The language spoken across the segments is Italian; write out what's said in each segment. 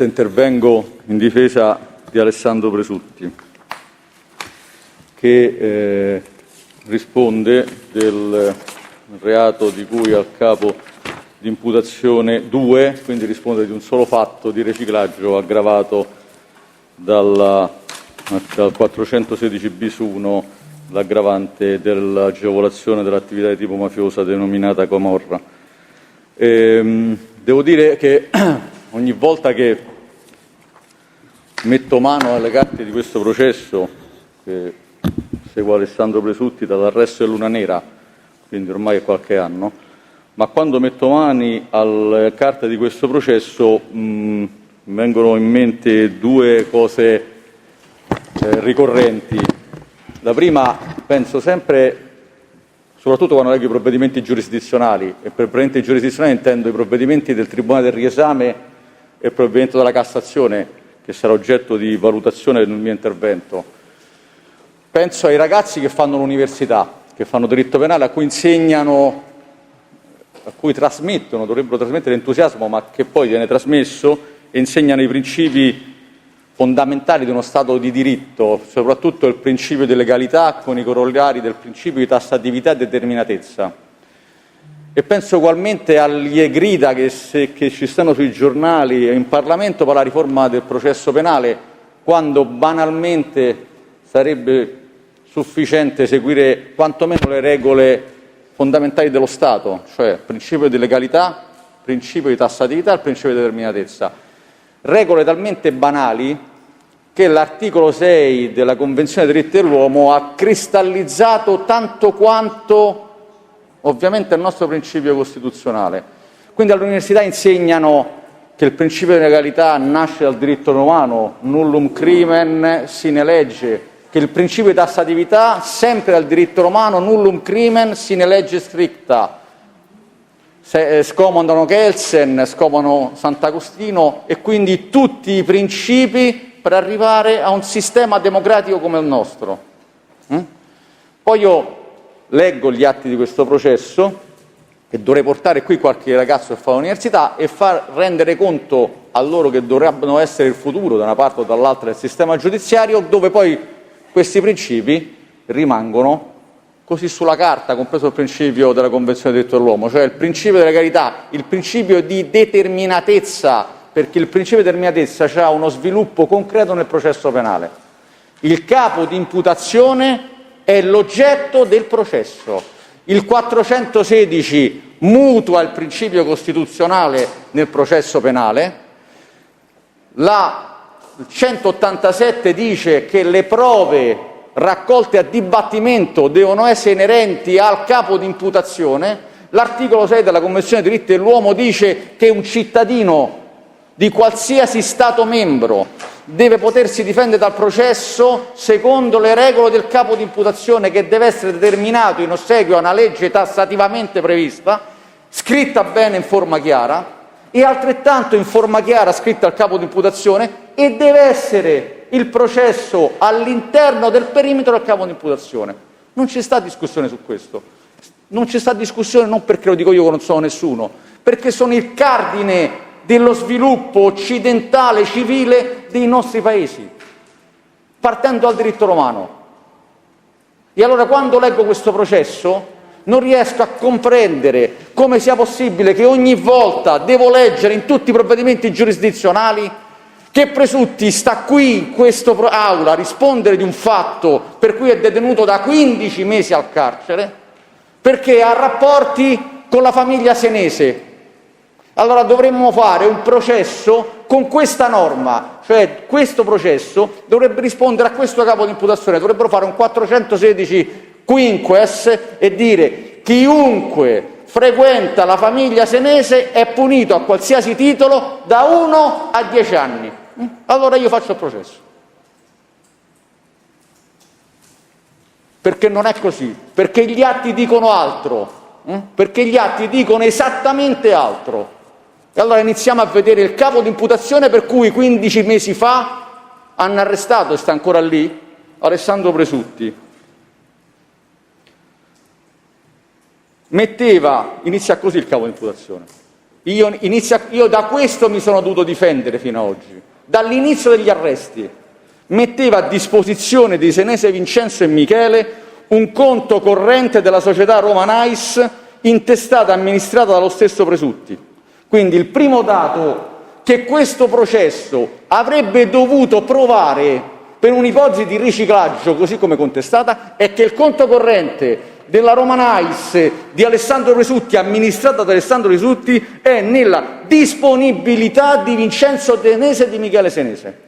Intervengo in difesa di Alessandro Presutti, che risponde del reato di cui al capo di imputazione 2, quindi risponde di un solo fatto di riciclaggio aggravato dal 416 bis 1, l'aggravante dell'agevolazione dell'attività di tipo mafiosa denominata camorra. Devo dire che ogni volta che metto mano alle carte di questo processo, che seguo Alessandro Presutti dall'arresto di Luna Nera, quindi ormai è qualche anno, ma quando metto mani alle carte di questo processo mi vengono in mente due cose ricorrenti. La prima, penso sempre, soprattutto quando leggo i provvedimenti giurisdizionali, e per provvedimenti giurisdizionali intendo i provvedimenti del Tribunale del Riesame e il provvedimento della Cassazione, che sarà oggetto di valutazione nel mio intervento. Penso ai ragazzi che fanno l'università, che fanno diritto penale, a cui insegnano, a cui trasmettono, dovrebbero trasmettere entusiasmo, ma che poi viene trasmesso, e insegnano i principi fondamentali di uno Stato di diritto, soprattutto il principio di legalità con i corollari del principio di tassatività e determinatezza. E penso ugualmente alle grida che ci stanno sui giornali e in Parlamento per la riforma del processo penale, quando banalmente sarebbe sufficiente seguire quantomeno le regole fondamentali dello Stato, cioè principio di legalità, principio di tassatività e principio di determinatezza. Regole talmente banali che l'articolo 6 della Convenzione dei diritti dell'uomo ha cristallizzato tanto quanto ovviamente il nostro principio costituzionale. Quindi all'università insegnano che il principio di legalità nasce dal diritto romano, nullum crimen sine legge, che il principio di tassatività sempre dal diritto romano, nullum crimen sine legge stricta. Scomodano Kelsen, scomodano Sant'Agostino, e quindi tutti i principi per arrivare a un sistema democratico come il nostro. Poi io leggo gli atti di questo processo e dovrei portare qui qualche ragazzo che fa l'università e far rendere conto a loro che dovrebbero essere il futuro da una parte o dall'altra del sistema giudiziario, dove poi questi principi rimangono così sulla carta, compreso il principio della Convenzione dei diritti dell'uomo, cioè il principio della legalità, il principio di determinatezza, perché il principio di determinatezza ha uno sviluppo concreto nel processo penale. Il capo di imputazione è l'oggetto del processo. Il 416 mutua il principio costituzionale nel processo penale, il 187 dice che le prove raccolte a dibattimento devono essere inerenti al capo di imputazione, l'articolo 6 della Convenzione dei diritti dell'uomo dice che un cittadino di qualsiasi Stato membro deve potersi difendere dal processo secondo le regole del capo di imputazione, che deve essere determinato in ossequio a una legge tassativamente prevista, scritta bene in forma chiara, e altrettanto in forma chiara scritta al capo di imputazione, e deve essere il processo all'interno del perimetro del capo di imputazione. Non c'è sta discussione su questo. Non c'è sta discussione non perché lo dico io che non sono nessuno, perché sono il cardine dello sviluppo occidentale civile dei nostri paesi, partendo dal diritto romano. E allora quando leggo questo processo non riesco a comprendere come sia possibile che ogni volta devo leggere in tutti i provvedimenti giurisdizionali che Presutti sta qui in questa aula a rispondere di un fatto per cui è detenuto da 15 mesi al carcere perché ha rapporti con la famiglia senese. Allora dovremmo fare un processo con questa norma, cioè questo processo dovrebbe rispondere a questo capo di imputazione, dovrebbero fare un 416 quinques e dire: chiunque frequenta la famiglia senese è punito a qualsiasi titolo da 1 a 10 anni. Allora io faccio il processo. Perché non è così, perché gli atti dicono altro, perché gli atti dicono esattamente altro. E allora iniziamo a vedere il capo di imputazione per cui 15 mesi fa hanno arrestato, e sta ancora lì, Alessandro Presutti. Inizia così il capo di imputazione. Io da questo mi sono dovuto difendere fino ad oggi. Dall'inizio degli arresti metteva a disposizione di Senese, Vincenzo e Michele un conto corrente della società Roma Nice intestata e amministrata dallo stesso Presutti. Quindi il primo dato che questo processo avrebbe dovuto provare per un'ipotesi di riciclaggio così come contestata è che il conto corrente della Roma Nice di Alessandro Presutti, amministrata da Alessandro Presutti, è nella disponibilità di Vincenzo Senese e di Michele Senese.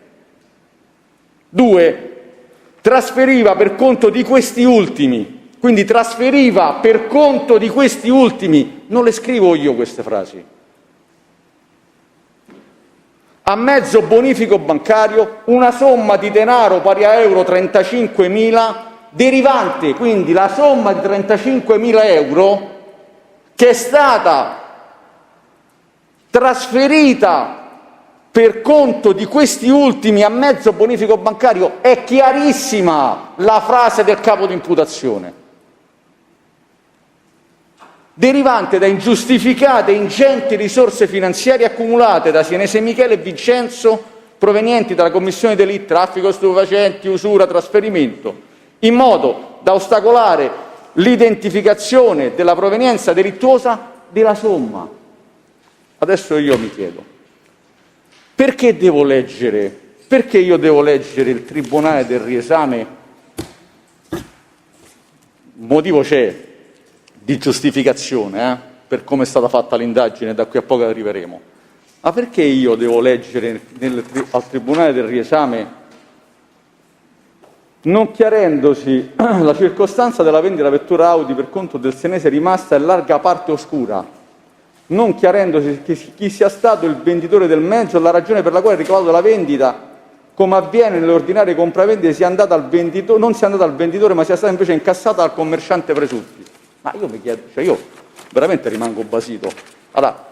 2. Trasferiva per conto di questi ultimi, quindi trasferiva per conto di questi ultimi, non le scrivo io queste frasi, a mezzo bonifico bancario una somma di denaro pari a euro 35.000 derivante, quindi la somma di 35.000 euro che è stata trasferita per conto di questi ultimi a mezzo bonifico bancario. È chiarissima la frase del capo di imputazione. Derivante da ingiustificate e ingenti risorse finanziarie accumulate da Senese Michele e Vincenzo provenienti dalla commissione d'élite, traffico stupefacenti, usura, trasferimento, in modo da ostacolare l'identificazione della provenienza delittuosa della somma. Adesso io mi chiedo, perché io devo leggere il Tribunale del riesame? Motivo c'è di giustificazione per come è stata fatta l'indagine, da qui a poco arriveremo. Ma perché io devo leggere al Tribunale del riesame, non chiarendosi la circostanza della vendita della vettura Audi per conto del Senese rimasta in larga parte oscura, non chiarendosi chi sia stato il venditore del mezzo e la ragione per la quale il ricavato della vendita, come avviene nelle ordinarie compravendite, non sia andata al venditore ma sia stata invece incassata dal commerciante Presutti. Ma io mi chiedo, io veramente rimango basito. Allora,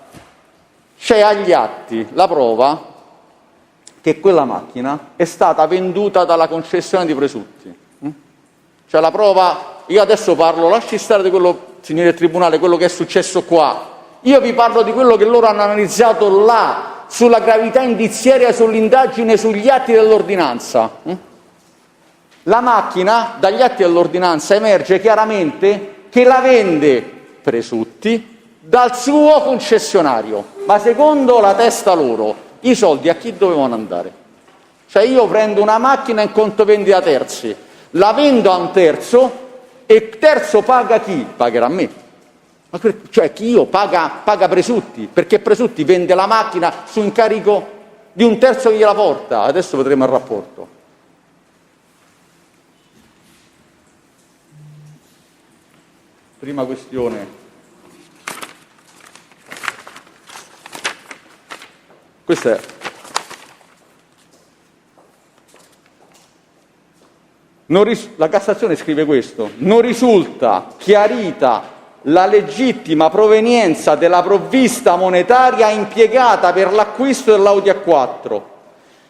c'è agli atti la prova che quella macchina è stata venduta dalla concessionaria di Presutti. C'è la prova, io adesso parlo, lasci stare di quello, signori del Tribunale, quello che è successo qua. Io vi parlo di quello che loro hanno analizzato là, sulla gravità indiziaria, sull'indagine, sugli atti dell'ordinanza. La macchina, dagli atti dell'ordinanza, emerge chiaramente che la vende Presutti dal suo concessionario. Ma secondo la testa loro, i soldi a chi dovevano andare? Cioè io prendo una macchina in conto vendita terzi, la vendo a un terzo e il terzo paga chi? Pagherà a me. Cioè chi io paga Presutti, perché Presutti vende la macchina su incarico di un terzo che gliela porta. Adesso vedremo il rapporto. Prima questione. Questa è. La Cassazione scrive questo: non risulta chiarita la legittima provenienza della provvista monetaria impiegata per l'acquisto dell'Audi A4,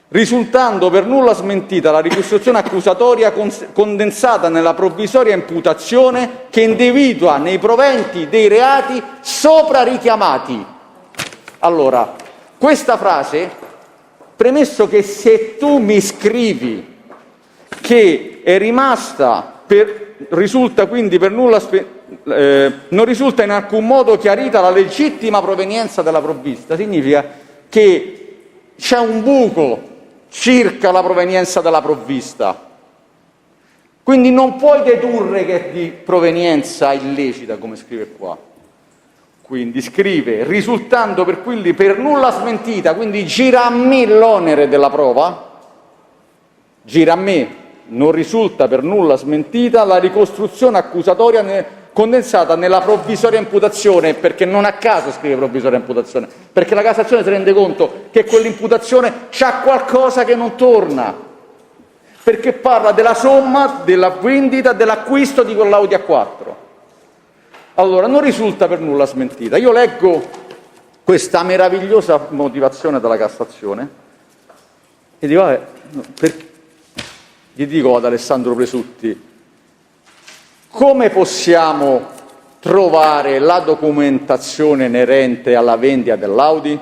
risultando per nulla smentita la ricostruzione accusatoria condensata nella provvisoria imputazione che individua nei proventi dei reati sopra richiamati. Allora, questa frase, premesso che se tu mi scrivi che è rimasta risulta quindi per nulla non risulta in alcun modo chiarita la legittima provenienza della provvista, significa che c'è un buco circa la provenienza della provvista. Quindi non puoi dedurre che è di provenienza illecita, come scrive qua. Quindi scrive, risultando per quelli per nulla smentita, quindi gira a me l'onere della prova, gira a me, non risulta per nulla smentita la ricostruzione accusatoria condensata nella provvisoria imputazione, perché non a caso scrive provvisoria imputazione, perché la Cassazione si rende conto che quell'imputazione c'ha qualcosa che non torna, perché parla della somma, della vendita, dell'acquisto di quell'Audi A4. Allora, non risulta per nulla smentita. Io leggo questa meravigliosa motivazione della Cassazione e dico, vabbè, gli dico ad Alessandro Presutti, come possiamo trovare la documentazione inerente alla vendita dell'Audi?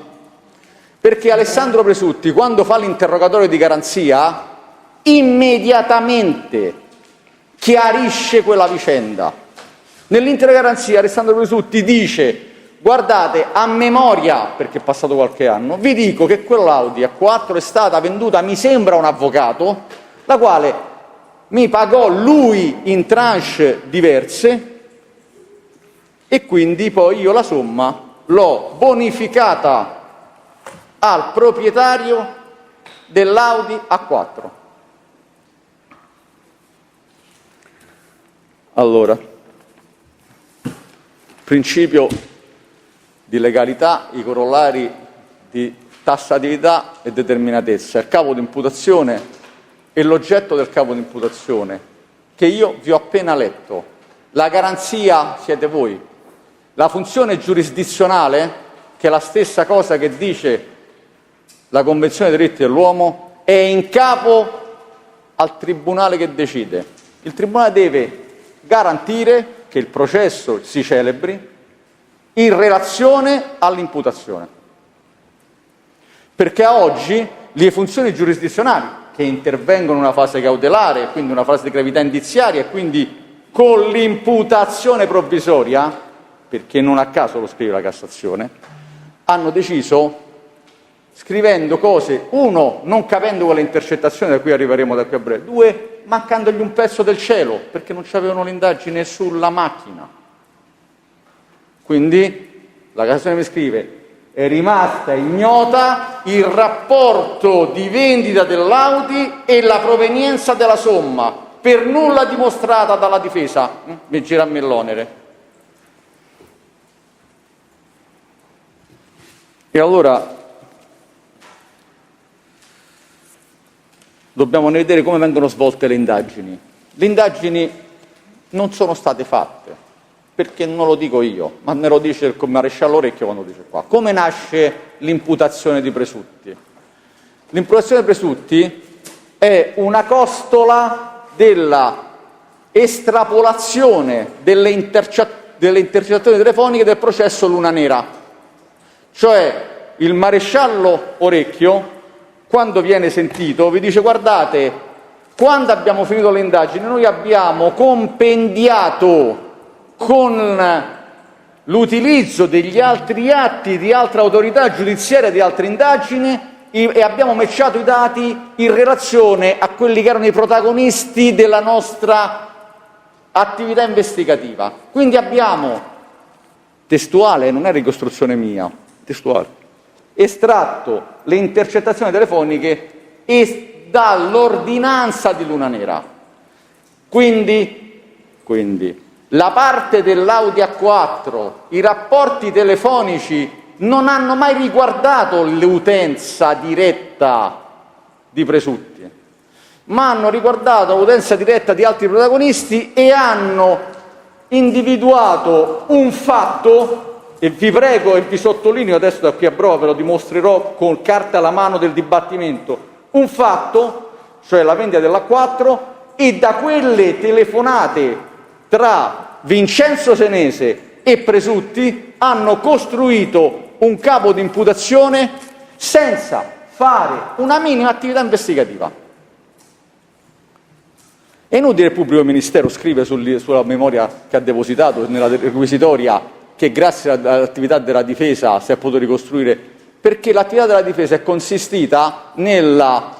Perché Alessandro Presutti, quando fa l'interrogatorio di garanzia, immediatamente chiarisce quella vicenda. Nell'interrogatorio di garanzia Alessandro Presutti dice: guardate, a memoria, perché è passato qualche anno, vi dico che quell'Audi A4 è stata venduta, mi sembra, a un avvocato, la quale mi pagò lui in tranche diverse e quindi poi io la somma l'ho bonificata al proprietario dell'Audi A4. Allora, principio di legalità, i corollari di tassatività e determinatezza, il capo di imputazione e l'oggetto del capo di imputazione, che io vi ho appena letto. La garanzia siete voi. La funzione giurisdizionale, che è la stessa cosa che dice la Convenzione dei diritti dell'uomo, è in capo al tribunale che decide. Il tribunale deve garantire che il processo si celebri in relazione all'imputazione. Perché a oggi le funzioni giurisdizionali, che intervengono in una fase cautelare, quindi una fase di gravità indiziaria e quindi con l'imputazione provvisoria, perché non a caso lo scrive la Cassazione, hanno deciso, scrivendo cose, uno, non capendo quelle intercettazioni, da cui arriveremo da qui a breve, due, mancandogli un pezzo del cielo, perché non c'avevano l'indagine sulla macchina. Quindi la Cassazione mi scrive: è rimasta ignota il rapporto di vendita dell'Audi e la provenienza della somma, per nulla dimostrata dalla difesa. Mi gira a me l'onere. E allora dobbiamo vedere come vengono svolte le indagini. Le indagini non sono state fatte, perché non lo dico io, ma me lo dice il maresciallo Orecchio quando dice qua. Come nasce l'imputazione di Presutti? L'imputazione di Presutti è una costola della estrapolazione delle intercettazioni telefoniche del processo Luna Nera. Cioè il maresciallo Orecchio, quando viene sentito, vi dice: guardate, quando abbiamo finito le indagini noi abbiamo compendiato con l'utilizzo degli altri atti di altra autorità giudiziaria, di altre indagini, e abbiamo matchato i dati in relazione a quelli che erano i protagonisti della nostra attività investigativa. Quindi abbiamo, testuale, non è ricostruzione mia, testuale, estratto le intercettazioni telefoniche dall'ordinanza di Luna Nera. Quindi la parte dell'Audi A4, i rapporti telefonici non hanno mai riguardato l'utenza diretta di Presutti, ma hanno riguardato l'utenza diretta di altri protagonisti e hanno individuato un fatto. E vi prego e vi sottolineo, adesso da qui a breve ve lo dimostrerò con carta alla mano del dibattimento, un fatto, cioè la vendita dell'A4, e da quelle telefonate tra Vincenzo Senese e Presutti hanno costruito un capo di imputazione senza fare una minima attività investigativa. È inutile il pubblico ministero scrive sulla memoria che ha depositato nella requisitoria che grazie all'attività della difesa si è potuto ricostruire, perché l'attività della difesa è consistita nella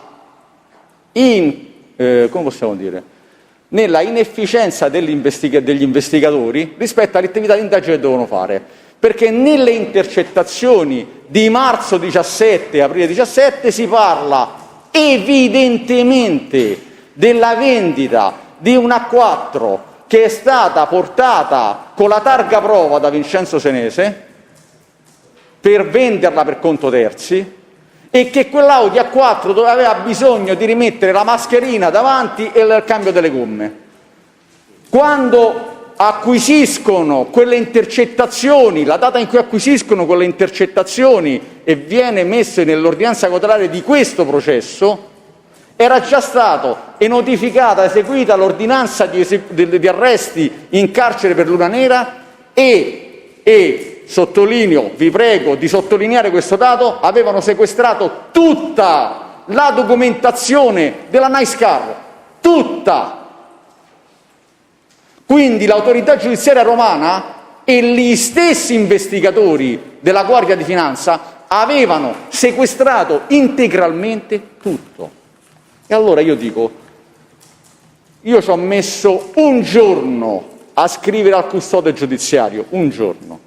inefficienza degli investigatori rispetto all'attività di indagine che devono fare, perché nelle intercettazioni di marzo 17 e aprile 17 si parla evidentemente della vendita di un A4 che è stata portata con la targa prova da Vincenzo Senese per venderla per conto terzi, e che quell'Audi A4 aveva bisogno di rimettere la mascherina davanti e il cambio delle gomme. Quando acquisiscono quelle intercettazioni, la data in cui acquisiscono quelle intercettazioni e viene messo nell'ordinanza cautelare di questo processo, era già stato notificata, eseguita l'ordinanza di arresti in carcere per Luna Nera, e sottolineo, vi prego di sottolineare questo dato, avevano sequestrato tutta la documentazione della Nice Car, tutta. Quindi l'autorità giudiziaria romana e gli stessi investigatori della Guardia di Finanza avevano sequestrato integralmente tutto. E allora io dico, io ci ho messo un giorno a scrivere al custode giudiziario, un giorno,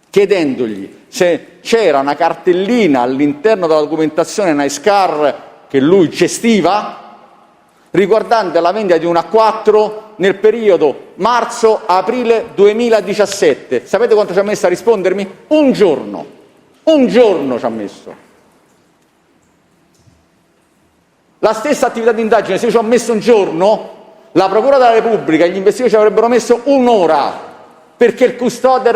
chiedendogli se c'era una cartellina all'interno della documentazione Nice Car che lui gestiva riguardante la vendita di una 4 nel periodo marzo-aprile 2017. Sapete quanto ci ha messo a rispondermi? Un giorno ci ha messo. La stessa attività di indagine, se ci ho messo un giorno, la Procura della Repubblica e gli investigatori ci avrebbero messo un'ora, perché il custode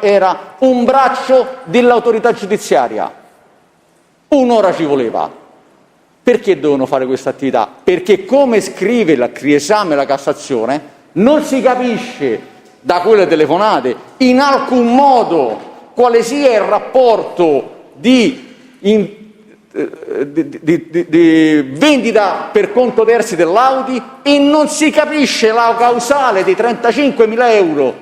era un braccio dell'autorità giudiziaria. Un'ora ci voleva. Perché devono fare questa attività? Perché, come scrive il riesame la Cassazione, non si capisce da quelle telefonate in alcun modo quale sia il rapporto di vendita per conto terzi dell'Audi e non si capisce la causale dei 35.000 euro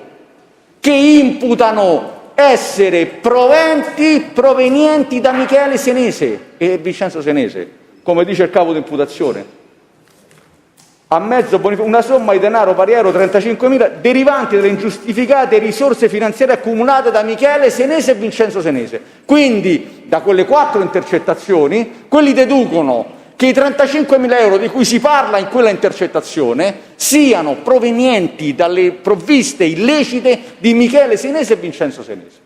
che imputano essere provenienti da Michele Senese e Vincenzo Senese. Come dice il capo di imputazione, a mezzo una somma di denaro pari a euro 35.000 derivanti dalle ingiustificate risorse finanziarie accumulate da Michele Senese e Vincenzo Senese. Quindi, da quelle 4 intercettazioni, quelli deducono che i 35.000 euro di cui si parla in quella intercettazione siano provenienti dalle provviste illecite di Michele Senese e Vincenzo Senese.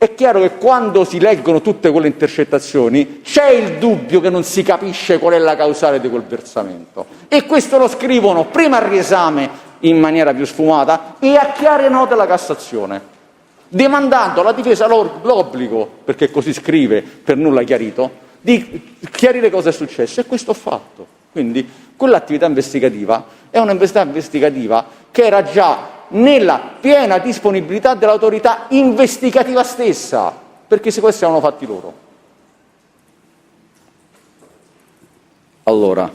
È chiaro che quando si leggono tutte quelle intercettazioni c'è il dubbio che non si capisce qual è la causale di quel versamento. E questo lo scrivono prima al riesame in maniera più sfumata e a chiare note della Cassazione, demandando alla difesa l'obbligo, perché così scrive per nulla chiarito, di chiarire cosa è successo. E questo ho fatto. Quindi quell'attività investigativa è un'attività investigativa che era già nella piena disponibilità dell'autorità investigativa stessa, perché se questi erano fatti loro. Allora,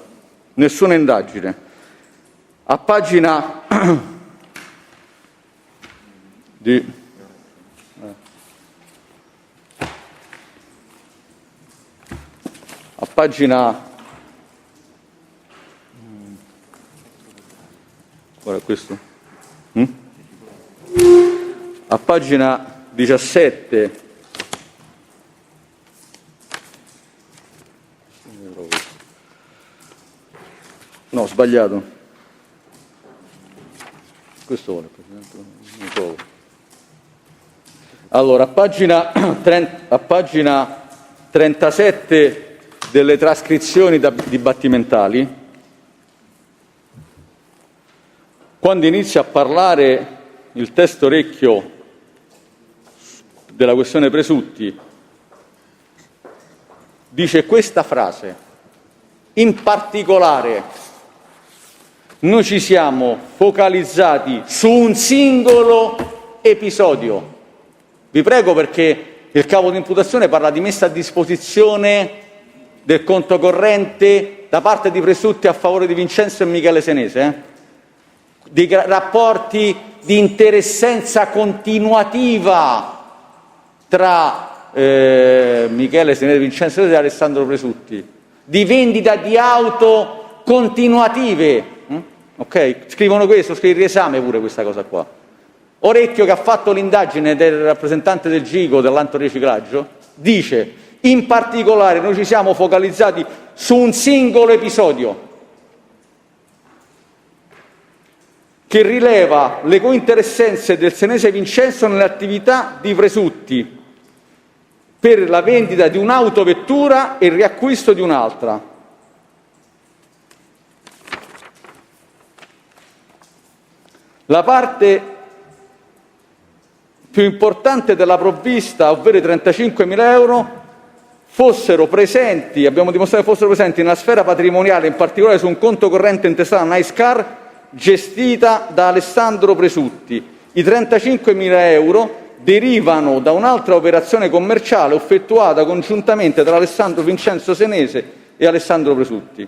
nessuna indagine. A pagina a pagina guarda questo. A pagina 17 no, sbagliato, questo vuole non trovo. Allora, a pagina 37 delle trascrizioni dibattimentali, quando inizia a parlare il testo orecchio della questione Presutti, dice questa frase: in particolare noi ci siamo focalizzati su un singolo episodio. Vi prego, perché il capo di imputazione parla di messa a disposizione del conto corrente da parte di Presutti a favore di Vincenzo e Michele Senese, di rapporti di interessenza continuativa tra Michele Senese e Vincenzo Senese e Alessandro Presutti, di vendita di auto continuative, ok? Scrivono questo, scrive il riesame pure questa cosa qua. Orecchio, che ha fatto l'indagine del rappresentante del GIGO dell'antiriciclaggio, dice: in particolare noi ci siamo focalizzati su un singolo episodio che rileva le cointeressenze del Senese Vincenzo nelle attività di Presutti per la vendita di un'autovettura e il riacquisto di un'altra. La parte più importante della provvista, ovvero i 35.000 euro, fossero presenti, abbiamo dimostrato che fossero presenti nella sfera patrimoniale, in particolare su un conto corrente intestato a Nice Car, gestita da Alessandro Presutti. I 35.000 euro derivano da un'altra operazione commerciale effettuata congiuntamente tra Alessandro Vincenzo Senese e Alessandro Presutti.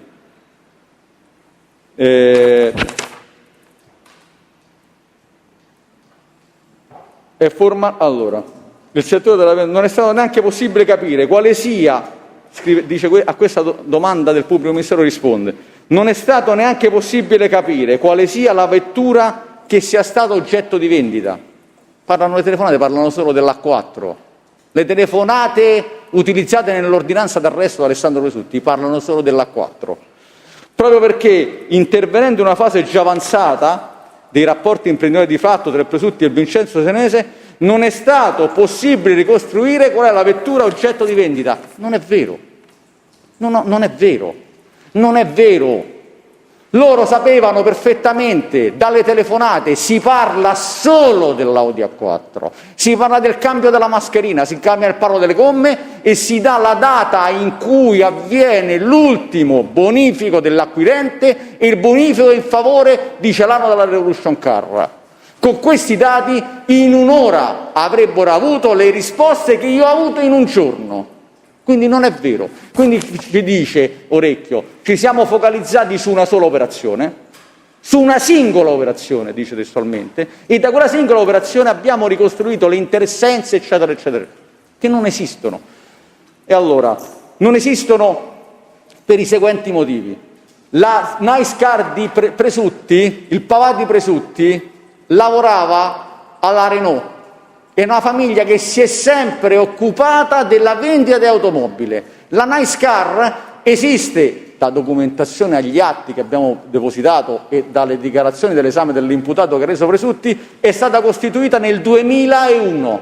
Allora, il settore non è stato neanche possibile capire quale sia, dice, a questa domanda del pubblico ministero risponde, non è stato neanche possibile capire quale sia la vettura che sia stata oggetto di vendita. Le telefonate parlano solo dell'A4. Le telefonate utilizzate nell'ordinanza d'arresto di Alessandro Presutti parlano solo dell'A4. Proprio perché, intervenendo in una fase già avanzata dei rapporti imprenditoriali di fatto tra il Presutti e il Vincenzo Senese, non è stato possibile ricostruire qual è la vettura oggetto di vendita. Non è vero. Non è vero. Non è vero. Loro sapevano perfettamente, dalle telefonate si parla solo dell'Audi A4, si parla del cambio della mascherina, si cambia il palo delle gomme e si dà la data in cui avviene l'ultimo bonifico dell'acquirente e il bonifico in favore, dice l'anno della Revolution Car. Con questi dati in un'ora avrebbero avuto le risposte che io ho avuto in un giorno. Quindi non è vero. Quindi ci dice Orecchio, ci siamo focalizzati su una sola operazione, su una singola operazione, dice testualmente, e da quella singola operazione abbiamo ricostruito le interessenze, eccetera, eccetera, che non esistono. E allora, non esistono per i seguenti motivi. La Nice Car di Presutti, il papà di Presutti, lavorava alla Renault. È una famiglia che si è sempre occupata della vendita di automobili. La Nice Car esiste, da documentazione agli atti che abbiamo depositato e dalle dichiarazioni dell'esame dell'imputato che ha reso Presutti, è stata costituita nel 2001.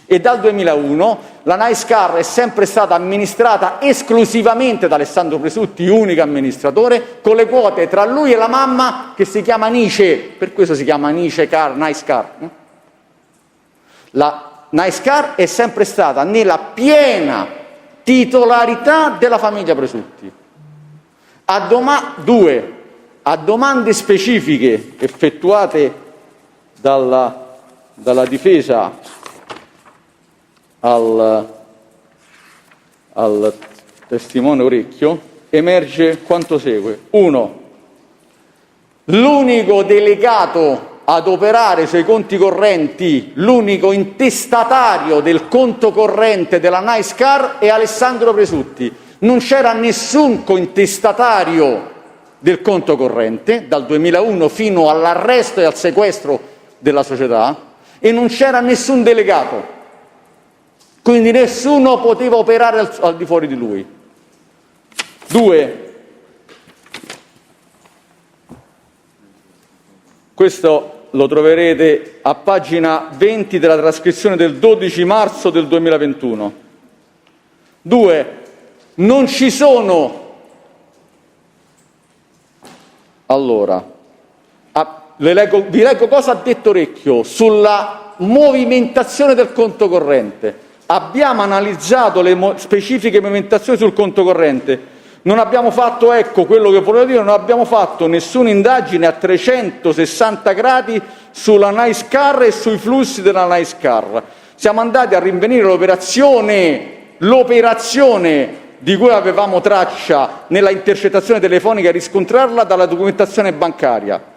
E dal 2001 la Nice Car è sempre stata amministrata esclusivamente da Alessandro Presutti, unico amministratore, con le quote tra lui e la mamma che si chiama Nice, per questo si chiama Nice Car. La Nice Car è sempre stata nella piena titolarità della famiglia Presutti. A domande specifiche effettuate dalla difesa al testimone Orecchio, emerge quanto segue. 1. L'unico delegato ad operare sui conti correnti, l'unico intestatario del conto corrente della Nice Car è Alessandro Presutti. Non c'era nessun cointestatario del conto corrente dal 2001 fino all'arresto e al sequestro della società e non c'era nessun delegato. Quindi nessuno poteva operare al di fuori di lui. 2. Questo lo troverete a pagina 20 della trascrizione del 12 marzo del 2021. 2. Non ci sono... Allora, vi leggo cosa ha detto Orecchio sulla movimentazione del conto corrente. Abbiamo analizzato le specifiche movimentazioni sul conto corrente. Non abbiamo fatto, ecco quello che volevo dire, non abbiamo fatto nessuna indagine a 360 gradi sulla Nice Car e sui flussi della Nice Car. Siamo andati a rinvenire l'operazione di cui avevamo traccia nella intercettazione telefonica e riscontrarla dalla documentazione bancaria.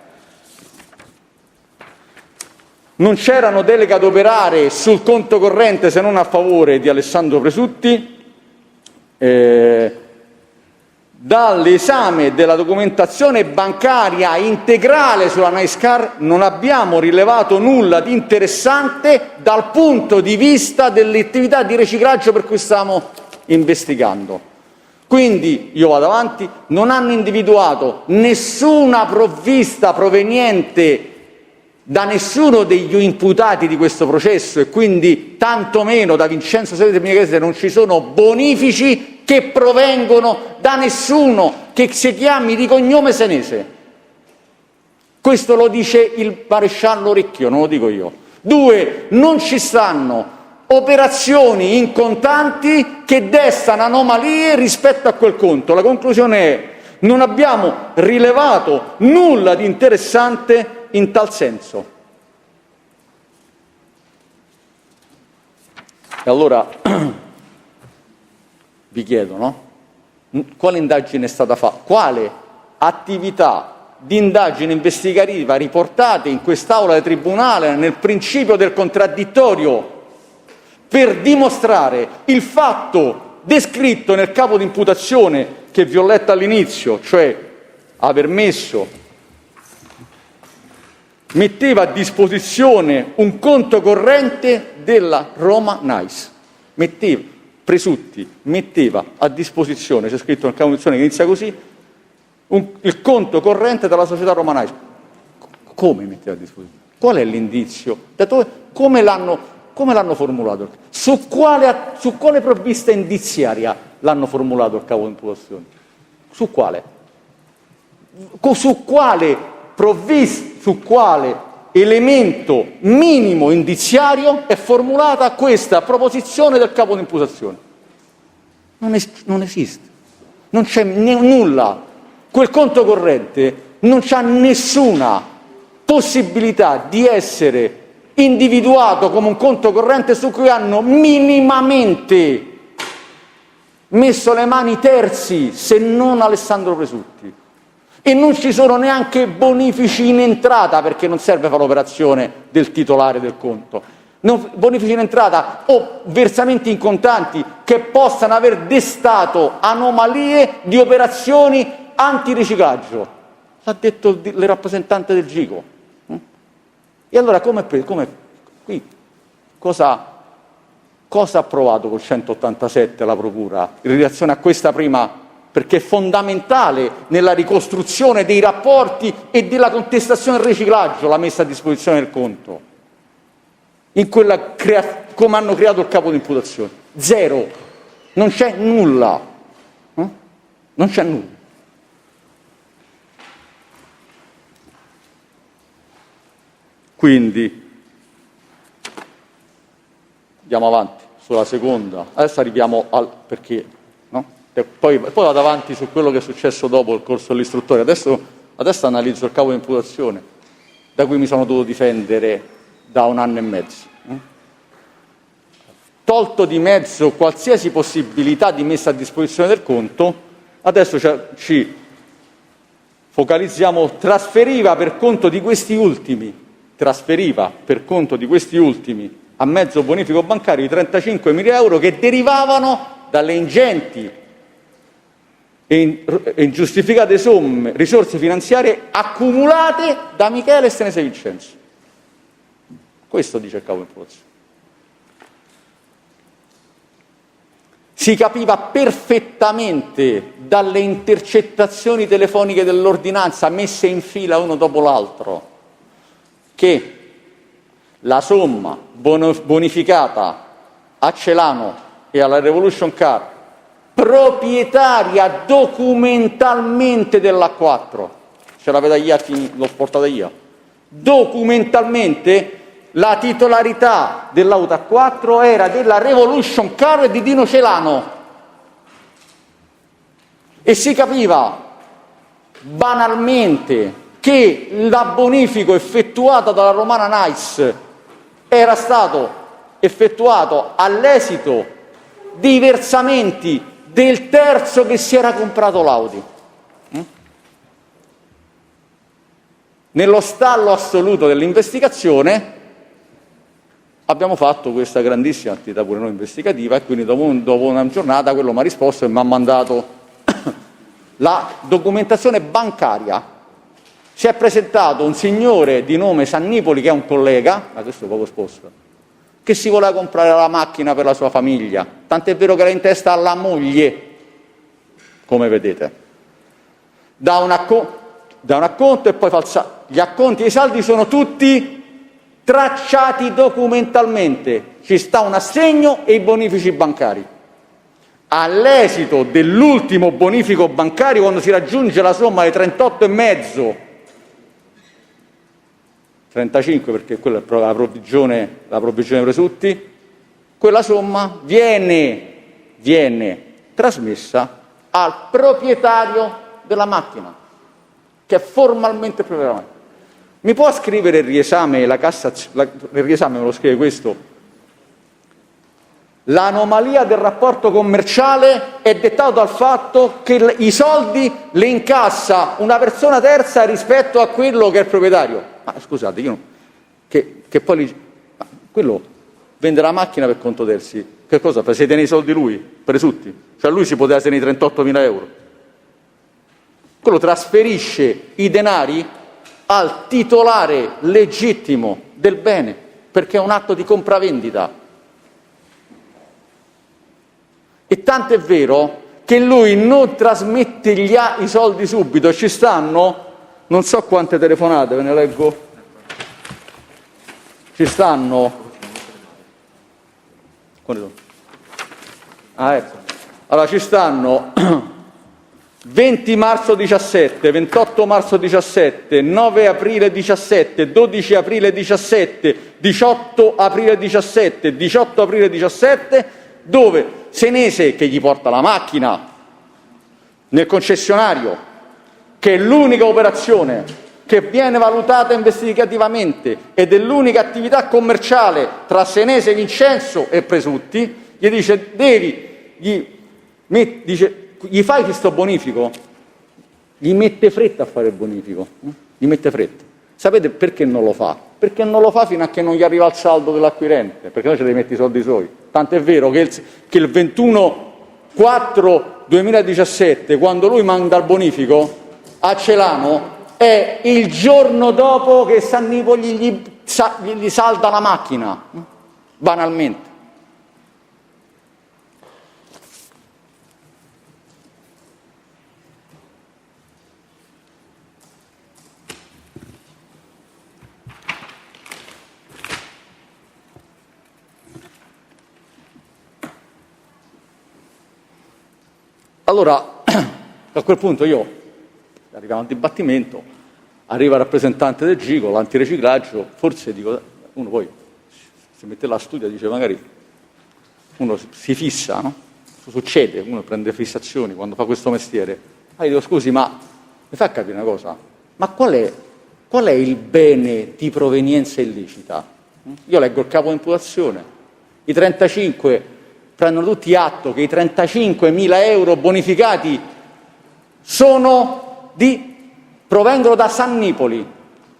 Non c'erano deleghe ad operare sul conto corrente se non a favore di Alessandro Presutti. Dall'esame della documentazione bancaria integrale sulla Nice Car non abbiamo rilevato nulla di interessante dal punto di vista delle attività di riciclaggio per cui stiamo investigando. Quindi, io vado avanti, non hanno individuato nessuna provvista proveniente da nessuno degli imputati di questo processo e quindi tantomeno da Vincenzo Senese e Michele, non ci sono bonifici che provengono da nessuno che si chiami di cognome Senese. Questo lo dice il maresciallo Orecchio, non lo dico io. 2. Non ci stanno operazioni in contanti che destano anomalie rispetto a quel conto. La conclusione è: non abbiamo rilevato nulla di interessante in tal senso. E allora vi chiedo, no? Quale indagine è stata fatta? Quale attività di indagine investigativa riportate in quest'aula del Tribunale nel principio del contraddittorio per dimostrare il fatto descritto nel capo di imputazione che vi ho letto all'inizio, cioè aver metteva a disposizione un conto corrente della Roma Nice, metteva a disposizione, c'è scritto nel capo di imputazione che inizia così, il conto corrente della società Roma Nice. Come metteva a disposizione? Qual è l'indizio? Come l'hanno formulato? Su quale provvista indiziaria l'hanno formulato il capo di imputazione? Su quale? Su quale elemento minimo indiziario è formulata questa proposizione del capo di imputazione? Non esiste. Non c'è nulla. Quel conto corrente non c'ha nessuna possibilità di essere individuato come un conto corrente su cui hanno minimamente messo le mani terzi, se non Alessandro Presutti. E non ci sono neanche bonifici in entrata, perché non serve fare l'operazione del titolare del conto. Bonifici in entrata o versamenti in contanti che possano aver destato anomalie di operazioni antiriciclaggio. L'ha detto il rappresentante del GICO. E allora qui cosa ha provato col 187 la Procura in relazione a questa prima? Perché è fondamentale nella ricostruzione dei rapporti e della contestazione del riciclaggio la messa a disposizione del conto, come hanno creato il capo di imputazione. Zero, non c'è nulla, non c'è nulla. Quindi andiamo avanti sulla seconda, adesso arriviamo perché, no? Poi vado avanti su quello che è successo dopo il corso dell'istruttore. Adesso analizzo il capo di imputazione, da cui mi sono dovuto difendere da 1 anno e mezzo. Tolto di mezzo qualsiasi possibilità di messa a disposizione del conto, adesso ci focalizziamo, trasferiva per conto di questi ultimi a mezzo bonifico bancario di 35.000 euro che derivavano dalle ingenti e ingiustificate risorse finanziarie accumulate da Michele Senese Vincenzo. Questo dice il capo di imputazione. Si capiva perfettamente dalle intercettazioni telefoniche dell'ordinanza messe in fila uno dopo l'altro che la somma bonificata a Celano e alla Revolution Car, proprietaria documentalmente dell'A4, ce l'avete agli atti, l'ho portata io, documentalmente la titolarità dell'auto A4 era della Revolution Car di Dino Celano e si capiva banalmente che la bonifico effettuata dalla Romana Nice era stato effettuato all'esito dei versamenti del terzo che si era comprato l'Audi. Nello stallo assoluto dell'investigazione abbiamo fatto questa grandissima attività pure noi investigativa e quindi dopo una giornata quello mi ha risposto e mi ha mandato la documentazione bancaria. Si è presentato un signore di nome Sannipoli, che è un collega, ma questo è poco esposto, che si voleva comprare la macchina per la sua famiglia, tant'è vero che era in testa alla moglie, come vedete. Da un acconto e poi gli acconti e i saldi sono tutti tracciati documentalmente, ci sta un assegno e i bonifici bancari. All'esito dell'ultimo bonifico bancario, quando si raggiunge la somma di 38,5, 35 perché quella è la provvigione Presutti, quella somma viene trasmessa al proprietario della macchina, che è formalmente proprietario della macchina. Mi può scrivere il riesame, il riesame me lo scrive questo? L'anomalia del rapporto commerciale è dettata dal fatto che i soldi li incassa una persona terza rispetto a quello che è il proprietario. Ma scusate, che poi quello vende la macchina per conto terzi. Che cosa fa? Si tiene i soldi lui, presutti? Cioè lui si poteva tenere 38.000 euro. Quello trasferisce i denari al titolare legittimo del bene, perché è un atto di compravendita. E tanto è vero che lui non trasmette i soldi subito, ci stanno, non so quante telefonate, ve ne leggo, ci stanno, ecco. Allora ci stanno 20 marzo 17, 28 marzo 17, 9 aprile 17, 12 aprile 17, 18 aprile 17, 18 aprile 17, dove Senese, che gli porta la macchina nel concessionario, che è l'unica operazione che viene valutata investigativamente ed è l'unica attività commerciale tra Senese, Vincenzo e Presutti, gli dice gli fai questo bonifico? Gli mette fretta a fare il bonifico, gli mette fretta. Sapete perché non lo fa? Perché non lo fa fino a che non gli arriva il saldo dell'acquirente, perché noi ce li metti i soldi suoi. Tanto è vero che il 21/4/2017, quando lui manda il bonifico a Celano, è il giorno dopo che Sannipoli gli salda la macchina, banalmente. Allora, a quel punto arriviamo al dibattimento, arriva il rappresentante del GICO, l'antiriciclaggio, forse dico, uno poi si mette là a studio e dice magari uno si fissa, no? Succede, uno prende fissazioni quando fa questo mestiere. Io dico, scusi, ma mi fa capire una cosa, ma qual è il bene di provenienza illecita? Io leggo il capo di imputazione, i 35 prendono tutti atto che i 35.000 euro bonificati provengono da Sannipoli.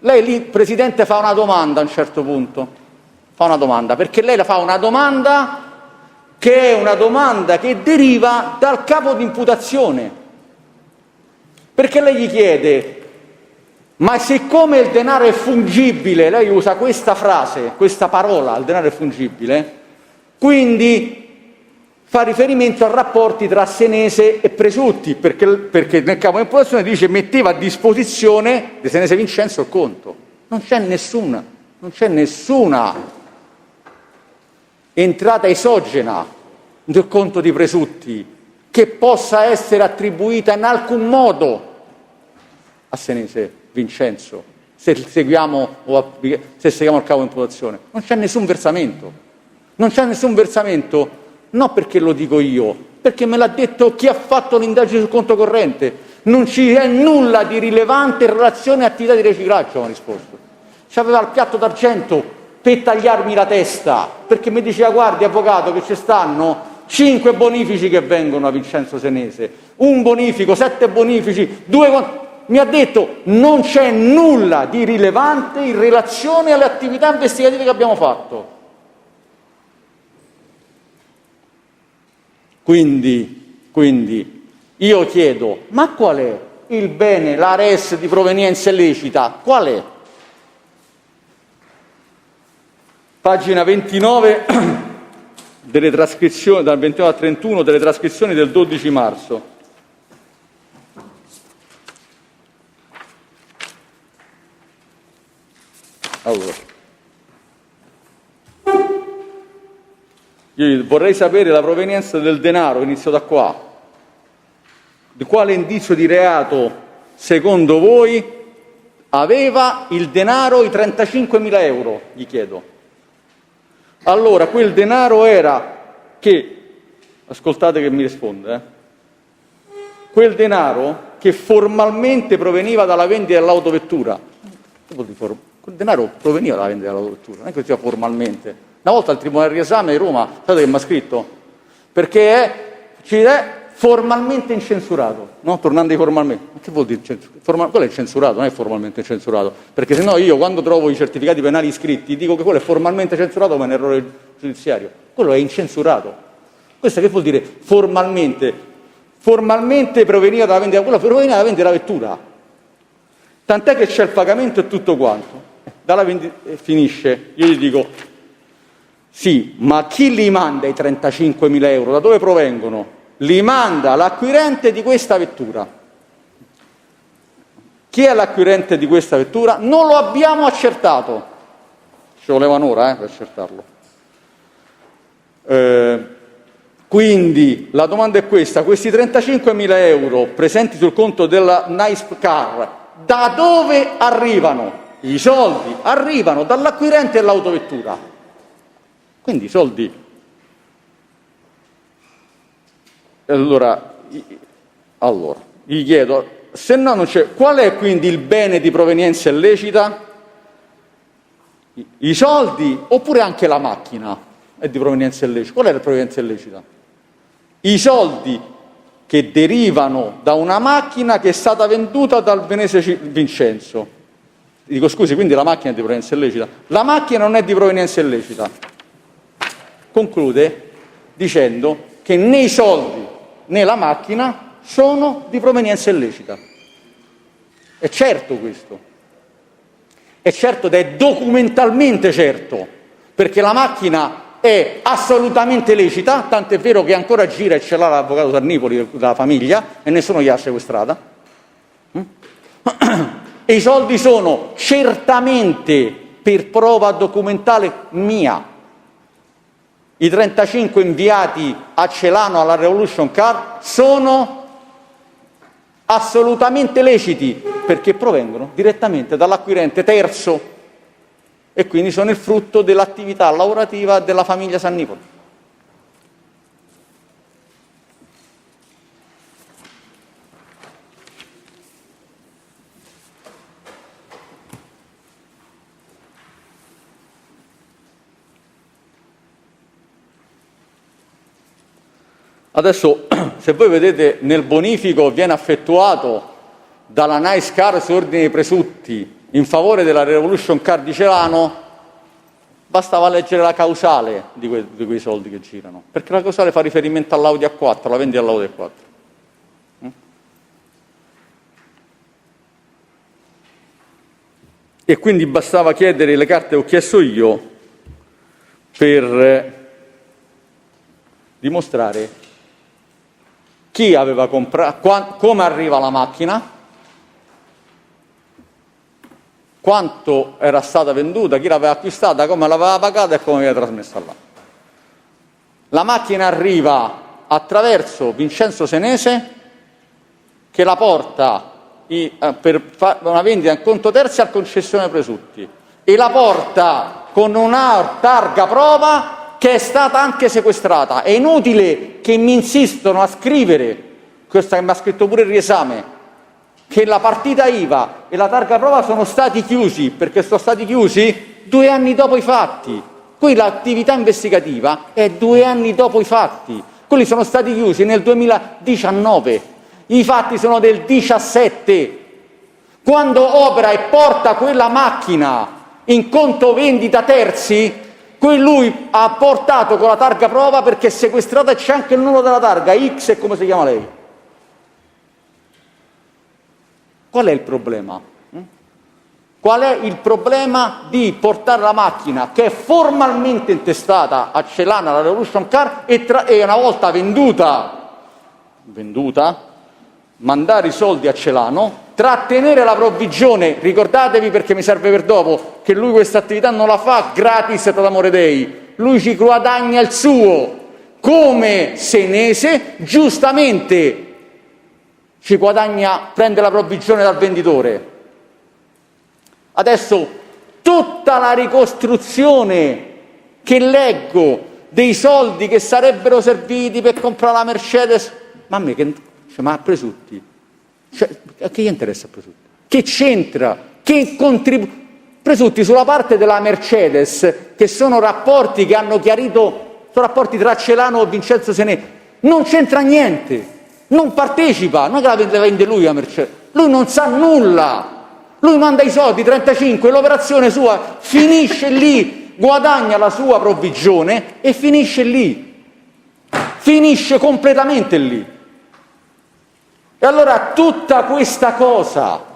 Lei lì, Presidente, fa una domanda a un certo punto. Fa una domanda, perché lei fa una domanda che è una domanda che deriva dal capo di imputazione. Perché lei gli chiede, ma siccome il denaro è fungibile, lei usa questa frase, questa parola, il denaro è fungibile, quindi fa riferimento a rapporti tra Senese e Presutti, perché nel capo di imputazione dice metteva a disposizione di Senese Vincenzo il conto. Non c'è nessuna entrata esogena del conto di Presutti che possa essere attribuita in alcun modo a Senese Vincenzo, se seguiamo il capo di imputazione. Non c'è nessun versamento. Non c'è nessun versamento. Non perché lo dico io, perché me l'ha detto chi ha fatto l'indagine sul conto corrente. Non ci è nulla di rilevante in relazione all'attività di riciclaggio, mi ha risposto. C'aveva il piatto d'argento per tagliarmi la testa, perché mi diceva, guardi avvocato, che ci stanno 5 bonifici che vengono a Vincenzo Senese, un bonifico, 7 bonifici, 2... Mi ha detto, non c'è nulla di rilevante in relazione alle attività investigative che abbiamo fatto. Quindi io chiedo, ma qual è il bene, la res di provenienza illecita? Qual è? Pagina 29 delle trascrizioni, dal 29 al 31 delle trascrizioni del 12 marzo. Allora. Io vorrei sapere la provenienza del denaro, inizio da qua. Di quale indizio di reato, secondo voi, aveva il denaro, i 35.000 euro, gli chiedo. Allora, quel denaro era che, ascoltate che mi risponde, quel denaro che formalmente proveniva dalla vendita dell'autovettura. Che vuol dire? Quel denaro proveniva dalla vendita dell'autovettura, non è che sia formalmente. Una volta al Tribunale di Riesame di Roma, sapete che mi ha scritto? Perché è formalmente incensurato, no? Tornando ai formalmente. Ma che vuol dire incensurato? Quello è incensurato, non è formalmente incensurato. Perché se no io quando trovo i certificati penali iscritti dico che quello è formalmente censurato come un errore giudiziario. Quello è incensurato. Questo che vuol dire formalmente? Formalmente proveniva dalla vendita, quello proveniva dalla vendita della vettura. Tant'è che c'è il pagamento e tutto quanto. Dalla vendita finisce, io gli dico, sì, ma chi li manda i 35.000 euro? Da dove provengono? Li manda l'acquirente di questa vettura. Chi è l'acquirente di questa vettura? Non lo abbiamo accertato. Ci voleva un'ora per accertarlo. Quindi la domanda è questa: questi 35.000 euro presenti sul conto della Nice Car, da dove arrivano? I soldi arrivano dall'acquirente dell'autovettura. Quindi i soldi. Allora, gli chiedo, se no non c'è, qual è quindi il bene di provenienza illecita? I soldi oppure anche la macchina è di provenienza illecita? Qual è la provenienza illecita? I soldi che derivano da una macchina che è stata venduta dal Venese Vincenzo. Dico scusi, quindi la macchina è di provenienza illecita? La macchina non è di provenienza illecita. Conclude dicendo che né i soldi né la macchina sono di provenienza illecita. È certo questo. È certo ed è documentalmente certo, perché la macchina è assolutamente lecita, tant'è vero che ancora gira e ce l'ha l'avvocato Sarnipoli della famiglia e nessuno gliel'ha sequestrata. E i soldi sono certamente per prova documentale mia. I 35 inviati a Celano alla Revolution Car sono assolutamente leciti perché provengono direttamente dall'acquirente terzo e quindi sono il frutto dell'attività lavorativa della famiglia Sannipoli. Adesso, se voi vedete nel bonifico viene effettuato dalla Nice Car su ordine dei presutti in favore della Revolution Car di Celano, bastava leggere la causale di quei soldi che girano, perché la causale fa riferimento all'Audi A4, la vendita dell'Audi A4. E quindi bastava chiedere le carte che ho chiesto io per dimostrare chi aveva comprato, come arriva la macchina, quanto era stata venduta, chi l'aveva acquistata, come l'aveva pagata e come viene trasmessa là. La macchina arriva attraverso Vincenzo Senese che la porta per fare una vendita in conto terzi al concessionario presutti e la porta con una targa prova che è stata anche sequestrata. È inutile che mi insistono a scrivere, questa che mi ha scritto pure il riesame, che la partita IVA e la targa prova sono stati chiusi, perché sono stati chiusi 2 anni dopo i fatti. Qui l'attività investigativa è 2 anni dopo i fatti. Quelli sono stati chiusi nel 2019. I fatti sono del 17. Quando opera e porta quella macchina in conto vendita terzi, lui ha portato con la targa prova perché è sequestrata e c'è anche il numero della targa, X e come si chiama lei. Qual è il problema? Qual è il problema di portare la macchina che è formalmente intestata a Celano, alla Revolution Car, e una volta venduta, mandare i soldi a Celano, trattenere la provvigione, ricordatevi perché mi serve per dopo, che lui questa attività non la fa gratis per l'amore Dei, lui ci guadagna il suo, come Senese giustamente ci guadagna, prende la provvigione dal venditore. Adesso tutta la ricostruzione che leggo dei soldi che sarebbero serviti per comprare la Mercedes, ma a me che ma a presutti Cioè, a che gli interessa Presutti? Che c'entra? Che Presutti sulla parte della Mercedes, che sono rapporti che hanno chiarito, sono rapporti tra Celano e Vincenzo Senesi, non c'entra niente, non partecipa, non è che la vende lui la Mercedes, lui non sa nulla, lui manda i soldi, 35, l'operazione sua finisce lì, guadagna la sua provvigione e finisce lì, finisce completamente lì. E allora tutta questa cosa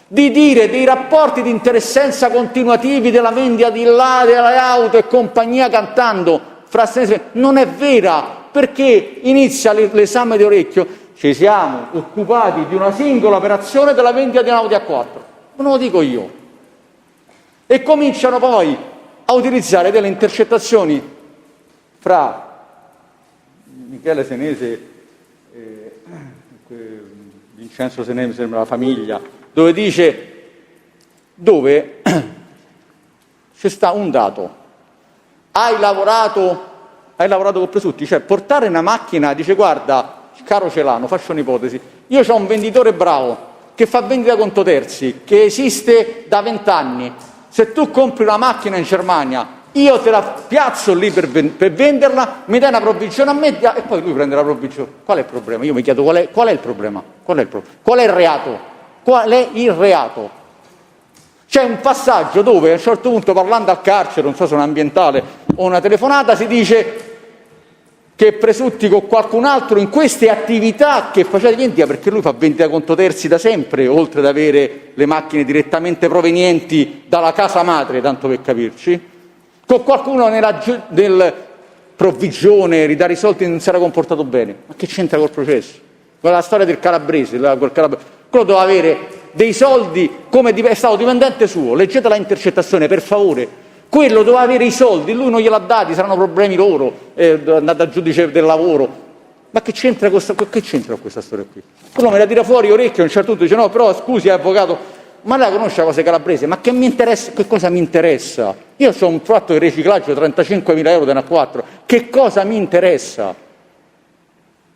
di dire dei rapporti di interessenza continuativi della vendita di là, delle auto e compagnia cantando fra Senesi non è vera, perché inizia l'esame di orecchio, ci siamo occupati di una singola operazione della vendita di un'Audi A4, non lo dico io, e cominciano poi a utilizzare delle intercettazioni fra Michele Senese e Vincenzo Senesi, mi sembra la famiglia, dove dice, dove c'è sta un dato, hai lavorato con Presutti, cioè portare una macchina, dice guarda, caro Celano, faccio un'ipotesi, io ho un venditore bravo che fa vendita conto terzi, che esiste da 20 anni, se tu compri una macchina in Germania, io te la piazzo lì per venderla, mi dai una provvigione a me e poi lui prende la provvigione. Qual è il problema? Io mi chiedo qual è il problema? Qual è il reato? Qual è il reato? C'è un passaggio dove a un certo punto, parlando al carcere, non so se è un ambientale o una telefonata, si dice che Presutti con qualcun altro in queste attività che faceva di vendita, perché lui fa vendita conto terzi da sempre, oltre ad avere le macchine direttamente provenienti dalla casa madre, tanto per capirci, con qualcuno nel provvigione, ridare i soldi, non si era comportato bene. Ma che c'entra col processo? Con la storia del calabrese, quello doveva avere dei soldi, come è stato dipendente suo, leggete la intercettazione per favore, quello doveva avere i soldi, lui non gliel'ha dati, saranno problemi loro, è andato al giudice del lavoro. Ma che c'entra con questa storia qui? Quello me la tira fuori orecchio, a un certo punto dice no, però scusi avvocato, ma lei conosce la cosa calabrese? Ma che mi interessa? Che cosa mi interessa? Io ho un fatto di riciclaggio, 35.000 euro da una 4, che cosa mi interessa?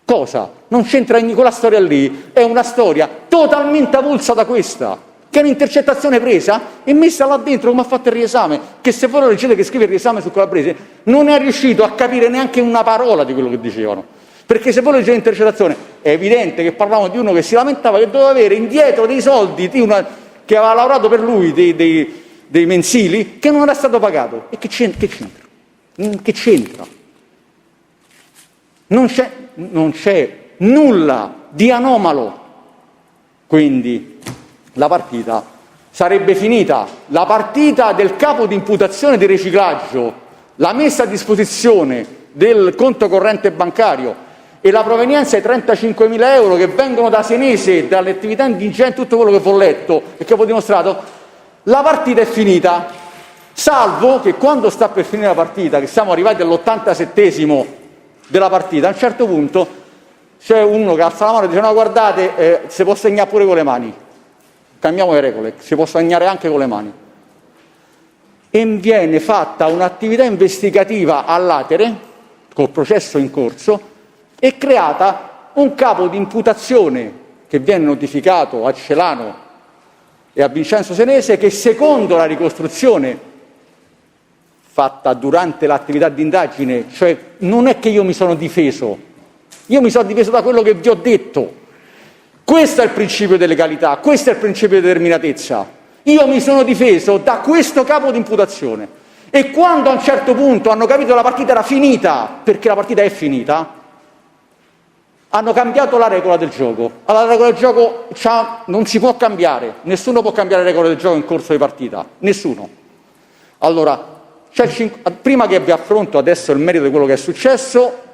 Cosa? Non c'entra quella storia lì, è una storia totalmente avulsa da questa, che è un'intercettazione presa e messa là dentro come ha fatto il riesame, che se voi lo leggete che scrive il riesame su calabrese non è riuscito a capire neanche una parola di quello che dicevano, perché se voi leggete l'intercettazione è evidente che parlavano di uno che si lamentava che doveva avere indietro dei soldi di che aveva lavorato per lui, dei mensili, che non era stato pagato. E che c'entra? Che c'entra? Non c'è nulla di anomalo. Quindi la partita sarebbe finita. La partita del capo di imputazione di riciclaggio, la messa a disposizione del conto corrente bancario e la provenienza di 35.000 euro che vengono da Senese, dalle attività indigenti, tutto quello che vi ho letto e che vi ho dimostrato, la partita è finita. Salvo che quando sta per finire la partita, che siamo arrivati all'87esimo della partita, a un certo punto c'è uno che alza la mano e dice no guardate, si può segnare pure con le mani, cambiamo le regole, si può segnare anche con le mani. E viene fatta un'attività investigativa a latere, col processo in corso, è creata un capo di imputazione che viene notificato a Celano e a Vincenzo Senese, che secondo la ricostruzione fatta durante l'attività di indagine, cioè non è che io mi sono difeso, io mi sono difeso da quello che vi ho detto. Questo è il principio di legalità, questo è il principio di determinatezza. Io mi sono difeso da questo capo di imputazione e quando a un certo punto hanno capito che la partita era finita, perché la partita è finita, hanno cambiato la regola del gioco. Allora la regola del gioco non si può cambiare, nessuno può cambiare le regole del gioco in corso di partita, nessuno. Allora, prima che vi affronto adesso il merito di quello che è successo,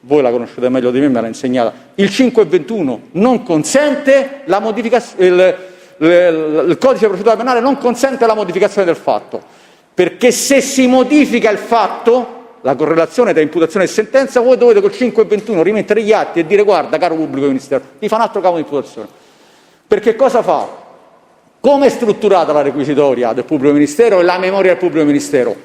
voi la conoscete meglio di me l'ha insegnata, il 521 non consente la modificazione, il codice di procedura penale non consente la modificazione del fatto, perché se si modifica il fatto, la correlazione tra imputazione e sentenza, voi dovete col 521 rimettere gli atti e dire guarda caro pubblico ministero, ti fa un altro capo di imputazione. Perché cosa fa? Come è strutturata la requisitoria del pubblico ministero e la memoria del pubblico ministero?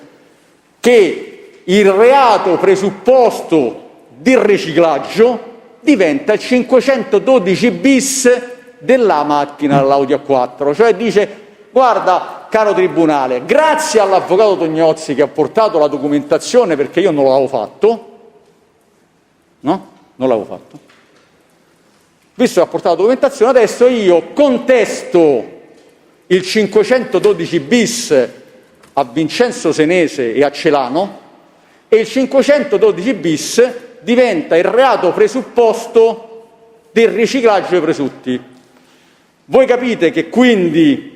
Che il reato presupposto del riciclaggio diventa il 512 bis della macchina dell'Audi A4, cioè dice: guarda, caro tribunale, grazie all'avvocato Tognozzi che ha portato la documentazione, perché io non l'avevo fatto, no? Non l'avevo fatto. Visto che ha portato la documentazione, adesso io contesto il 512 bis a Vincenzo Senese e a Celano, e il 512 bis diventa il reato presupposto del riciclaggio dei presunti. Voi capite che quindi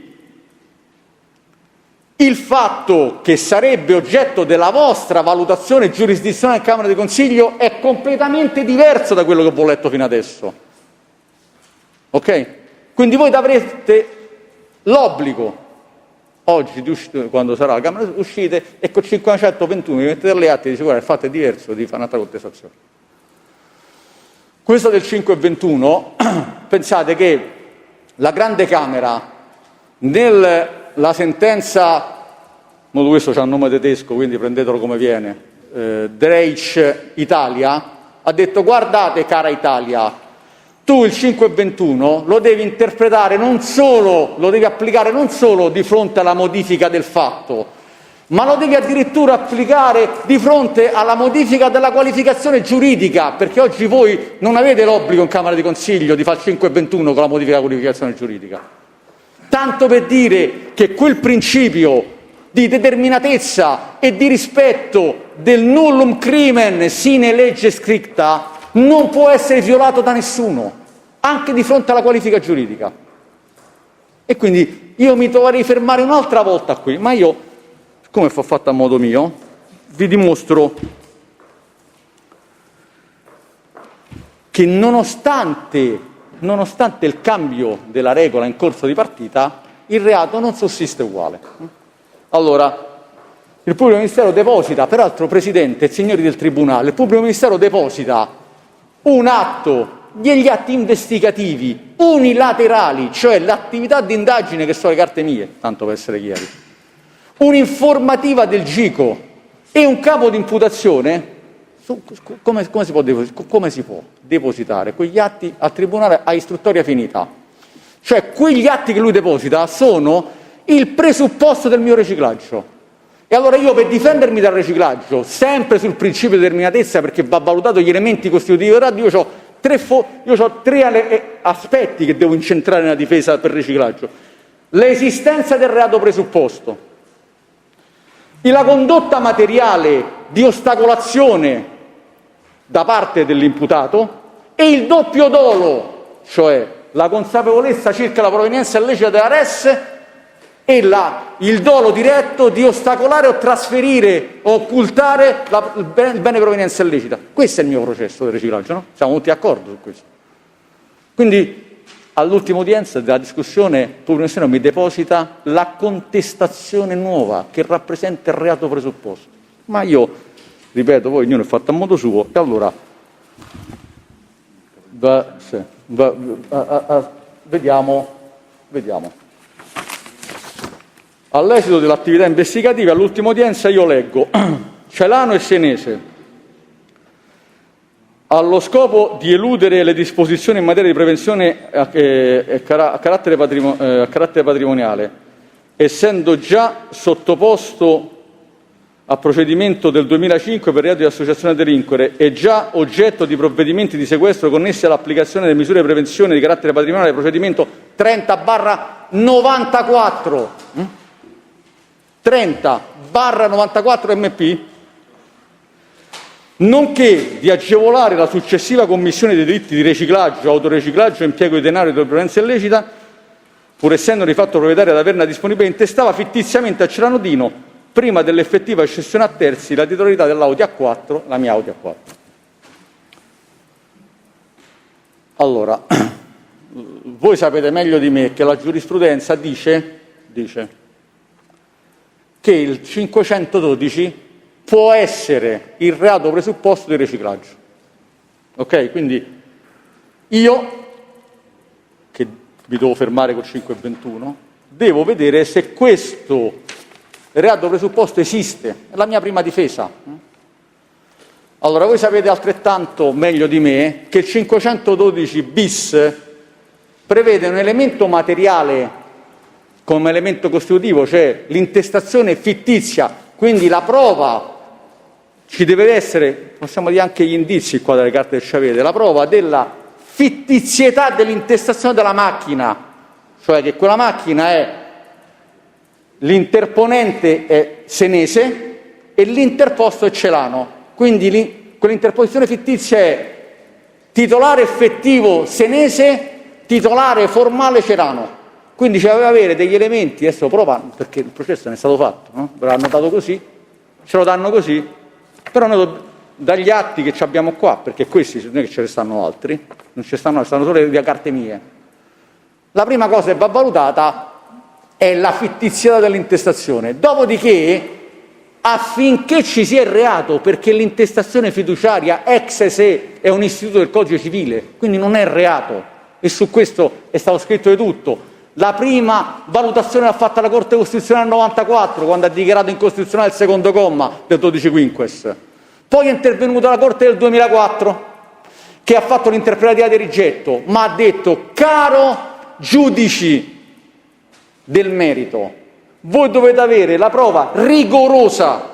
il fatto che sarebbe oggetto della vostra valutazione giurisdizionale in Camera di Consiglio è completamente diverso da quello che ho letto fino adesso. Ok? Quindi voi avrete l'obbligo, oggi, quando sarà la Camera, uscite e con 521 vi mettete le atti e dite: guarda, il fatto è diverso, di fare un'altra contestazione. Questo del 521, pensate che la Grande Camera, nella sentenza, molto questo c'ha un nome tedesco, quindi prendetelo come viene, Dreich Italia, ha detto: guardate, cara Italia, tu il 521 lo devi interpretare non solo, lo devi applicare non solo di fronte alla modifica del fatto, ma lo devi addirittura applicare di fronte alla modifica della qualificazione giuridica, perché oggi voi non avete l'obbligo in Camera di Consiglio di fare il 521 con la modifica della qualificazione giuridica. Tanto per dire che quel principio di determinatezza e di rispetto del nullum crimen sine legge scripta non può essere violato da nessuno, anche di fronte alla qualifica giuridica. E quindi io mi dovrei fermare un'altra volta qui, ma io, come ho fatto a modo mio, vi dimostro che nonostante il cambio della regola in corso di partita, il reato non sussiste uguale. Allora, il pubblico ministero deposita, peraltro, Presidente e signori del Tribunale, il pubblico ministero deposita un atto, degli atti investigativi unilaterali, cioè l'attività di indagine che sono le carte mie, tanto per essere chiari, un'informativa del GICO e un capo di imputazione. Come si può depositare quegli atti al Tribunale a istruttoria finita? Cioè, quegli atti che lui deposita sono il presupposto del mio riciclaggio. E allora io, per difendermi dal riciclaggio, sempre sul principio di determinatezza, perché va valutato gli elementi costitutivi del reato, io ho tre aspetti che devo incentrare nella difesa per riciclaggio: l'esistenza del reato presupposto, la condotta materiale di ostacolazione da parte dell'imputato e il doppio dolo, cioè la consapevolezza circa la provenienza illecita della res e il dolo diretto di ostacolare o trasferire o occultare il bene provenienza illecita. Questo è il mio processo di riciclaggio, no? Siamo tutti d'accordo su questo. Quindi, all'ultima udienza della discussione, il pubblico ministero mi deposita la contestazione nuova che rappresenta il reato presupposto. Ma io, ripeto, poi ognuno è fatto a modo suo, e allora vediamo. All'esito dell'attività investigativa, all'ultima udienza io leggo: Celano e Senese, allo scopo di eludere le disposizioni in materia di prevenzione a carattere patrimoniale, essendo già sottoposto a procedimento del 2005 per reato di associazione a delinquere e già oggetto di provvedimenti di sequestro connessi all'applicazione delle misure di prevenzione di carattere patrimoniale, procedimento 30/94, 30/94 MP, nonché di agevolare la successiva commissione dei delitti di riciclaggio, autoriciclaggio e impiego di denaro di provenienza illecita, pur essendo di fatto proprietario ad averne disponibile, intestava fittiziamente a Celano Dino, prima dell'effettiva cessione a terzi, la titolarità dell'Audi A4, la mia Audi A4. Allora, voi sapete meglio di me che la giurisprudenza dice che il 512 può essere il reato presupposto di riciclaggio. Ok? Quindi io, che mi devo fermare col 521, devo vedere se questo reato presupposto esiste. È la mia prima difesa. Allora, voi sapete altrettanto meglio di me che il 512 bis prevede un elemento materiale come elemento costitutivo, cioè l'intestazione fittizia, quindi la prova, ci deve essere, possiamo dire anche gli indizi qua dalle carte che ci avete, la prova della fittizietà dell'intestazione della macchina, cioè che quella macchina è l'interponente è senese e l'interposto è celano. Quindi quell'interposizione fittizia è titolare effettivo senese, titolare formale celano. Quindi ci doveva avere degli elementi, adesso prova, perché il processo non è stato fatto, no? Ve l'hanno dato così, ce lo danno così, però noi dagli atti che abbiamo qua, perché questi non è che ce ne stanno altri, non ci stanno solo le carte mie. La prima cosa che va valutata è la fittizietà dell'intestazione, dopodiché affinché ci sia il reato, perché l'intestazione fiduciaria ex se è un istituto del Codice Civile, quindi non è reato, e su questo è stato scritto di tutto. La prima valutazione l'ha fatta la Corte Costituzionale nel 94, quando ha dichiarato incostituzionale il secondo comma del 12 quinques. Poi è intervenuta la Corte del 2004, che ha fatto l'interpretativa di rigetto, ma ha detto: caro giudici del merito, voi dovete avere la prova rigorosa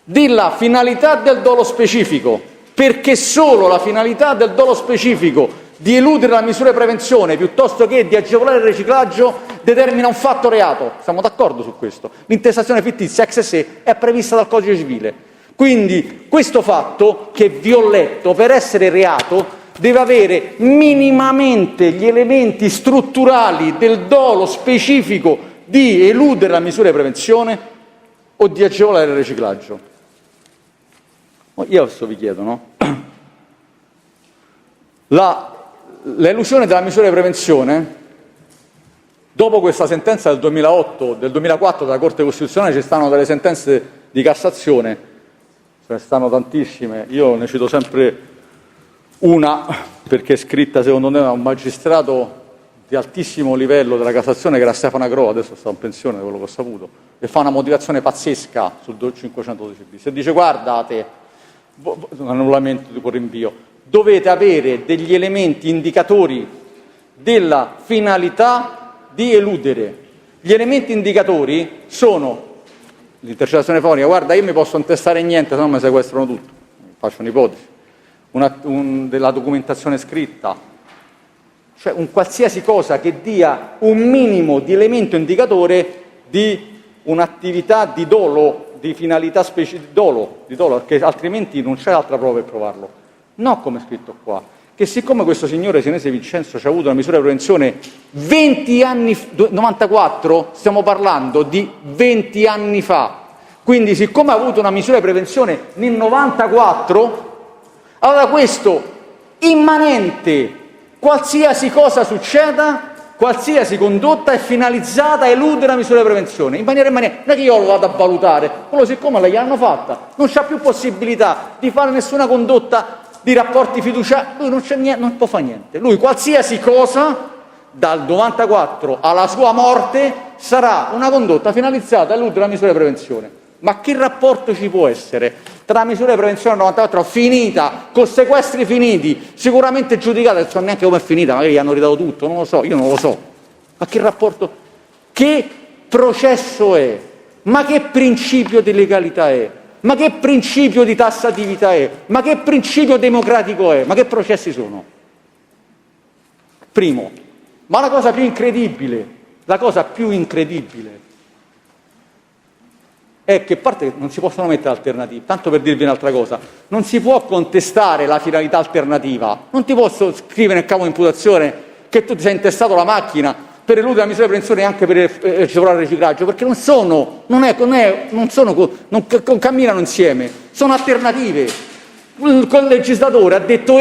della finalità del dolo specifico, perché solo la finalità del dolo specifico di eludere la misura di prevenzione piuttosto che di agevolare il riciclaggio determina un fatto reato. Siamo d'accordo su questo. L'intestazione fittizia ex se è prevista dal Codice Civile. Quindi questo fatto che vi ho letto, per essere reato, deve avere minimamente gli elementi strutturali del dolo specifico di eludere la misura di prevenzione o di agevolare il riciclaggio. Io adesso vi chiedo, no? L'elusione della misura di prevenzione, dopo questa sentenza del 2008, del 2004 della Corte Costituzionale, ci stanno delle sentenze di Cassazione, ce ne stanno tantissime, io ne cito sempre una perché è scritta secondo me da un magistrato di altissimo livello della Cassazione, che era Stefano Agro, adesso sta in pensione, quello che ho saputo, e fa una motivazione pazzesca sul 512 bis e dice: guardate, un annullamento di rinvio, dovete avere degli elementi indicatori della finalità di eludere. Gli elementi indicatori sono l'intercettazione fonica, guarda, io mi posso intestare niente, se no mi sequestrano tutto, faccio un'ipotesi, della documentazione scritta, cioè un qualsiasi cosa che dia un minimo di elemento indicatore di un'attività di dolo, di finalità specifica, di dolo, perché altrimenti non c'è altra prova per provarlo. No, come è scritto qua, che siccome questo signore senese Vincenzo ci ha avuto una misura di prevenzione 20 anni, 94, stiamo parlando di 20 anni fa, quindi siccome ha avuto una misura di prevenzione nel 94, allora questo immanente, qualsiasi cosa succeda, qualsiasi condotta è finalizzata a eludere la misura di prevenzione, in maniera, non è che io lo vado a valutare, quello siccome la gli hanno fatta, non c'ha più possibilità di fare nessuna condotta di rapporti fiduciari, lui non c'è niente, non può fare niente. Lui qualsiasi cosa, dal 94 alla sua morte, sarà una condotta finalizzata a eludere la misura di prevenzione. Ma che rapporto ci può essere tra la misura di prevenzione del 94 finita, con sequestri finiti, sicuramente giudicata, non so neanche come è finita, magari gli hanno ridato tutto, non lo so, io non lo so. Ma che rapporto, che processo è? Ma che principio di legalità è? Ma che principio di tassatività è? Ma che principio democratico è? Ma che processi sono? Primo, ma la cosa più incredibile è che, a parte che non si possono mettere alternative, tanto per dirvi un'altra cosa, non si può contestare la finalità alternativa, non ti posso scrivere nel capo di imputazione che tu ti sei intestato la macchina per eludere la misura di prevenzione e anche per agevolare il riciclaggio, perché non camminano insieme, sono alternative. Il legislatore ha detto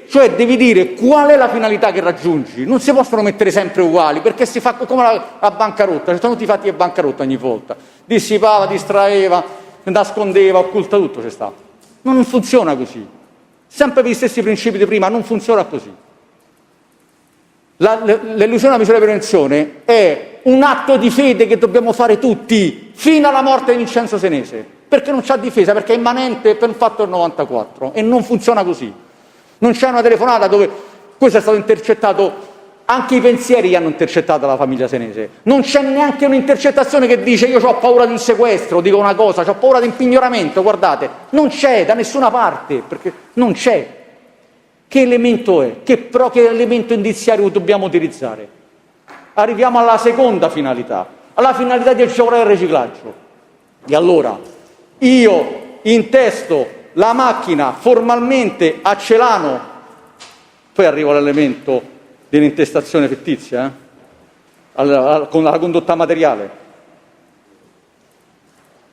cioè devi dire qual è la finalità che raggiungi, non si possono mettere sempre uguali, perché si fa come la bancarotta, ci sono tutti i fatti di bancarotta ogni volta, dissipava, distraeva, nascondeva, occulta, tutto c'è stato. Non funziona così, sempre per gli stessi principi di prima, non funziona così. L'elusione della misura di prevenzione è un atto di fede che dobbiamo fare tutti, fino alla morte di Vincenzo Senese, perché non c'ha difesa, perché è immanente per un fatto del 94 e non funziona così. Non c'è una telefonata dove questo è stato intercettato, anche i pensieri gli hanno intercettato la famiglia Senese. Non c'è neanche un'intercettazione che dice io ho paura di un sequestro, dico una cosa, ho paura di un pignoramento, guardate, non c'è da nessuna parte, perché non c'è. Che elemento è? Che elemento indiziario dobbiamo utilizzare? Arriviamo alla seconda finalità, alla finalità di agevolare il riciclaggio. E allora, io intesto la macchina formalmente a Celano, poi arrivo all'elemento dell'intestazione fittizia, con la condotta materiale,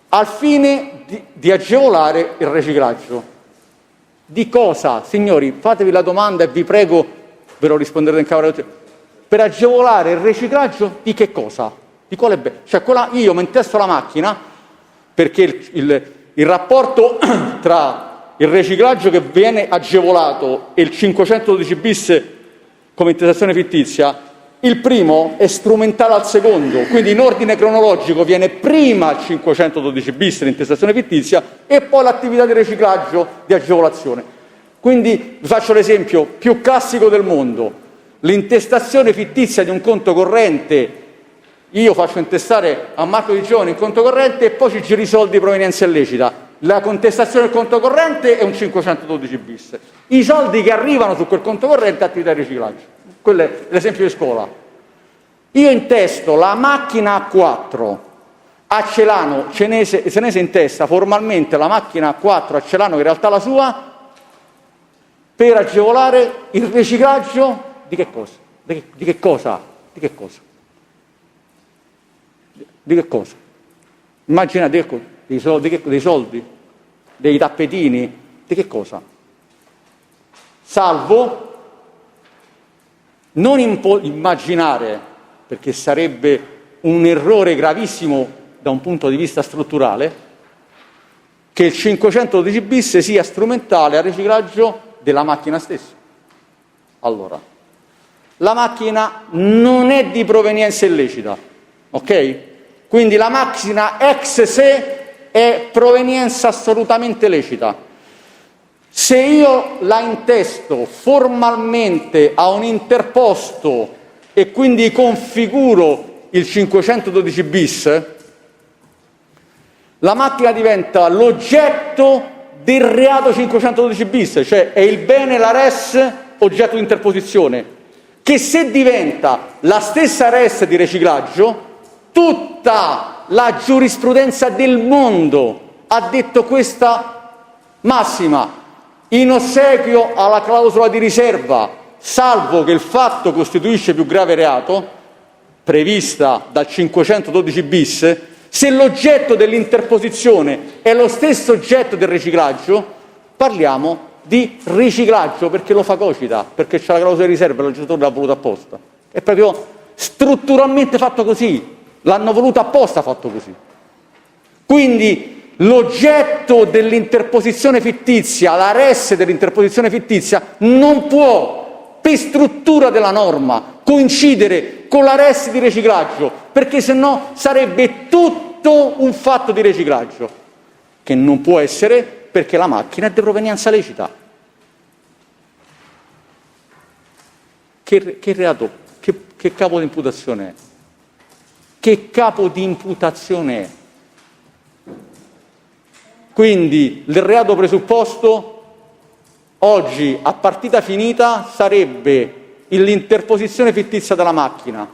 al fine di agevolare il riciclaggio. Di cosa? Signori, fatevi la domanda e vi prego, ve lo risponderete in camera. Per agevolare il riciclaggio di che cosa? Di quale bene? Cioè, io mi intesto la macchina perché il rapporto tra il riciclaggio che viene agevolato e il 512 bis come intestazione fittizia, il primo è strumentale al secondo, quindi in ordine cronologico viene prima il 512 bis, l'intestazione fittizia, e poi l'attività di riciclaggio di agevolazione. Quindi vi faccio l'esempio più classico del mondo: l'intestazione fittizia di un conto corrente. Io faccio intestare a Marco Di Giovane in conto corrente e poi ci giro i soldi di provenienza illecita. La contestazione del conto corrente è un 512 bis. I soldi che arrivano su quel conto corrente è attività di riciclaggio. Quello è l'esempio di scuola. Io intesto la macchina A4 a Celano, Senese intesta formalmente la macchina A4 a Celano, che in realtà è la sua, per agevolare il riciclaggio di che cosa? Di che cosa? Di che cosa? Di che cosa? Immaginate dei soldi, dei tappetini, di che cosa? Salvo non immaginare, perché sarebbe un errore gravissimo da un punto di vista strutturale, che il 512 bis sia strumentale al riciclaggio della macchina stessa. Allora, la macchina non è di provenienza illecita, ok? Quindi la macchina ex se è provenienza assolutamente lecita. Se io la intesto formalmente a un interposto e quindi configuro il 512 bis, la macchina diventa l'oggetto del reato 512 bis, cioè è il bene, la res, oggetto di interposizione, che se diventa la stessa res di riciclaggio, tutta la giurisprudenza del mondo ha detto questa massima: in ossequio alla clausola di riserva, salvo che il fatto costituisce più grave reato, prevista dal 512 bis, se l'oggetto dell'interposizione è lo stesso oggetto del riciclaggio, parliamo di riciclaggio, perché lo fagocita, perché c'è la clausola di riserva e il legislatore l'ha voluto apposta. È proprio strutturalmente fatto così, l'hanno voluto apposta fatto così. Quindi l'oggetto dell'interposizione fittizia, la res dell'interposizione fittizia, non può, per struttura della norma, coincidere con la res di riciclaggio, perché sennò sarebbe tutto un fatto di riciclaggio, che non può essere perché la macchina è di provenienza lecita. Che reato, che capo di imputazione è? Che capo di imputazione è? Quindi il reato presupposto oggi a partita finita sarebbe l'interposizione fittizia della macchina.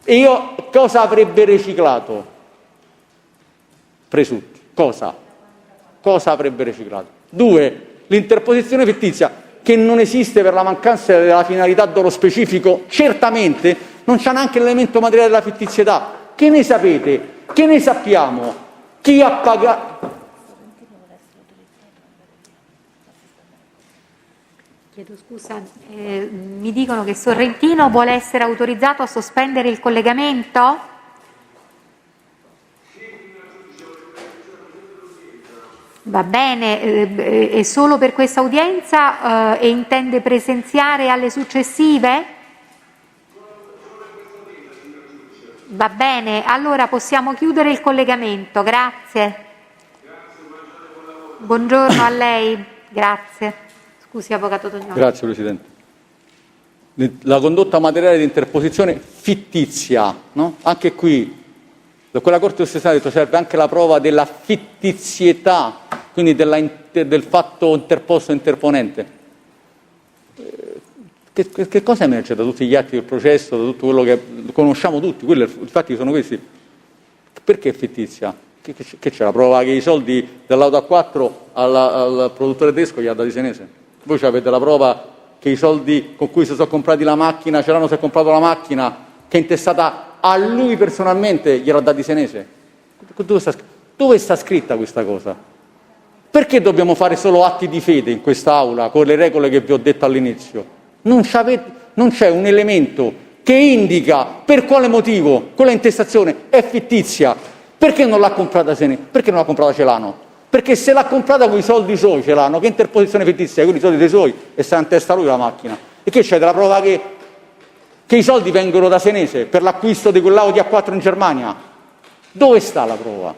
E io cosa avrebbe riciclato? Presutti. Cosa avrebbe riciclato? 2. L'interposizione fittizia, che non esiste per la mancanza della finalità d'oro specifico, certamente non c'è neanche l'elemento materiale della fittizietà. Che ne sapete? Che ne sappiamo? Chi ha pagato? Chiedo scusa, mi dicono che Sorrentino vuole essere autorizzato a sospendere il collegamento? Va bene, è solo per questa udienza e intende presenziare alle successive? Va bene, allora possiamo chiudere il collegamento, grazie. Buongiorno a lei, grazie. Scusi, Avvocato Tognoli. Grazie Presidente. La condotta materiale di interposizione fittizia, no? Anche qui, quella Corte Costituzionale ha detto serve anche la prova della fittizietà, quindi del fatto interposto interponente. Che cosa emerge da tutti gli atti del processo, da tutto quello che conosciamo tutti? Quelli, infatti sono questi. Perché fittizia? Che c'è la prova che i soldi dell'auto A4 al produttore tedesco gli ha dati Senese? Voi avete la prova che i soldi con cui si sono comprati la macchina, Celano si è comprato la macchina che è intestata a lui personalmente, gliel'ha dati Senese? Dove sta scritta questa cosa? Perché dobbiamo fare solo atti di fede in quest'Aula con le regole che vi ho detto all'inizio? Non c'è un elemento che indica per quale motivo quella intestazione è fittizia. Perché non l'ha comprata Senese? Perché non l'ha comprata Celano? Perché se l'ha comprata con i soldi suoi Celano, che interposizione fittizia? Quindi i soldi dei suoi e sta in testa lui la macchina. E che c'è della prova che i soldi vengono da Senese per l'acquisto di quell'Audi A4 in Germania? Dove sta la prova?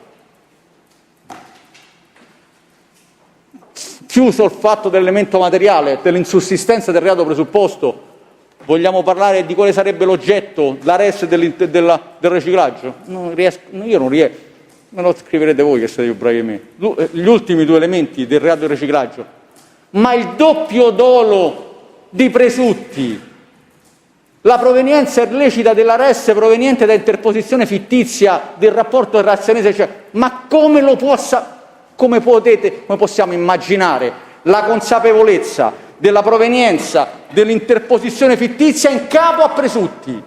Chiuso il fatto dell'elemento materiale, dell'insussistenza del reato presupposto, vogliamo parlare di quale sarebbe l'oggetto, la res del riciclaggio? Io non riesco, me lo scriverete voi che siete più bravi di me. Gli ultimi due elementi del reato del riciclaggio, ma il doppio dolo di presutti, la provenienza illecita della res proveniente da interposizione fittizia del rapporto relazionese, cioè, ma come possiamo immaginare la consapevolezza della provenienza dell'interposizione fittizia in capo a presutti?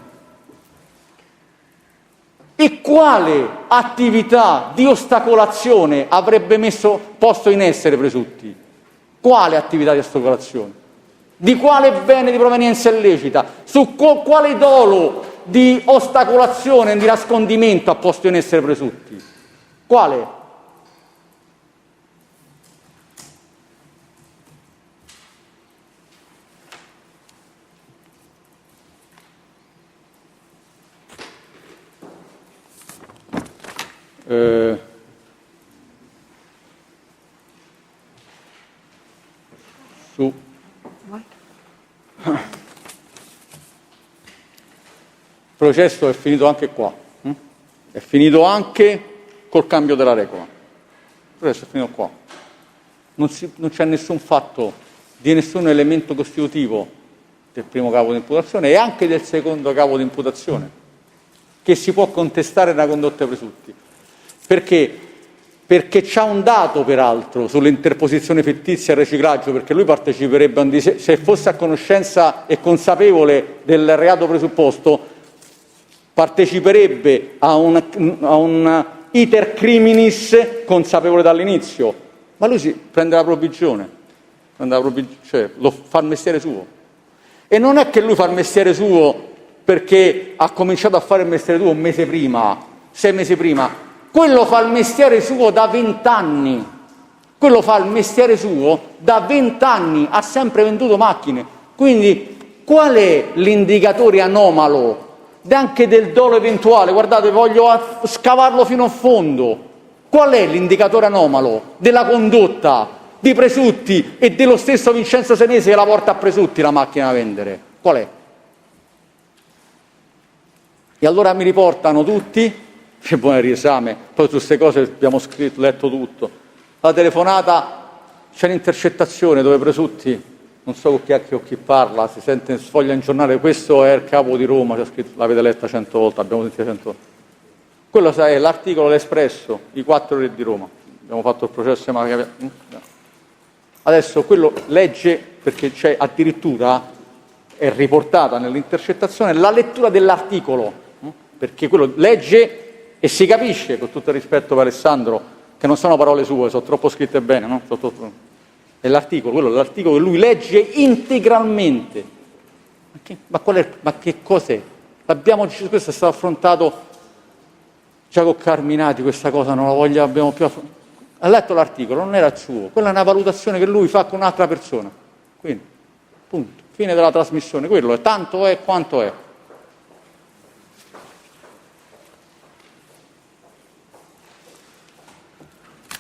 E quale attività di ostacolazione avrebbe posto in essere presutti? Quale attività di ostacolazione? Di quale bene di provenienza illecita? Su quale dolo di ostacolazione e di nascondimento ha posto in essere presutti? Quale? Il processo è finito anche qua, è finito anche col cambio della regola. Il processo è finito qua. Non c'è nessun fatto di nessun elemento costitutivo del primo capo di imputazione e anche del secondo capo di imputazione che si può contestare nella condotta dei presutti. Perché? Perché c'ha un dato, peraltro, sull'interposizione fittizia e il riciclaggio, perché lui parteciperebbe, se fosse a conoscenza e consapevole del reato presupposto, parteciperebbe a un iter criminis consapevole dall'inizio, ma lui si prende la provvigione, cioè fa il mestiere suo. E non è che lui fa il mestiere suo perché ha cominciato a fare il mestiere suo un mese prima, 6 mesi prima. Quello fa il mestiere suo da 20 anni. Quello fa il mestiere suo da 20 anni, ha sempre venduto macchine. Quindi qual è l'indicatore anomalo anche del dolo eventuale? Guardate, voglio scavarlo fino a fondo. Qual è l'indicatore anomalo della condotta di presutti e dello stesso Vincenzo Senese che la porta a presutti la macchina da vendere? Qual è? E allora mi riportano tutti, che buon riesame, poi su queste cose abbiamo letto tutto. La telefonata, c'è l'intercettazione dove presutti, non so con chi parla, si sente, sfoglia in giornale, questo è il capo di Roma, c'è scritto, l'avete letta 100 volte, abbiamo sentito 100 volte. Quello è l'articolo L'Espresso, i 4 re di Roma, abbiamo fatto il processo. Adesso quello legge, perché c'è addirittura, è riportata nell'intercettazione, la lettura dell'articolo, perché quello legge e si capisce, con tutto il rispetto per Alessandro, che non sono parole sue, sono troppo scritte bene, no? È l'articolo, quello è l'articolo che lui legge integralmente. Ma che cos'è? Questo è stato affrontato già con Carminati, questa cosa non la abbiamo più affrontato. Ha letto l'articolo, non era il suo, quella è una valutazione che lui fa con un'altra persona. Quindi, punto, fine della trasmissione, quello è tanto è quanto è.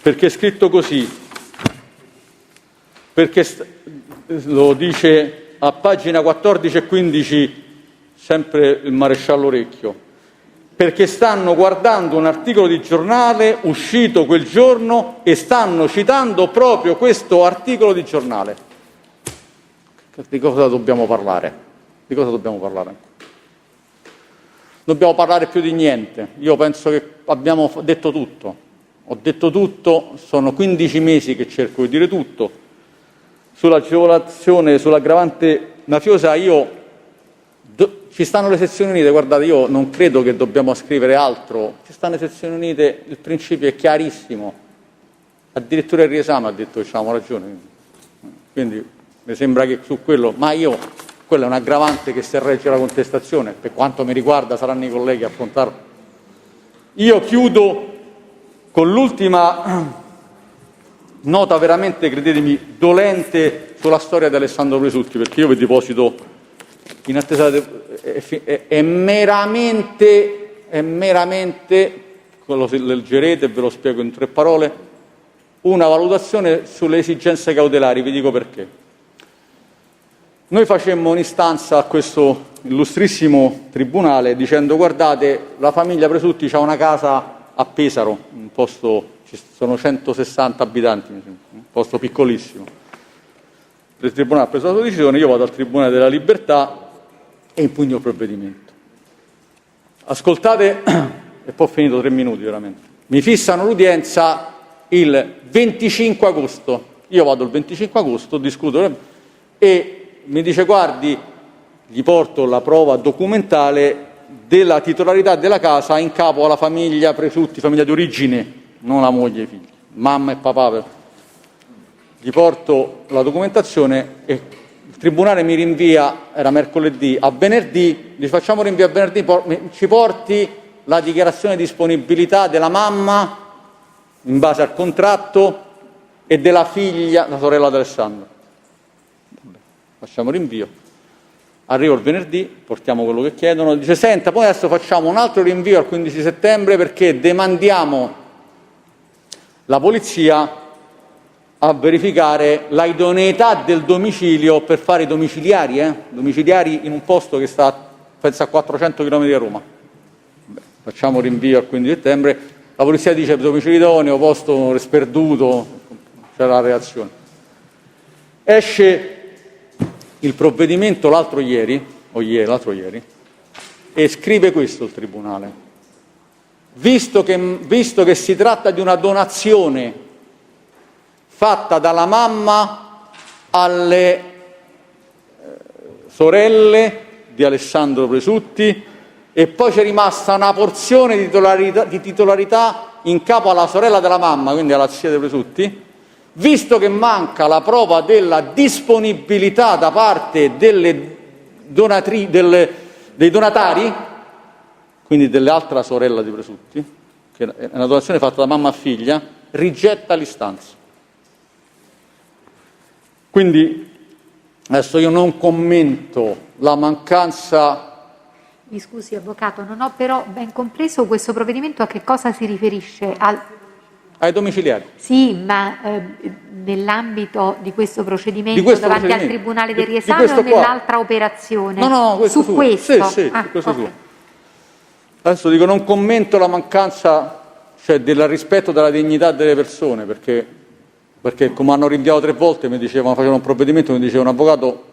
Perché è scritto così: perché lo dice a pagina 14 e 15 sempre il maresciallo Orecchio, perché stanno guardando un articolo di giornale uscito quel giorno e stanno citando proprio questo articolo di giornale. Di cosa dobbiamo parlare? Di cosa dobbiamo parlare? Dobbiamo parlare più di niente. Io penso che abbiamo detto tutto. Ho detto tutto, sono 15 mesi che cerco di dire tutto. Sull'agevolazione, sull'aggravante mafiosa, ci stanno le sezioni unite, guardate, io non credo che dobbiamo scrivere altro, ci stanno le sezioni unite, il principio è chiarissimo, addirittura il riesame ha detto che avevamo ragione, quindi mi sembra che su quello, quella è un aggravante che se regge la contestazione, per quanto mi riguarda saranno i colleghi a affrontarlo. Io chiudo con l'ultima nota veramente, credetemi, dolente sulla storia di Alessandro Presutti, perché io vi deposito in attesa è meramente, quello se leggerete, ve lo spiego in 3 parole, una valutazione sulle esigenze cautelari, vi dico perché. Noi facemmo un'istanza a questo illustrissimo tribunale dicendo: guardate, la famiglia Presutti ha una casa a Pesaro, un posto, ci sono 160 abitanti, un posto piccolissimo. Il tribunale ha preso la sua decisione, io vado al Tribunale della Libertà e impugno il provvedimento. Ascoltate, e poi ho finito 3 minuti veramente. Mi fissano l'udienza il 25 agosto. Io vado il 25 agosto, discuto e mi dice: guardi, gli porto la prova documentale della titolarità della casa in capo alla famiglia Presutti, famiglia di origine, non la moglie e i figli, mamma e papà. Gli porto la documentazione e il tribunale mi rinvia, era mercoledì, a venerdì, gli facciamo rinvio a venerdì, ci porti la dichiarazione di disponibilità della mamma in base al contratto e della figlia, la sorella di Alessandro. Facciamo rinvio. Arrivo il venerdì, portiamo quello che chiedono, dice: senta, poi adesso facciamo un altro rinvio al 15 settembre perché demandiamo la polizia a verificare la idoneità del domicilio per fare i domiciliari in un posto che sta, penso, a 400 km da Roma. Facciamo rinvio al 15 settembre, la polizia dice: domicilio idoneo, posto sperduto, c'è la reazione. Esce il provvedimento l'altro ieri, e scrive questo il tribunale: visto che si tratta di una donazione fatta dalla mamma alle sorelle di Alessandro Presutti e poi c'è rimasta una porzione di titolarità in capo alla sorella della mamma, quindi alla zia dei Presutti, visto che manca la prova della disponibilità da parte dei donatari, quindi dell'altra sorella di Presutti, che è una donazione fatta da mamma a figlia, rigetta l'istanza. Quindi adesso io non commento la mancanza. Mi scusi avvocato, non ho però ben compreso questo provvedimento a che cosa si riferisce. Ai domiciliari. Sì, ma nell'ambito di questo procedimento davanti al Tribunale del riesame o nell'altra operazione? No, questo su questo. Sì, questo okay. Adesso dico, non commento la mancanza, cioè, del rispetto della dignità delle persone, perché come hanno rinviato 3 volte, mi dicevano, facevano un provvedimento, mi diceva un avvocato: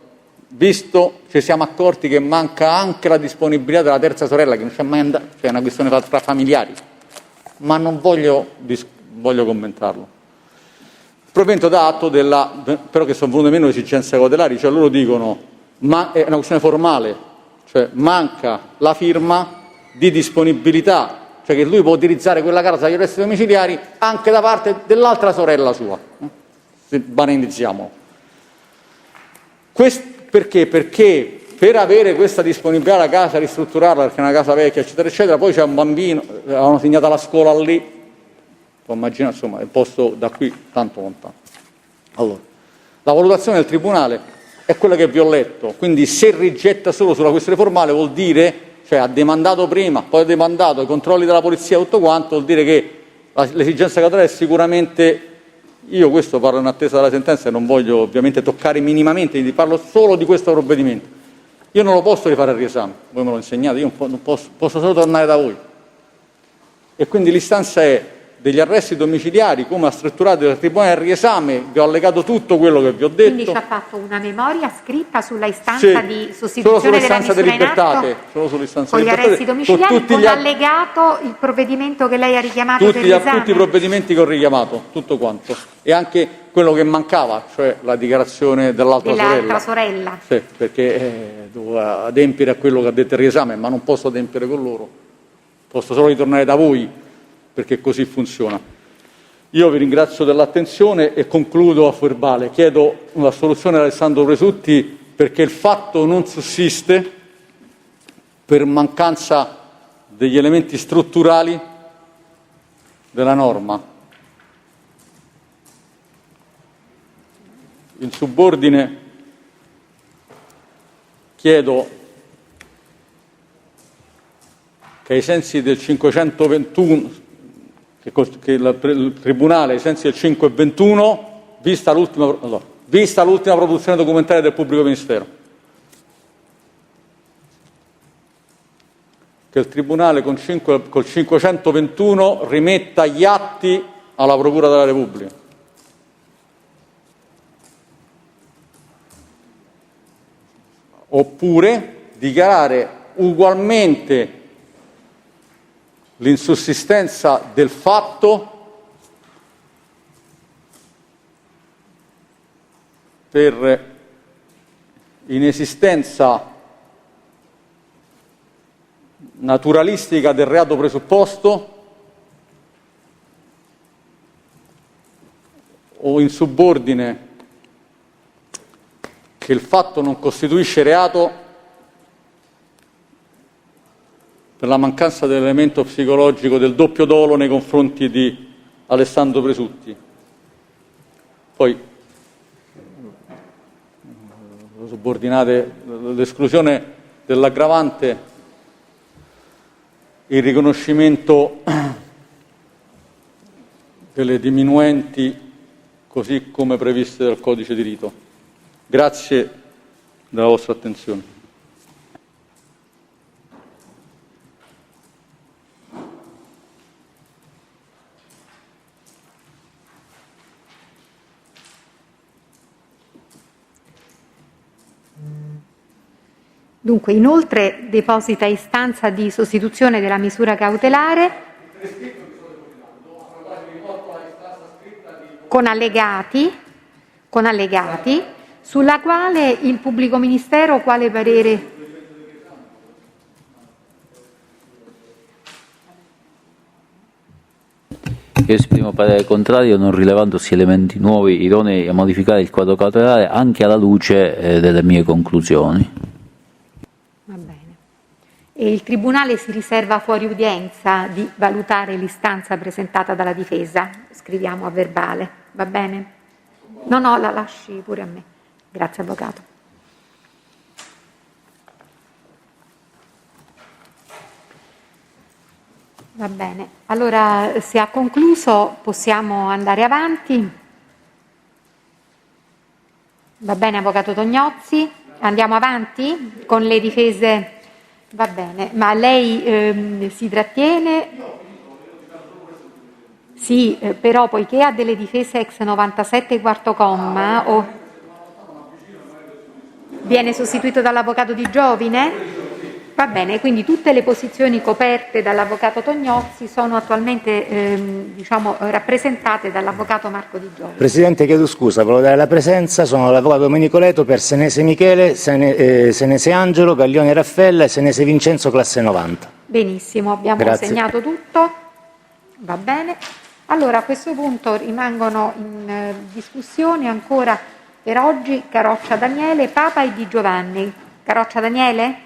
visto ci siamo accorti che manca anche la disponibilità della terza sorella, che non c'è mai andata, cioè è una questione tra familiari, ma non voglio commentarlo. Il provvedimento dà atto però che sono venute meno esigenze cautelari, cioè loro dicono, ma è una questione formale, cioè manca la firma di disponibilità, cioè che lui può utilizzare quella casa agli arresti domiciliari anche da parte dell'altra sorella sua. Banalizziamo. Perché? Perché per avere questa disponibilità la casa, ristrutturarla perché è una casa vecchia, eccetera, eccetera, poi c'è un bambino, avevano segnato la scuola lì, può immaginare, insomma, è il posto da qui tanto lontano. Allora, la valutazione del Tribunale è quella che vi ho letto, quindi se rigetta solo sulla questione formale vuol dire, cioè ha demandato prima, poi ha demandato i controlli della polizia, tutto quanto, vuol dire che l'esigenza cautelare è sicuramente Io questo parlo in attesa della sentenza e non voglio ovviamente toccare minimamente, quindi parlo solo di questo provvedimento. Io non lo posso rifare il riesame, voi me lo insegnate, io non posso solo tornare da voi. E quindi l'istanza è degli arresti domiciliari, come ha strutturato il Tribunale del riesame, vi ho allegato tutto quello che vi ho detto. Quindi ci ha fatto una memoria scritta sulla istanza di sostituzione della misura in atto solo sull'istanza con gli arresti domiciliari, con allegato il provvedimento che lei ha richiamato per l'esame. Tutti i provvedimenti che ho richiamato, tutto quanto. E anche quello che mancava, cioè la dichiarazione dell'altra sorella. Sì, perché dovevo adempiere a quello che ha detto il riesame, ma non posso adempiere con loro. Posso solo ritornare da voi, perché così funziona. Io vi ringrazio dell'attenzione e concludo a verbale. Chiedo una soluzione ad Alessandro Presutti perché il fatto non sussiste per mancanza degli elementi strutturali della norma. In subordine chiedo che ai sensi del 521 che il Tribunale, ai sensi del 521, vista l'ultima produzione documentaria del Pubblico Ministero, che il Tribunale col 521 rimetta gli atti alla Procura della Repubblica. Oppure dichiarare ugualmente l'insussistenza del fatto per inesistenza naturalistica del reato presupposto o in subordine che il fatto non costituisce reato per la mancanza dell'elemento psicologico del doppio dolo nei confronti di Alessandro Presutti. Poi subordinate l'esclusione dell'aggravante, il riconoscimento delle diminuenti così come previste dal Codice di rito. Grazie della vostra attenzione. Dunque, inoltre deposita istanza di sostituzione della misura cautelare con allegati, sulla quale il pubblico ministero quale parere? Io esprimo parere contrario, non rilevandosi elementi nuovi idonei a modificare il quadro cautelare anche alla luce delle mie conclusioni. Va bene. E il Tribunale si riserva fuori udienza di valutare l'istanza presentata dalla difesa? Scriviamo a verbale, va bene? No, la lasci pure a me. Grazie, Avvocato. Va bene, allora se ha concluso possiamo andare avanti. Va bene, Avvocato Tognozzi? Andiamo avanti con le difese? Va bene, ma lei si trattiene? Sì, però poiché ha delle difese ex 97 quarto comma, viene sostituito dall'Avvocato Di Giovine? Va bene, quindi tutte le posizioni coperte dall'Avvocato Tognozzi sono attualmente rappresentate dall'Avvocato Marco Di Giovine. Presidente, chiedo scusa, volevo dare la presenza, sono l'Avvocato Domenico Leto per Senese Michele, Senese Angelo, Gaglione Raffaella e Senese Vincenzo classe 90. Benissimo, abbiamo segnato tutto, va bene. Allora a questo punto rimangono in discussione ancora per oggi Caroccia Daniele, Papa e Di Giovanni. Caroccia Daniele?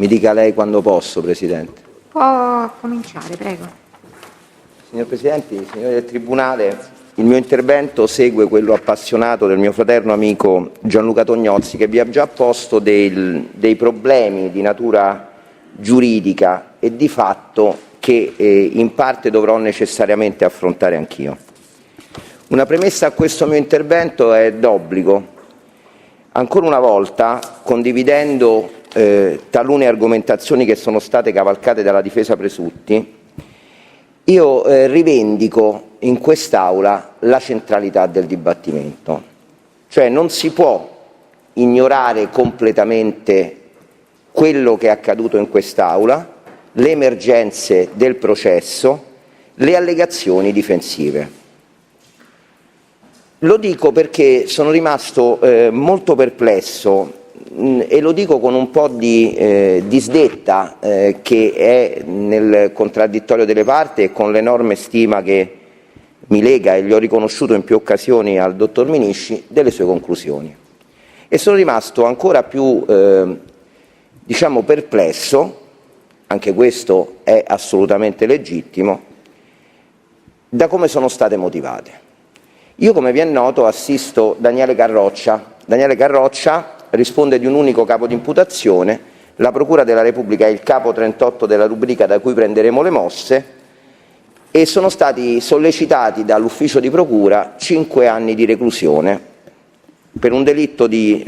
Mi dica lei quando posso, Presidente. Può cominciare, prego. Signor Presidente, signori del Tribunale, il mio intervento segue quello appassionato del mio fraterno amico Gianluca Tognozzi, che vi ha già posto dei problemi di natura giuridica e di fatto che in parte dovrò necessariamente affrontare anch'io. Una premessa a questo mio intervento è d'obbligo. Ancora una volta, condividendo talune argomentazioni che sono state cavalcate dalla difesa Presutti, io rivendico in quest'Aula la centralità del dibattimento. Cioè non si può ignorare completamente quello che è accaduto in quest'Aula, le emergenze del processo, le allegazioni difensive. Lo dico perché sono rimasto molto perplesso e lo dico con un po' di disdetta che è nel contraddittorio delle parti e con l'enorme stima che mi lega, e gli ho riconosciuto in più occasioni al dottor Minisci, delle sue conclusioni. E sono rimasto ancora più perplesso, anche questo è assolutamente legittimo, da come sono state motivate. Io, come vi è noto, assisto Daniele Carroccia. Daniele Carroccia risponde di un unico capo di imputazione. La Procura della Repubblica è il capo 38 della rubrica da cui prenderemo le mosse e sono stati sollecitati dall'ufficio di procura 5 anni di reclusione per un delitto di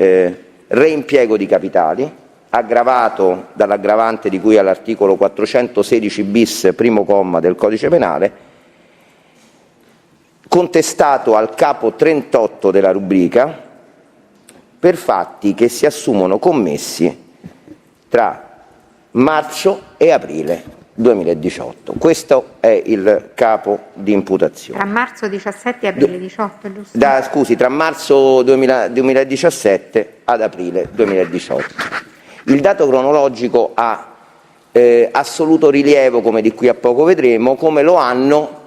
reimpiego di capitali, aggravato dall'aggravante di cui all'articolo 416 bis primo comma del Codice Penale, contestato al capo 38 della rubrica per fatti che si assumono commessi tra marzo e aprile 2018. Questo è il capo di imputazione. Tra marzo 17 e aprile 18, giusto? Tra marzo 2017 ad aprile 2018. Il dato cronologico ha assoluto rilievo, come di qui a poco vedremo, come lo hanno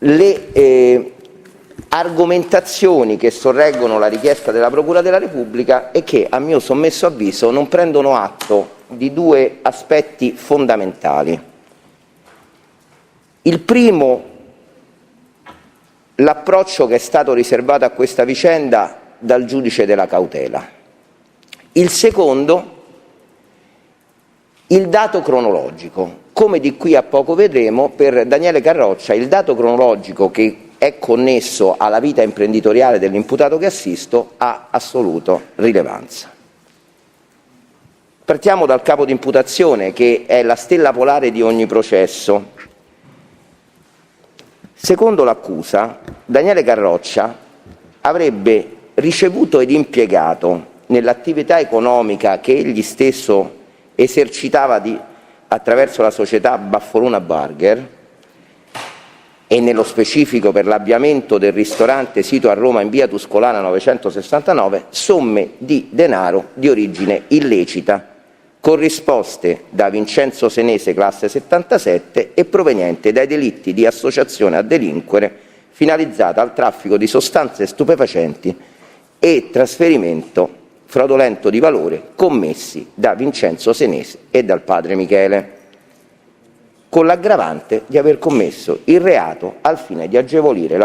le argomentazioni che sorreggono la richiesta della Procura della Repubblica e che, a mio sommesso avviso, non prendono atto di due aspetti fondamentali. Il primo, l'approccio che è stato riservato a questa vicenda dal giudice della cautela. Il secondo, il dato cronologico. Come di qui a poco vedremo, per Daniele Carroccia il dato cronologico che è connesso alla vita imprenditoriale dell'imputato che assisto ha assoluta rilevanza. Partiamo dal capo di imputazione, che è la stella polare di ogni processo. Secondo l'accusa, Daniele Carroccia avrebbe ricevuto ed impiegato nell'attività economica che egli stesso esercitava attraverso la società Baffolona Burger e nello specifico per l'avviamento del ristorante sito a Roma in via Tuscolana 969, somme di denaro di origine illecita corrisposte da Vincenzo Senese classe 77 e proveniente dai delitti di associazione a delinquere finalizzata al traffico di sostanze stupefacenti e trasferimento fraudolento di valore commessi da Vincenzo Senese e dal padre Michele, con l'aggravante di aver commesso il reato al fine di agevolare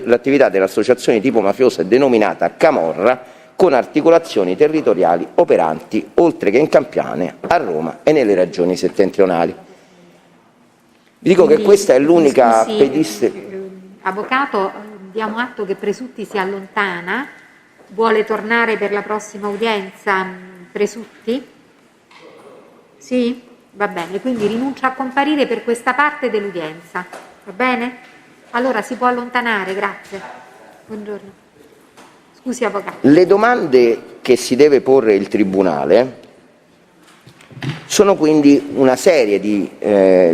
l'attività delle associazioni tipo mafiosa denominata Camorra, con articolazioni territoriali operanti oltre che in Campania, a Roma e nelle regioni settentrionali. Vi dico che questa è l'unica pedissequia. Avvocato, diamo atto che Presutti si allontana. Vuole tornare per la prossima udienza, Presutti? Sì? Va bene, quindi rinuncia a comparire per questa parte dell'udienza. Va bene? Allora si può allontanare, grazie. Buongiorno. Scusi, avvocato. Le domande che si deve porre il Tribunale sono quindi una serie di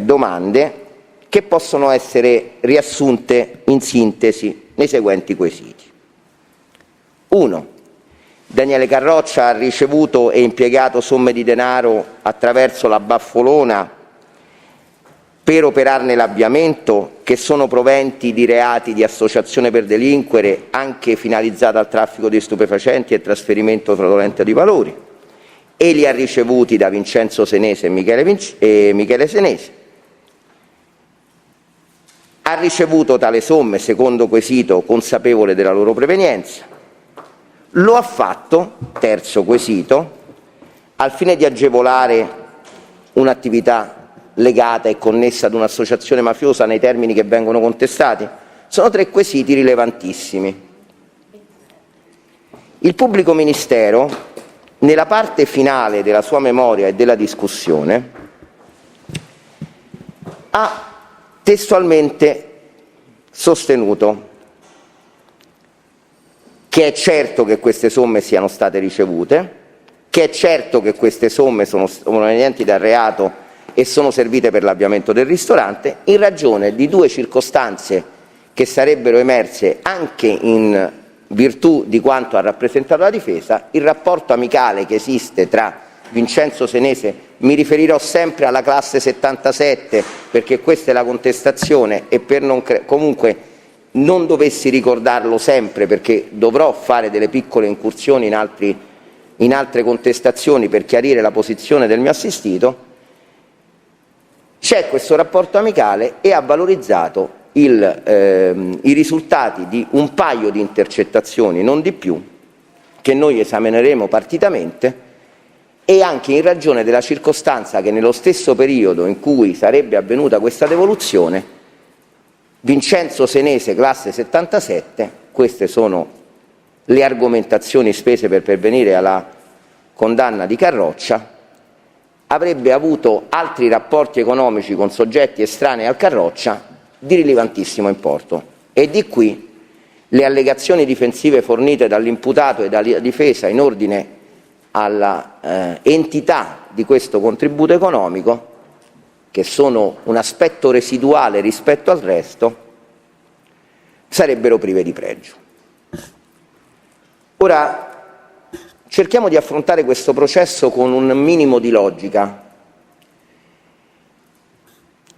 domande che possono essere riassunte in sintesi nei seguenti quesiti. 1. Daniele Carroccia ha ricevuto e impiegato somme di denaro attraverso la Baffolona per operarne l'avviamento, che sono proventi di reati di associazione per delinquere anche finalizzata al traffico di stupefacenti e trasferimento fraudolento di valori, e li ha ricevuti da Vincenzo Senese e Michele Senese. Ha ricevuto tale somme, secondo quesito, consapevole della loro provenienza. Lo ha fatto, terzo quesito, al fine di agevolare un'attività legata e connessa ad un'associazione mafiosa nei termini che vengono contestati? Sono tre quesiti rilevantissimi. Il pubblico ministero, nella parte finale della sua memoria e della discussione, ha testualmente sostenuto che è certo che queste somme siano state ricevute, che è certo che queste somme sono provenienti dal reato e sono servite per l'avviamento del ristorante, in ragione di due circostanze che sarebbero emerse anche in virtù di quanto ha rappresentato la difesa: il rapporto amicale che esiste tra Vincenzo Senese, mi riferirò sempre alla classe 77 perché questa è la contestazione, e per comunque non dovessi ricordarlo sempre perché dovrò fare delle piccole incursioni in altre contestazioni per chiarire la posizione del mio assistito, c'è questo rapporto amicale e ha valorizzato i risultati di un paio di intercettazioni, non di più, che noi esamineremo partitamente, e anche in ragione della circostanza che nello stesso periodo in cui sarebbe avvenuta questa devoluzione, Vincenzo Senese, classe 77, queste sono le argomentazioni spese per pervenire alla condanna di Carroccia, avrebbe avuto altri rapporti economici con soggetti estranei al Carroccia di rilevantissimo importo. E di qui le allegazioni difensive fornite dall'imputato e dalla difesa in ordine alla entità di questo contributo economico, che sono un aspetto residuale rispetto al resto, sarebbero prive di pregio. Ora, cerchiamo di affrontare questo processo con un minimo di logica.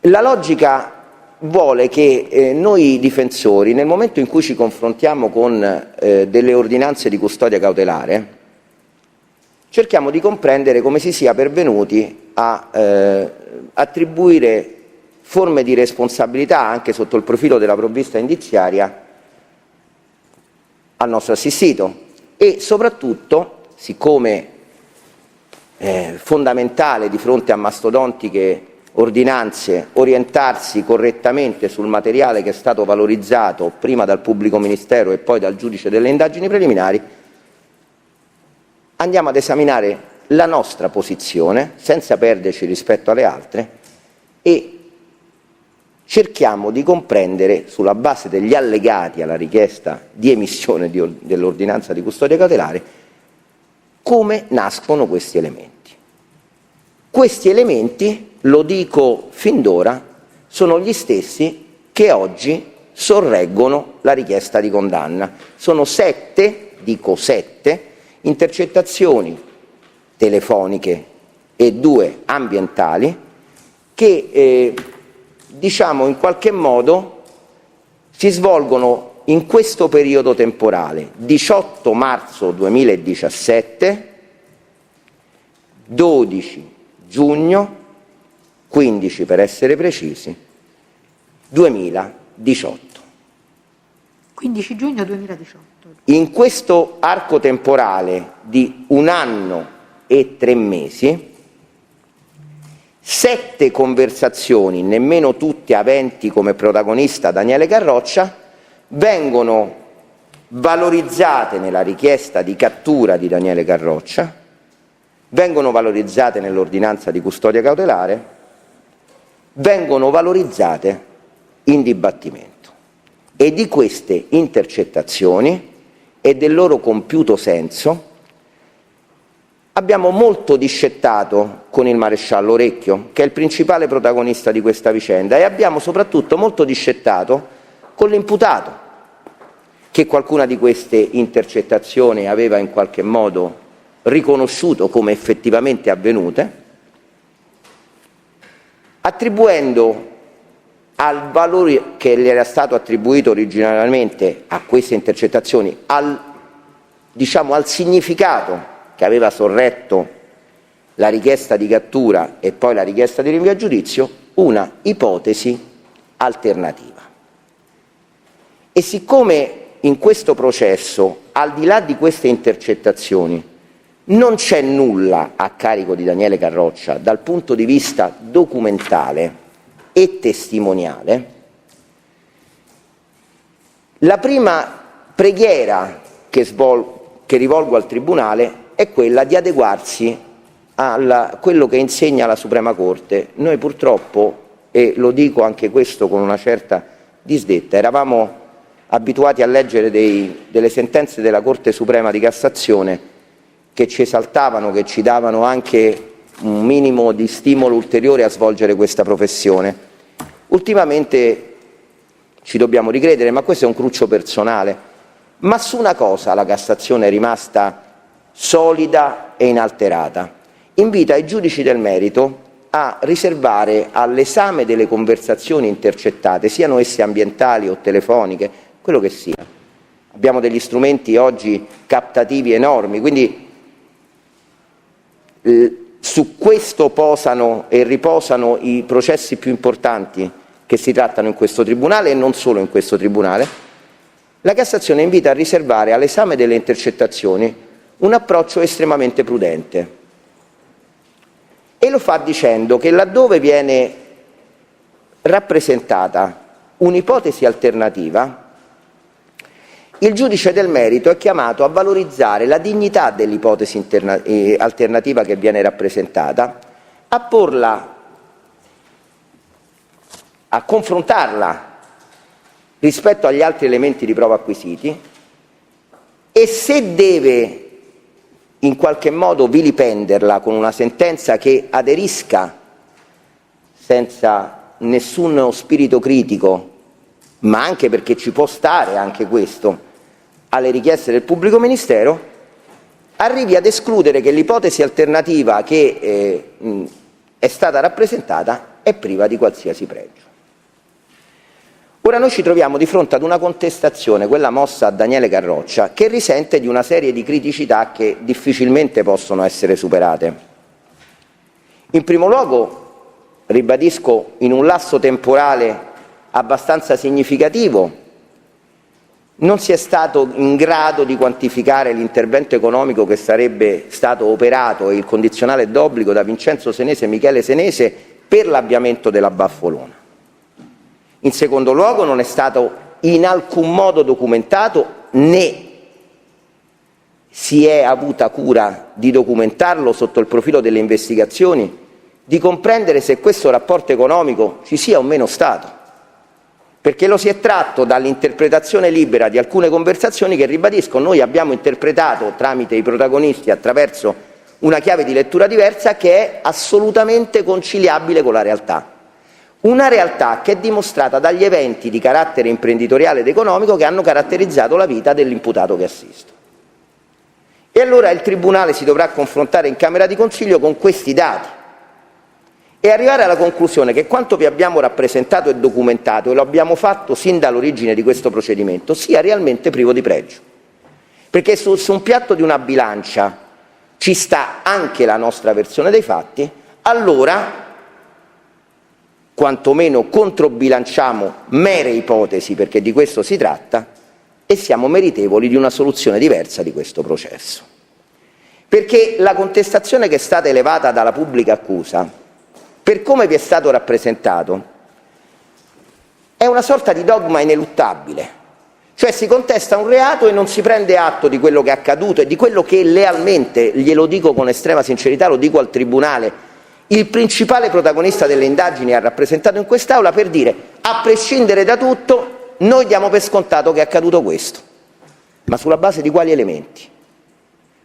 La logica vuole che noi difensori, nel momento in cui ci confrontiamo con delle ordinanze di custodia cautelare, cerchiamo di comprendere come si sia pervenuti a attribuire forme di responsabilità anche sotto il profilo della provvista indiziaria al nostro assistito, e soprattutto, siccome fondamentale di fronte a mastodontiche ordinanze orientarsi correttamente sul materiale che è stato valorizzato prima dal pubblico ministero e poi dal giudice delle indagini preliminari, andiamo ad esaminare la nostra posizione senza perderci rispetto alle altre e cerchiamo di comprendere, sulla base degli allegati alla richiesta di emissione dell'ordinanza di custodia cautelare, come nascono questi elementi. Questi elementi, lo dico fin d'ora, sono gli stessi che oggi sorreggono la richiesta di condanna. Sono 7, dico 7, intercettazioni telefoniche e 2 ambientali che diciamo in qualche modo si svolgono in questo periodo temporale: 18 marzo 2017, 12 giugno, 15 per essere precisi, 2018. 15 giugno 2018. In questo arco temporale di 1 anno e 3 mesi, 7 conversazioni, nemmeno tutte aventi come protagonista Daniele Carroccia, vengono valorizzate nella richiesta di cattura di Daniele Carroccia, vengono valorizzate nell'ordinanza di custodia cautelare, vengono valorizzate in dibattimento. E di queste intercettazioni e del loro compiuto senso abbiamo molto discettato con il maresciallo Orecchio, che è il principale protagonista di questa vicenda, e abbiamo soprattutto molto discettato con l'imputato, che qualcuna di queste intercettazioni aveva in qualche modo riconosciuto come effettivamente avvenute, attribuendo al valore che gli era stato attribuito originariamente a queste intercettazioni, al significato che aveva sorretto la richiesta di cattura e poi la richiesta di rinvio a giudizio, una ipotesi alternativa. E siccome in questo processo, al di là di queste intercettazioni, non c'è nulla a carico di Daniele Carroccia dal punto di vista documentale e testimoniale, la prima preghiera che rivolgo al Tribunale è quella di adeguarsi a quello che insegna la Suprema Corte. Noi purtroppo, e lo dico anche questo con una certa disdetta, eravamo abituati a leggere delle sentenze della Corte Suprema di Cassazione che ci esaltavano, che ci davano anche un minimo di stimolo ulteriore a svolgere questa professione. Ultimamente ci dobbiamo ricredere, ma questo è un cruccio personale. Ma su una cosa la Cassazione è rimasta solida e inalterata. Invita i giudici del merito a riservare all'esame delle conversazioni intercettate, siano esse ambientali o telefoniche, quello che sia. Abbiamo degli strumenti oggi captativi enormi, quindi su questo posano e riposano i processi più importanti che si trattano in questo Tribunale e non solo in questo Tribunale. La Cassazione invita a riservare all'esame delle intercettazioni un approccio estremamente prudente e lo fa dicendo che laddove viene rappresentata un'ipotesi alternativa, il giudice del merito è chiamato a valorizzare la dignità dell'ipotesi alternativa che viene rappresentata, a porla, a confrontarla rispetto agli altri elementi di prova acquisiti e se deve in qualche modo vilipenderla con una sentenza che aderisca senza nessuno spirito critico, ma anche perché ci può stare anche questo, alle richieste del pubblico ministero, arrivi ad escludere che l'ipotesi alternativa che è stata rappresentata è priva di qualsiasi pregio. Ora noi ci troviamo di fronte ad una contestazione, quella mossa a Daniele Carroccia, che risente di una serie di criticità che difficilmente possono essere superate. In primo luogo, ribadisco, in un lasso temporale abbastanza significativo, non si è stato in grado di quantificare l'intervento economico che sarebbe stato operato e il condizionale d'obbligo da Vincenzo Senese e Michele Senese per l'avviamento della Baffolona. In secondo luogo, non è stato in alcun modo documentato, né si è avuta cura di documentarlo sotto il profilo delle investigazioni, di comprendere se questo rapporto economico ci sia o meno stato, perché lo si è tratto dall'interpretazione libera di alcune conversazioni che, ribadisco, noi abbiamo interpretato tramite i protagonisti attraverso una chiave di lettura diversa che è assolutamente conciliabile con la realtà. Una realtà che è dimostrata dagli eventi di carattere imprenditoriale ed economico che hanno caratterizzato la vita dell'imputato che assisto. E allora il Tribunale si dovrà confrontare in Camera di Consiglio con questi dati e arrivare alla conclusione che quanto vi abbiamo rappresentato e documentato, e lo abbiamo fatto sin dall'origine di questo procedimento, sia realmente privo di pregio. Perché su un piatto di una bilancia ci sta anche la nostra versione dei fatti, allora quantomeno controbilanciamo mere ipotesi, perché di questo si tratta, e siamo meritevoli di una soluzione diversa di questo processo. Perché la contestazione che è stata elevata dalla pubblica accusa, per come vi è stato rappresentato, è una sorta di dogma ineluttabile. Cioè si contesta un reato e non si prende atto di quello che è accaduto e di quello che lealmente, glielo dico con estrema sincerità, lo dico al Tribunale, il principale protagonista delle indagini ha rappresentato in quest'Aula, per dire, a prescindere da tutto, noi diamo per scontato che è accaduto questo. Ma sulla base di quali elementi?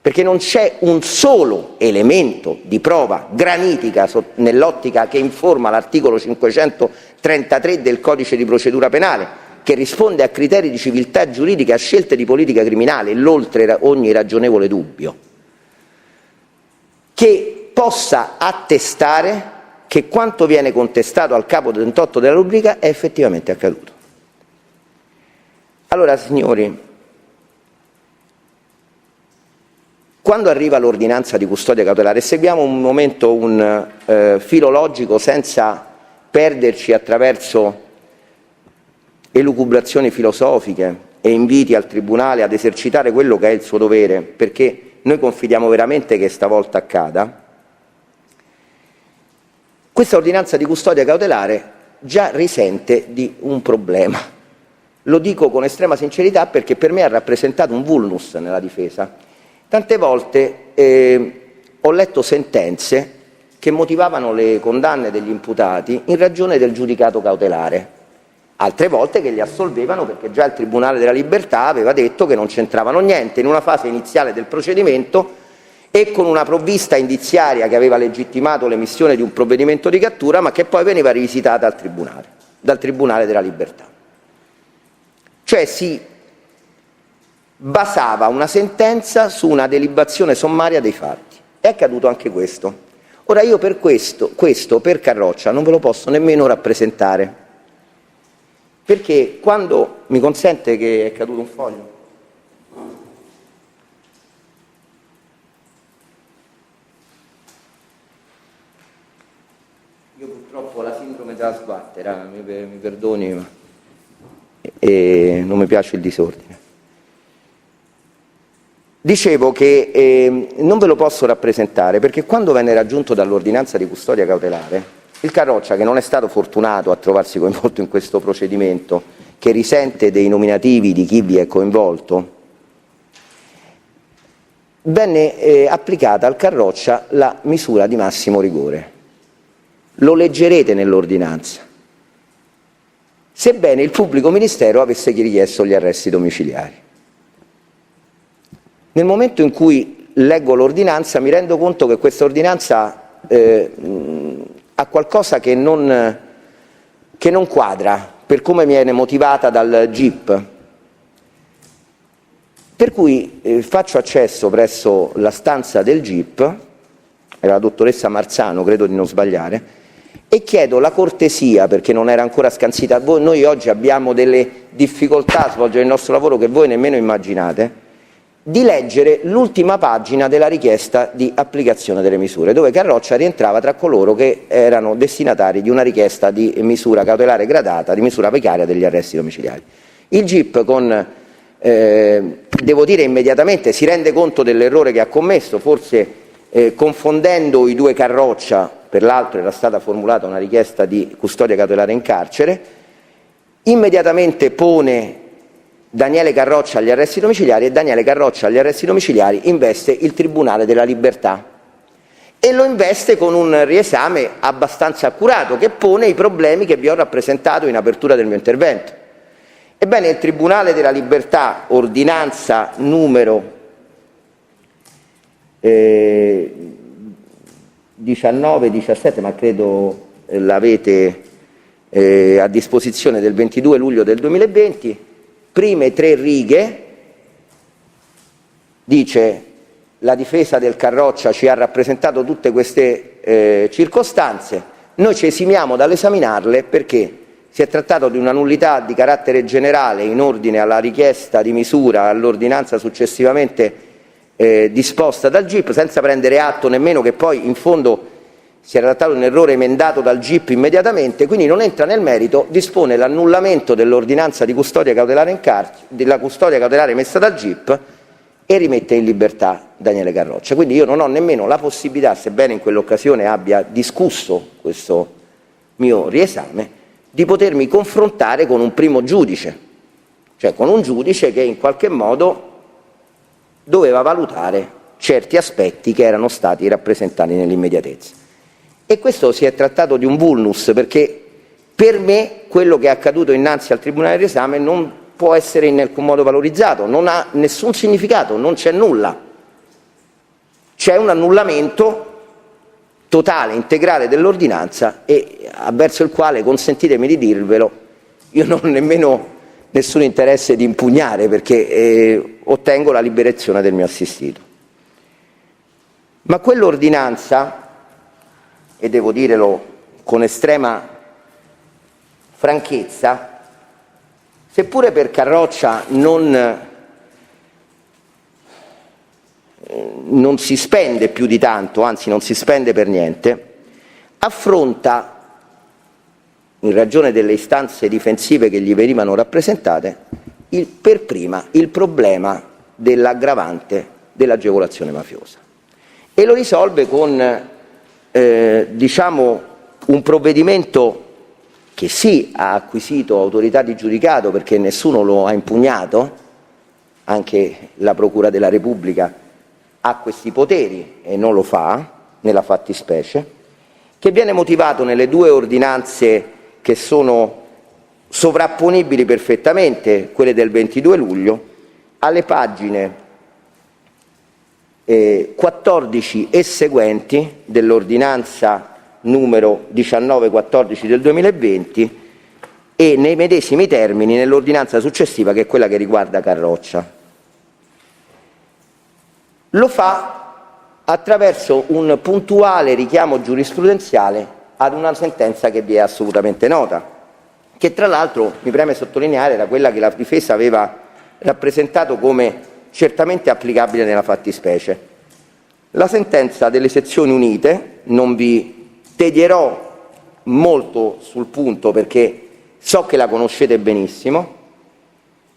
Perché non c'è un solo elemento di prova granitica nell'ottica che informa l'articolo 533 del Codice di procedura penale, che risponde a criteri di civiltà giuridica, a scelte di politica criminale, l'oltre ogni ragionevole dubbio, che possa attestare che quanto viene contestato al capo 38 della rubrica è effettivamente accaduto. Allora, signori, quando arriva l'ordinanza di custodia cautelare, seguiamo un momento un filo logico senza perderci attraverso elucubrazioni filosofiche e inviti al Tribunale ad esercitare quello che è il suo dovere, perché noi confidiamo veramente che stavolta accada. Questa ordinanza di custodia cautelare già risente di un problema. Lo dico con estrema sincerità perché per me ha rappresentato un vulnus nella difesa. Tante volte ho letto sentenze che motivavano le condanne degli imputati in ragione del giudicato cautelare, altre volte che li assolvevano perché già il Tribunale della Libertà aveva detto che non c'entravano niente in una fase iniziale del procedimento e con una provvista indiziaria che aveva legittimato l'emissione di un provvedimento di cattura, ma che poi veniva rivisitata dal Tribunale della Libertà. Cioè si basava una sentenza su una delibazione sommaria dei fatti. È accaduto anche questo. Ora io per questo per Carroccia non ve lo posso nemmeno rappresentare, perché quando mi consente che è caduto un foglio. Io purtroppo ho la sindrome della sguattera, mi perdoni, ma non mi piace il disordine. Dicevo che non ve lo posso rappresentare perché quando venne raggiunto dall'ordinanza di custodia cautelare, il Carroccia, che non è stato fortunato a trovarsi coinvolto in questo procedimento, che risente dei nominativi di chi vi è coinvolto, venne applicata al Carroccia la misura di massimo rigore. Lo leggerete nell'ordinanza. Sebbene il pubblico ministero avesse richiesto gli arresti domiciliari. Nel momento in cui leggo l'ordinanza mi rendo conto che questa ordinanza ha qualcosa che non quadra per come viene motivata dal GIP. Per cui faccio accesso presso la stanza del GIP, era la dottoressa Marzano, credo di non sbagliare, e chiedo la cortesia, perché non era ancora scansita. Noi oggi abbiamo delle difficoltà a svolgere il nostro lavoro che voi nemmeno immaginate, di leggere l'ultima pagina della richiesta di applicazione delle misure, dove Carroccia rientrava tra coloro che erano destinatari di una richiesta di misura cautelare gradata, di misura vicaria degli arresti domiciliari. Il GIP devo dire immediatamente, si rende conto dell'errore che ha commesso, forse confondendo i due Carroccia. Per l'altro era stata formulata una richiesta di custodia cautelare in carcere, immediatamente pone Daniele Carroccia agli arresti domiciliari e Daniele Carroccia agli arresti domiciliari investe il Tribunale della Libertà e lo investe con un riesame abbastanza accurato che pone i problemi che vi ho rappresentato in apertura del mio intervento. Ebbene, il Tribunale della Libertà, ordinanza numero 19-17, ma credo l'avete a disposizione, del 22 luglio del 2020, prime 3 righe, dice: la difesa del Carroccia ci ha rappresentato tutte queste circostanze, noi ci esimiamo dall'esaminarle perché si è trattato di una nullità di carattere generale in ordine alla richiesta di misura all'ordinanza successivamente disposta dal GIP, senza prendere atto nemmeno che poi in fondo si era trattato di un errore emendato dal GIP immediatamente, quindi non entra nel merito, dispone l'annullamento dell'ordinanza di custodia cautelare della custodia cautelare emessa dal GIP e rimette in libertà Daniele Carroccia. Quindi io non ho nemmeno la possibilità, sebbene in quell'occasione abbia discusso questo mio riesame, di potermi confrontare con un primo giudice, cioè con un giudice che in qualche modo doveva valutare certi aspetti che erano stati rappresentati nell'immediatezza. E questo si è trattato di un vulnus, perché per me quello che è accaduto innanzi al Tribunale d'esame non può essere in alcun modo valorizzato, non ha nessun significato, non c'è nulla. C'è un annullamento totale, integrale dell'ordinanza e verso il quale, consentitemi di dirvelo, io non ho nemmeno nessun interesse di impugnare, perché ottengo la liberazione del mio assistito. Ma quell'ordinanza, e devo dirlo con estrema franchezza, seppure per Carroccia non non si spende più di tanto, anzi non si spende per niente, affronta, in ragione delle istanze difensive che gli venivano rappresentate, per prima il problema dell'aggravante dell'agevolazione mafiosa, e lo risolve con diciamo un provvedimento che sì ha acquisito autorità di giudicato perché nessuno lo ha impugnato, anche la Procura della Repubblica ha questi poteri e non lo fa nella fattispecie, che viene motivato nelle due ordinanze che sono sovrapponibili perfettamente, quelle del 22 luglio, alle pagine 14 e seguenti dell'ordinanza numero 1914 del 2020 e nei medesimi termini nell'ordinanza successiva, che è quella che riguarda Carroccia. Lo fa attraverso un puntuale richiamo giurisprudenziale ad una sentenza che vi è assolutamente nota, che tra l'altro, mi preme sottolineare, era quella che la difesa aveva rappresentato come certamente applicabile nella fattispecie. La sentenza delle sezioni unite, non vi tedierò molto sul punto perché so che la conoscete benissimo,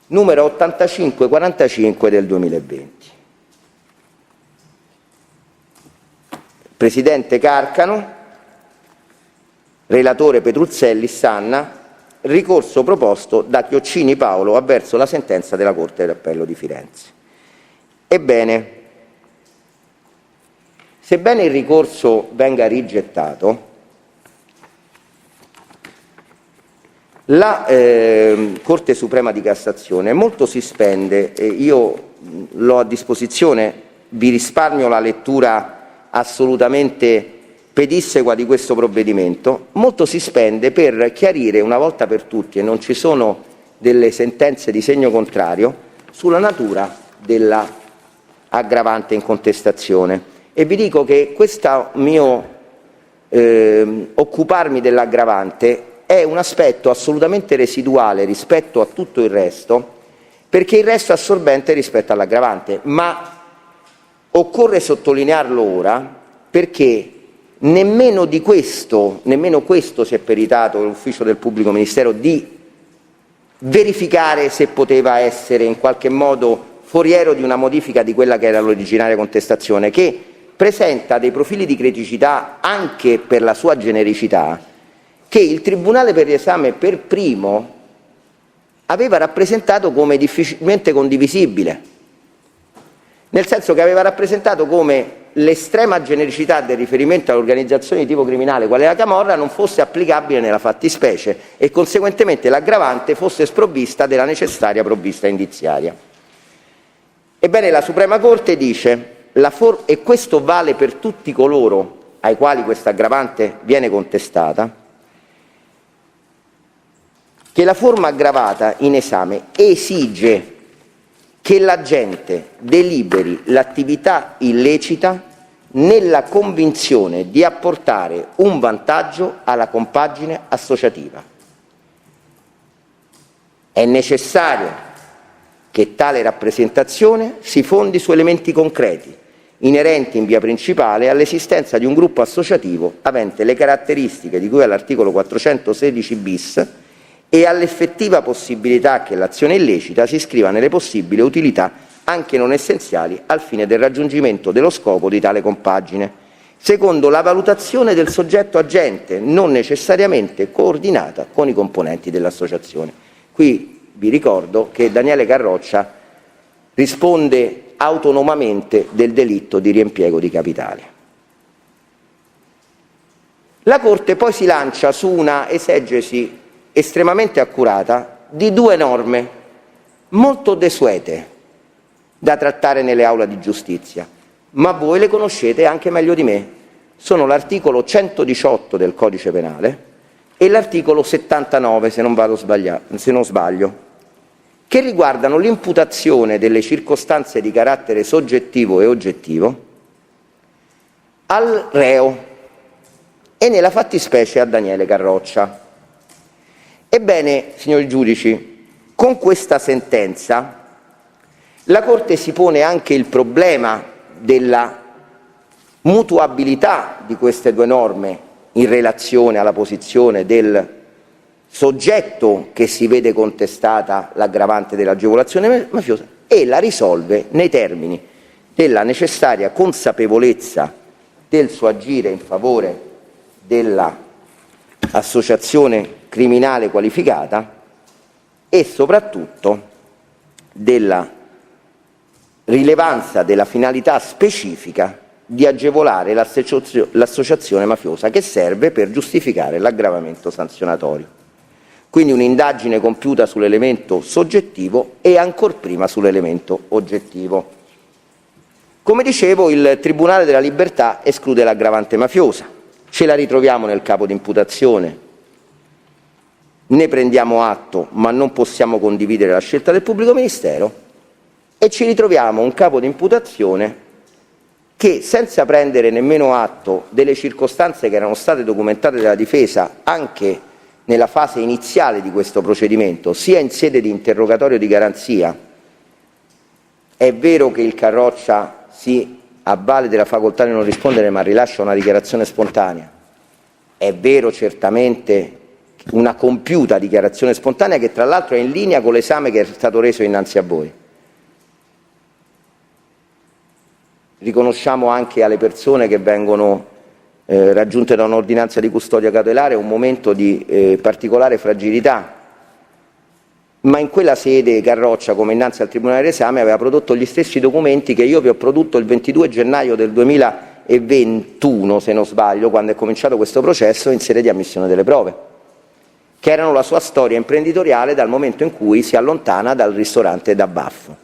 numero 8545 del 2020. Presidente Carcano, relatore Petruzzelli, Sanna, ricorso proposto da Chioccini Paolo avverso la sentenza della Corte d'Appello di Firenze. Ebbene, sebbene il ricorso venga rigettato, la Corte Suprema di Cassazione molto si spende, e io l'ho a disposizione, vi risparmio la lettura assolutamente pedissequa di questo provvedimento, molto si spende per chiarire una volta per tutti, e non ci sono delle sentenze di segno contrario, sulla natura della aggravante in contestazione. E vi dico che questo mio occuparmi dell'aggravante è un aspetto assolutamente residuale rispetto a tutto il resto, perché il resto è assorbente rispetto all'aggravante, ma occorre sottolinearlo ora perché nemmeno questo si è peritato l'ufficio del pubblico ministero di verificare se poteva essere in qualche modo foriero di una modifica di quella che era l'originaria contestazione, che presenta dei profili di criticità anche per la sua genericità, che il Tribunale per l'esame per primo aveva rappresentato come difficilmente condivisibile, nel senso che aveva rappresentato come l'estrema genericità del riferimento all'organizzazione di tipo criminale quale la camorra non fosse applicabile nella fattispecie e conseguentemente l'aggravante fosse sprovvista della necessaria provvista indiziaria. Ebbene, la Suprema Corte dice, e questo vale per tutti coloro ai quali questa aggravante viene contestata, che la forma aggravata in esame esige che l'agente deliberi l'attività illecita nella convinzione di apportare un vantaggio alla compagine associativa. È necessario che tale rappresentazione si fondi su elementi concreti, inerenti in via principale all'esistenza di un gruppo associativo avente le caratteristiche di cui all'articolo 416 bis e all'effettiva possibilità che l'azione illecita si iscriva nelle possibili utilità anche non essenziali al fine del raggiungimento dello scopo di tale compagine, secondo la valutazione del soggetto agente, non necessariamente coordinata con i componenti dell'associazione. Qui vi ricordo che Daniele Carroccia risponde autonomamente del delitto di riempiego di capitali. La Corte poi si lancia su una esegesi estremamente accurata di due norme molto desuete da trattare nelle aule di giustizia, ma voi le conoscete anche meglio di me. Sono l'articolo 118 del Codice Penale e l'articolo 79, se non sbaglio, che riguardano l'imputazione delle circostanze di carattere soggettivo e oggettivo al reo e nella fattispecie a Daniele Carroccia. Ebbene, signori giudici, con questa sentenza la Corte si pone anche il problema della mutuabilità di queste due norme in relazione alla posizione del soggetto che si vede contestata l'aggravante dell'agevolazione mafiosa, e la risolve nei termini della necessaria consapevolezza del suo agire in favore dell'associazione criminale qualificata e soprattutto della rilevanza della finalità specifica di agevolare l'associazione mafiosa, che serve per giustificare l'aggravamento sanzionatorio. Quindi un'indagine compiuta sull'elemento soggettivo e ancor prima sull'elemento oggettivo. Come dicevo, il Tribunale della Libertà esclude l'aggravante mafiosa. Ce la ritroviamo nel capo di imputazione, ne prendiamo atto, ma non possiamo condividere la scelta del pubblico ministero, e ci ritroviamo un capo di imputazione che, senza prendere nemmeno atto delle circostanze che erano state documentate dalla difesa anche nella fase iniziale di questo procedimento, sia in sede di interrogatorio di garanzia. È vero che il Carroccia si avvale della facoltà di non rispondere, ma rilascia una dichiarazione spontanea. È vero certamente una compiuta dichiarazione spontanea, che tra l'altro è in linea con l'esame che è stato reso innanzi a voi. Riconosciamo anche alle persone che vengono raggiunte da un'ordinanza di custodia cautelare un momento di particolare fragilità, ma in quella sede Carroccia, come innanzi al Tribunale d'esame, aveva prodotto gli stessi documenti che io vi ho prodotto il 22 gennaio del 2021, se non sbaglio, quando è cominciato questo processo in sede di ammissione delle prove, che erano la sua storia imprenditoriale dal momento in cui si allontana dal ristorante da Baffo.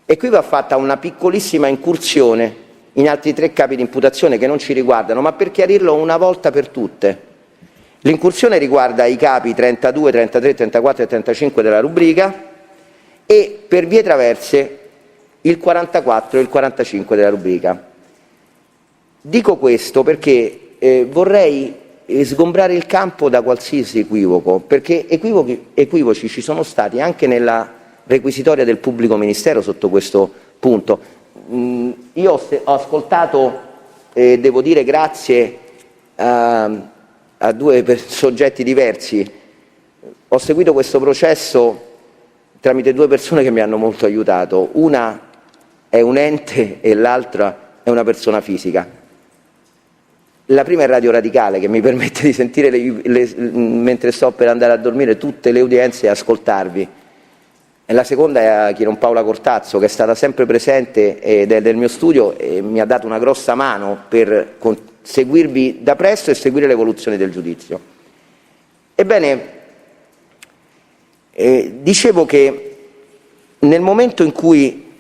E qui va fatta una piccolissima incursione in altri 3 capi di imputazione che non ci riguardano, ma per chiarirlo una volta per tutte. L'incursione riguarda i capi 32, 33, 34 e 35 della rubrica e, per vie traverse, il 44 e il 45 della rubrica. Dico questo perché vorrei sgombrare il campo da qualsiasi equivoco, perché equivoci ci sono stati anche nella requisitoria del pubblico ministero sotto questo punto. Io ho ascoltato, devo dire grazie a 2 soggetti diversi, ho seguito questo processo tramite 2 persone che mi hanno molto aiutato. Una è un ente e l'altra è una persona fisica. La prima è Radio Radicale, che mi permette di sentire mentre sto per andare a dormire tutte le udienze e ascoltarvi. E la seconda è Chiron Paola Cortazzo, che è stata sempre presente ed è del mio studio e mi ha dato una grossa mano per seguirvi da presto e seguire l'evoluzione del giudizio. Ebbene, dicevo che nel momento in cui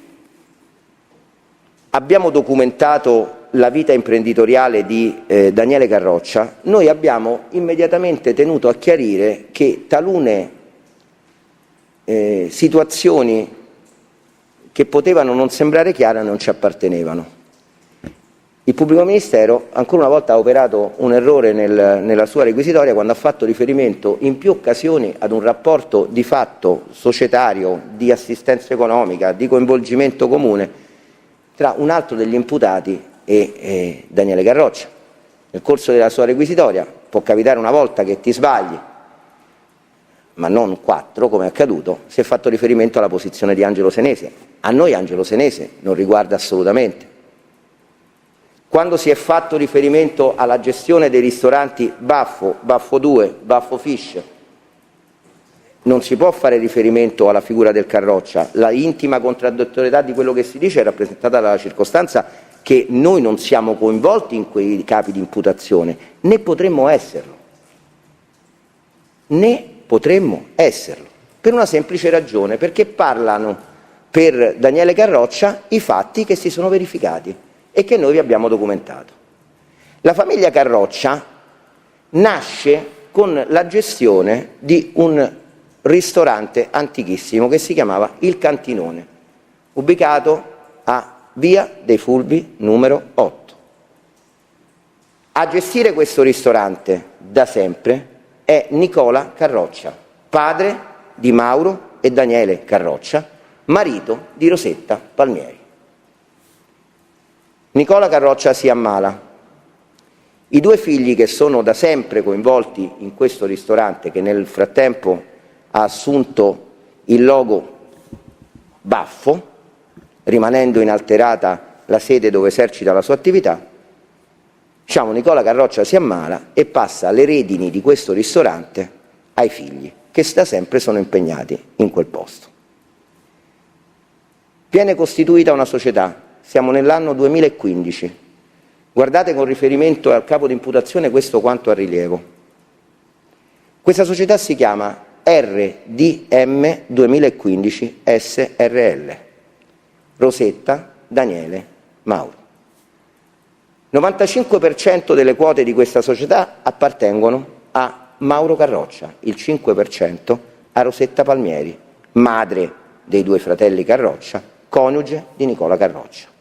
abbiamo documentato la vita imprenditoriale di Daniele Carroccia, noi abbiamo immediatamente tenuto a chiarire che talune situazioni che potevano non sembrare chiare non ci appartenevano. Il pubblico ministero ancora una volta ha operato un errore nella sua requisitoria quando ha fatto riferimento in più occasioni ad un rapporto di fatto societario, di assistenza economica, di coinvolgimento comune tra un altro degli imputati e Daniele Carroccia. Nel corso della sua requisitoria può capitare una volta che ti sbagli, ma non 4, come è accaduto, si è fatto riferimento alla posizione di Angelo Senese. A noi Angelo Senese non riguarda assolutamente. Quando si è fatto riferimento alla gestione dei ristoranti Baffo, Baffo 2, Baffo Fish, non si può fare riferimento alla figura del Carroccia. La intima contraddittorietà di quello che si dice è rappresentata dalla circostanza che noi non siamo coinvolti in quei capi di imputazione, né potremmo esserlo. Per una semplice ragione, perché parlano per Daniele Carroccia i fatti che si sono verificati e che noi vi abbiamo documentato. La famiglia Carroccia nasce con la gestione di un ristorante antichissimo che si chiamava Il Cantinone, ubicato a Via dei Fulvi numero 8. A gestire questo ristorante da sempre è Nicola Carroccia, padre di Mauro e Daniele Carroccia, marito di Rosetta Palmieri. Nicola Carroccia si ammala. I due figli, che sono da sempre coinvolti in questo ristorante, che nel frattempo ha assunto il logo Baffo, rimanendo inalterata la sede dove esercita la sua attività, diciamo, Nicola Carroccia si ammala e passa le redini di questo ristorante ai figli, che da sempre sono impegnati in quel posto. Viene costituita una società, siamo nell'anno 2015. Guardate con riferimento al capo di imputazione questo quanto ha rilievo. Questa società si chiama RDM 2015 SRL, Rosetta Daniele Mauro. 95% delle quote di questa società appartengono a Mauro Carroccia, il 5% a Rosetta Palmieri, madre dei due fratelli Carroccia, coniuge di Nicola Carroccia.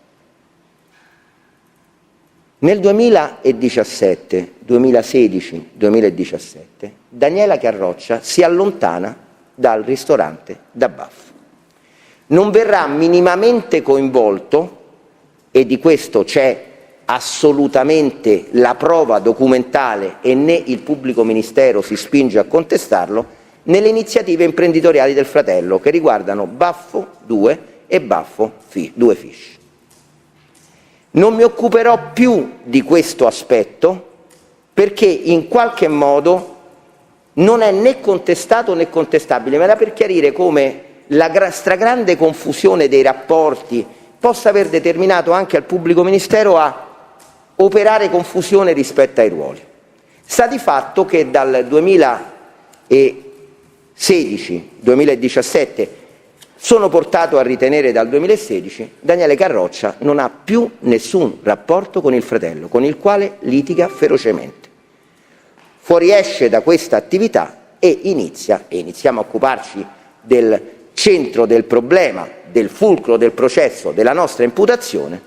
Nel 2017, 2016, 2017, Daniela Carroccia si allontana dal ristorante da Baffo. Non verrà minimamente coinvolto, e di questo c'è assolutamente la prova documentale e né il pubblico ministero si spinge a contestarlo, nelle iniziative imprenditoriali del fratello che riguardano Baffo 2 e Baffo 2 Fish. Non mi occuperò più di questo aspetto perché in qualche modo non è né contestato né contestabile, ma era per chiarire come la stragrande confusione dei rapporti possa aver determinato anche al pubblico ministero a operare confusione rispetto ai ruoli. Sta di fatto che dal 2016-2017 sono portato a ritenere dal 2016 Daniele Carroccia non ha più nessun rapporto con il fratello, con il quale litiga ferocemente. Fuoriesce da questa attività e iniziamo a occuparci del centro del problema, del fulcro del processo della nostra imputazione,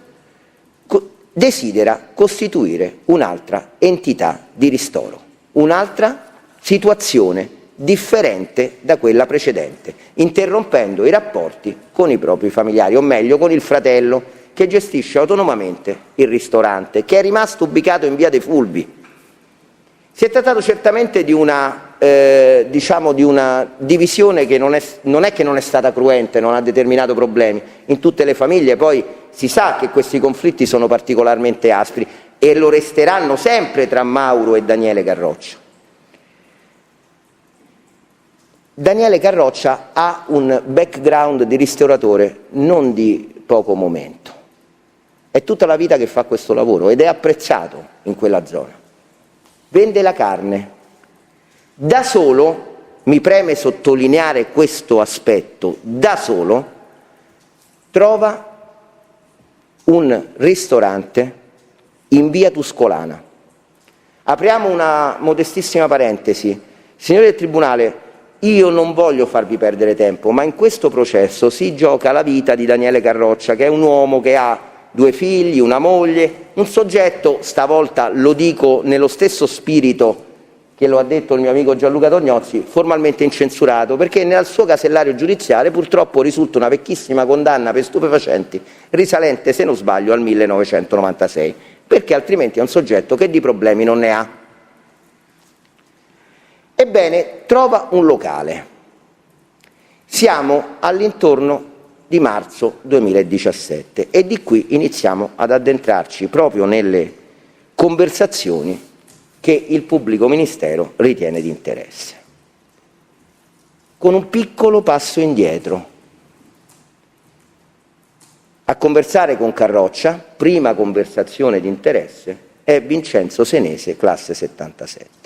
desidera costituire un'altra entità di ristoro, un'altra situazione differente da quella precedente, interrompendo i rapporti con i propri familiari, o meglio con il fratello che gestisce autonomamente il ristorante, che è rimasto ubicato in via dei Fulvi. Si è trattato certamente di una, di una divisione che non è che non è stata cruenta, non ha determinato problemi. In tutte le famiglie poi si sa che questi conflitti sono particolarmente aspri e lo resteranno sempre tra Mauro e Daniele Carroccia. Daniele Carroccia ha un background di ristoratore non di poco momento. È tutta la vita che fa questo lavoro ed è apprezzato in quella zona. Vende la carne. Da solo, mi preme sottolineare questo aspetto, da solo trova un ristorante in via Tuscolana. Apriamo una modestissima parentesi. Signori del Tribunale, io non voglio farvi perdere tempo, ma in questo processo si gioca la vita di Daniele Carroccia, che è un uomo che ha 2 figli, una moglie, un soggetto, stavolta lo dico nello stesso spirito che lo ha detto il mio amico Gianluca Tognozzi, formalmente incensurato, perché nel suo casellario giudiziario purtroppo risulta una vecchissima condanna per stupefacenti, risalente, se non sbaglio, al 1996, perché altrimenti è un soggetto che di problemi non ne ha. Ebbene, trova un locale. Siamo all'intorno di marzo 2017 e di qui iniziamo ad addentrarci proprio nelle conversazioni che il pubblico ministero ritiene di interesse. Con un piccolo passo indietro. A conversare con Carroccia, prima conversazione di interesse, è Vincenzo Senese, classe 77.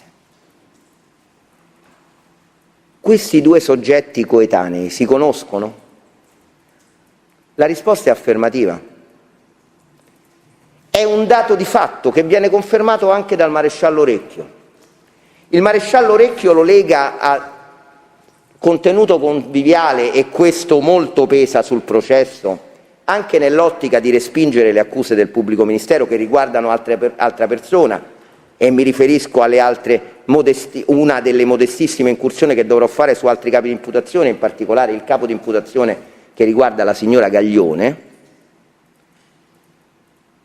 Questi due soggetti coetanei si conoscono? La risposta è affermativa. È un dato di fatto che viene confermato anche dal maresciallo Orecchio. Il maresciallo Orecchio lo lega a contenuto conviviale e questo molto pesa sul processo, anche nell'ottica di respingere le accuse del pubblico ministero che riguardano altra persona, e mi riferisco alle altre una delle modestissime incursioni che dovrò fare su altri capi di imputazione, in particolare il capo di imputazione che riguarda la signora Gaglione.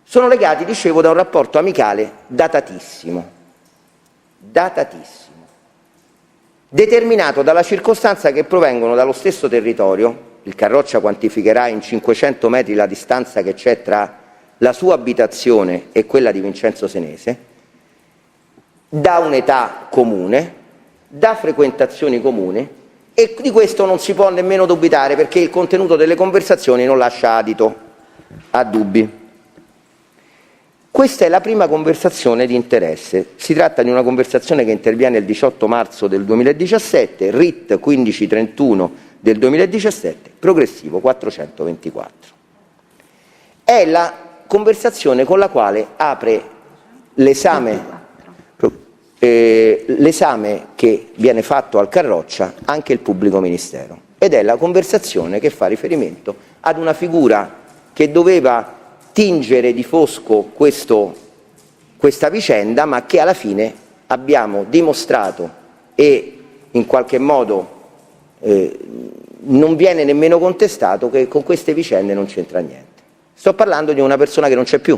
sono legati, dicevo, da un rapporto amicale datatissimo, determinato dalla circostanza che provengono dallo stesso territorio. Il Carroccia quantificherà in 500 metri la distanza che c'è tra la sua abitazione e quella di Vincenzo Senese, da un'età comune, da frequentazioni comuni, e di questo non si può nemmeno dubitare, perché il contenuto delle conversazioni non lascia adito a dubbi. Questa è la prima conversazione di interesse. Si tratta di una conversazione che interviene il 18 marzo del 2017, RIT 1531 del 2017, progressivo 424. È la conversazione con la quale apre l'esame che viene fatto al Carroccia anche il pubblico ministero, ed è la conversazione che fa riferimento ad una figura che doveva tingere di fosco questa vicenda, ma che alla fine abbiamo dimostrato e in qualche modo non viene nemmeno contestato che con queste vicende non c'entra niente. Sto parlando di una persona che non c'è più,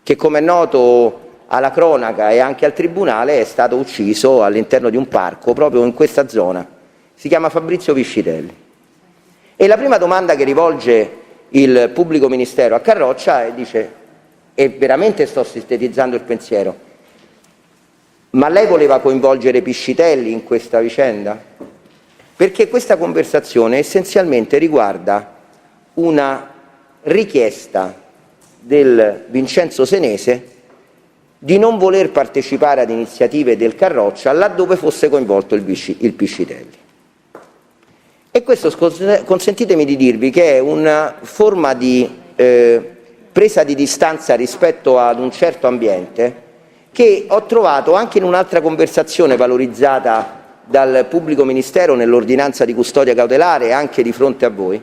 che, come è noto alla cronaca e anche al tribunale, è stato ucciso all'interno di un parco proprio in questa zona. Si chiama Fabrizio Piscitelli. E la prima domanda che rivolge il pubblico ministero a Carroccia e dice, e veramente sto sintetizzando il pensiero, ma lei voleva coinvolgere Piscitelli in questa vicenda? Perché questa conversazione essenzialmente riguarda una richiesta del Vincenzo Senese di non voler partecipare ad iniziative del Carroccia laddove fosse coinvolto il Piscitelli. E questo, consentitemi di dirvi, che è una forma di presa di distanza rispetto ad un certo ambiente che ho trovato anche in un'altra conversazione valorizzata dal pubblico ministero nell'ordinanza di custodia cautelare, anche di fronte a voi,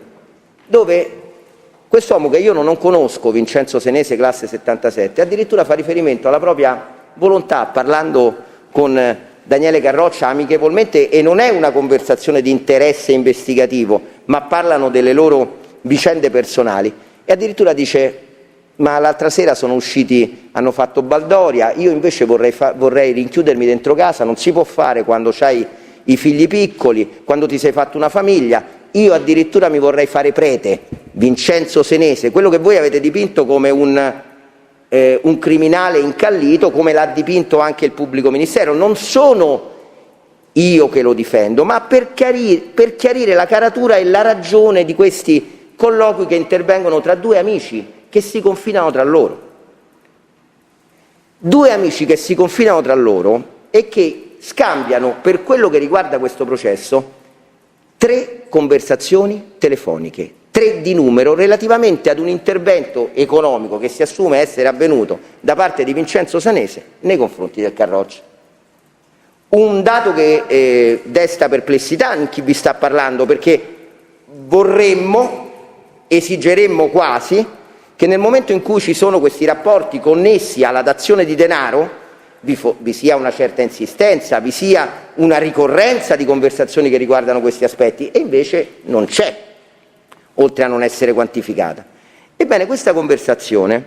dove quest'uomo, che io non conosco, Vincenzo Senese, classe 77, addirittura fa riferimento alla propria volontà, parlando con Daniele Carroccia amichevolmente, e non è una conversazione di interesse investigativo, ma parlano delle loro vicende personali, e addirittura dice: ma l'altra sera sono usciti, hanno fatto baldoria, io invece vorrei rinchiudermi dentro casa, non si può fare quando c'hai i figli piccoli, quando ti sei fatto una famiglia, io addirittura mi vorrei fare prete. Vincenzo Senese, quello che voi avete dipinto come un criminale incallito, come l'ha dipinto anche il pubblico ministero. Non sono io che lo difendo, ma per chiarire la caratura e la ragione di questi colloqui che intervengono tra due amici che si confinano tra loro. Due amici che si confinano tra loro e che scambiano, per quello che riguarda questo processo, 3 conversazioni telefoniche, 3 di numero, relativamente ad un intervento economico che si assume essere avvenuto da parte di Vincenzo Senese nei confronti del Carroccia. Un dato che desta perplessità in chi vi sta parlando, perché esigeremmo quasi che nel momento in cui ci sono questi rapporti connessi alla dazione di denaro vi sia una certa insistenza, vi sia una ricorrenza di conversazioni che riguardano questi aspetti, e invece non c'è, oltre a non essere quantificata. Ebbene, questa conversazione,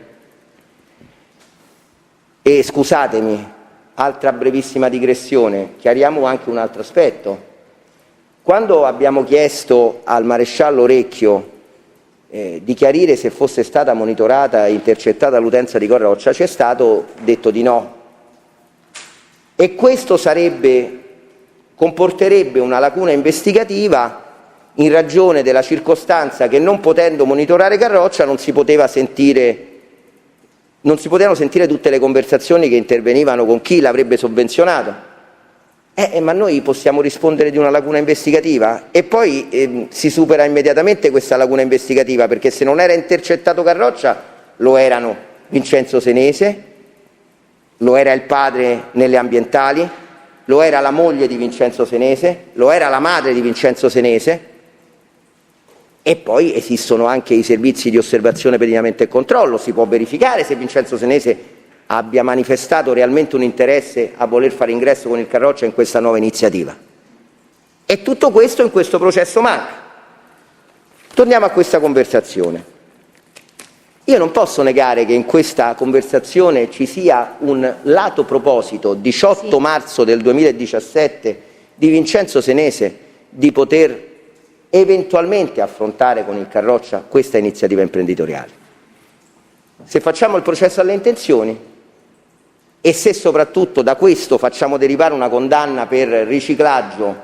e scusatemi, altra brevissima digressione, chiariamo anche un altro aspetto. Quando abbiamo chiesto al maresciallo Orecchio di chiarire se fosse stata monitorata e intercettata l'utenza di Carroccia, ci è stato detto di no. E questo comporterebbe una lacuna investigativa in ragione della circostanza che, non potendo monitorare Carroccia, non si potevano sentire tutte le conversazioni che intervenivano con chi l'avrebbe sovvenzionato. Ma noi possiamo rispondere di una lacuna investigativa? E poi si supera immediatamente questa lacuna investigativa, perché se non era intercettato Carroccia, lo erano Vincenzo Senese, lo era il padre nelle ambientali, lo era la moglie di Vincenzo Senese, lo era la madre di Vincenzo Senese, e poi esistono anche i servizi di osservazione, pedinamento e controllo. Si può verificare se Vincenzo Senese abbia manifestato realmente un interesse a voler fare ingresso con il Carroccia in questa nuova iniziativa. E tutto questo in questo processo manca. Torniamo a questa conversazione. Io non posso negare che in questa conversazione ci sia un lato proposito, 18 marzo del 2017, di Vincenzo Senese di poter eventualmente affrontare con il Carroccia questa iniziativa imprenditoriale. Se facciamo il processo alle intenzioni e se soprattutto da questo facciamo derivare una condanna per riciclaggio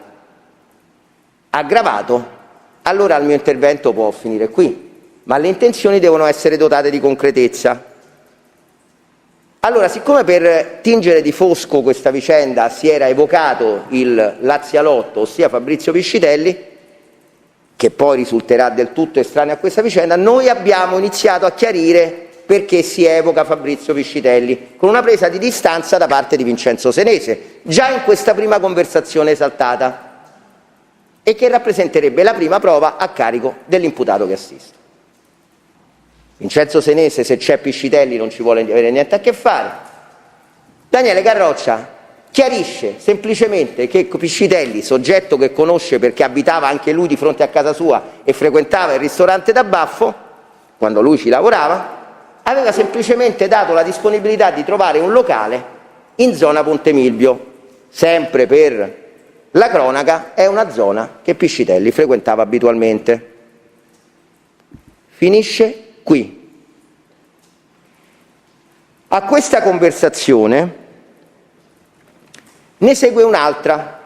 aggravato, allora il mio intervento può finire qui. Ma le intenzioni devono essere dotate di concretezza. Allora, siccome per tingere di fosco questa vicenda si era evocato il lazialotto, ossia Fabrizio Piscitelli, che poi risulterà del tutto estraneo a questa vicenda, noi abbiamo iniziato a chiarire perché si evoca Fabrizio Piscitelli, con una presa di distanza da parte di Vincenzo Senese, già in questa prima conversazione esaltata, e che rappresenterebbe la prima prova a carico dell'imputato che assiste. Vincenzo Senese, se c'è Piscitelli, non ci vuole avere niente a che fare. Daniele Carroccia chiarisce semplicemente che Piscitelli, soggetto che conosce perché abitava anche lui di fronte a casa sua e frequentava il ristorante da Baffo, quando lui ci lavorava, aveva semplicemente dato la disponibilità di trovare un locale in zona Ponte Milvio. Sempre per la cronaca, è una zona che Piscitelli frequentava abitualmente. Finisce qui. A questa conversazione ne segue un'altra,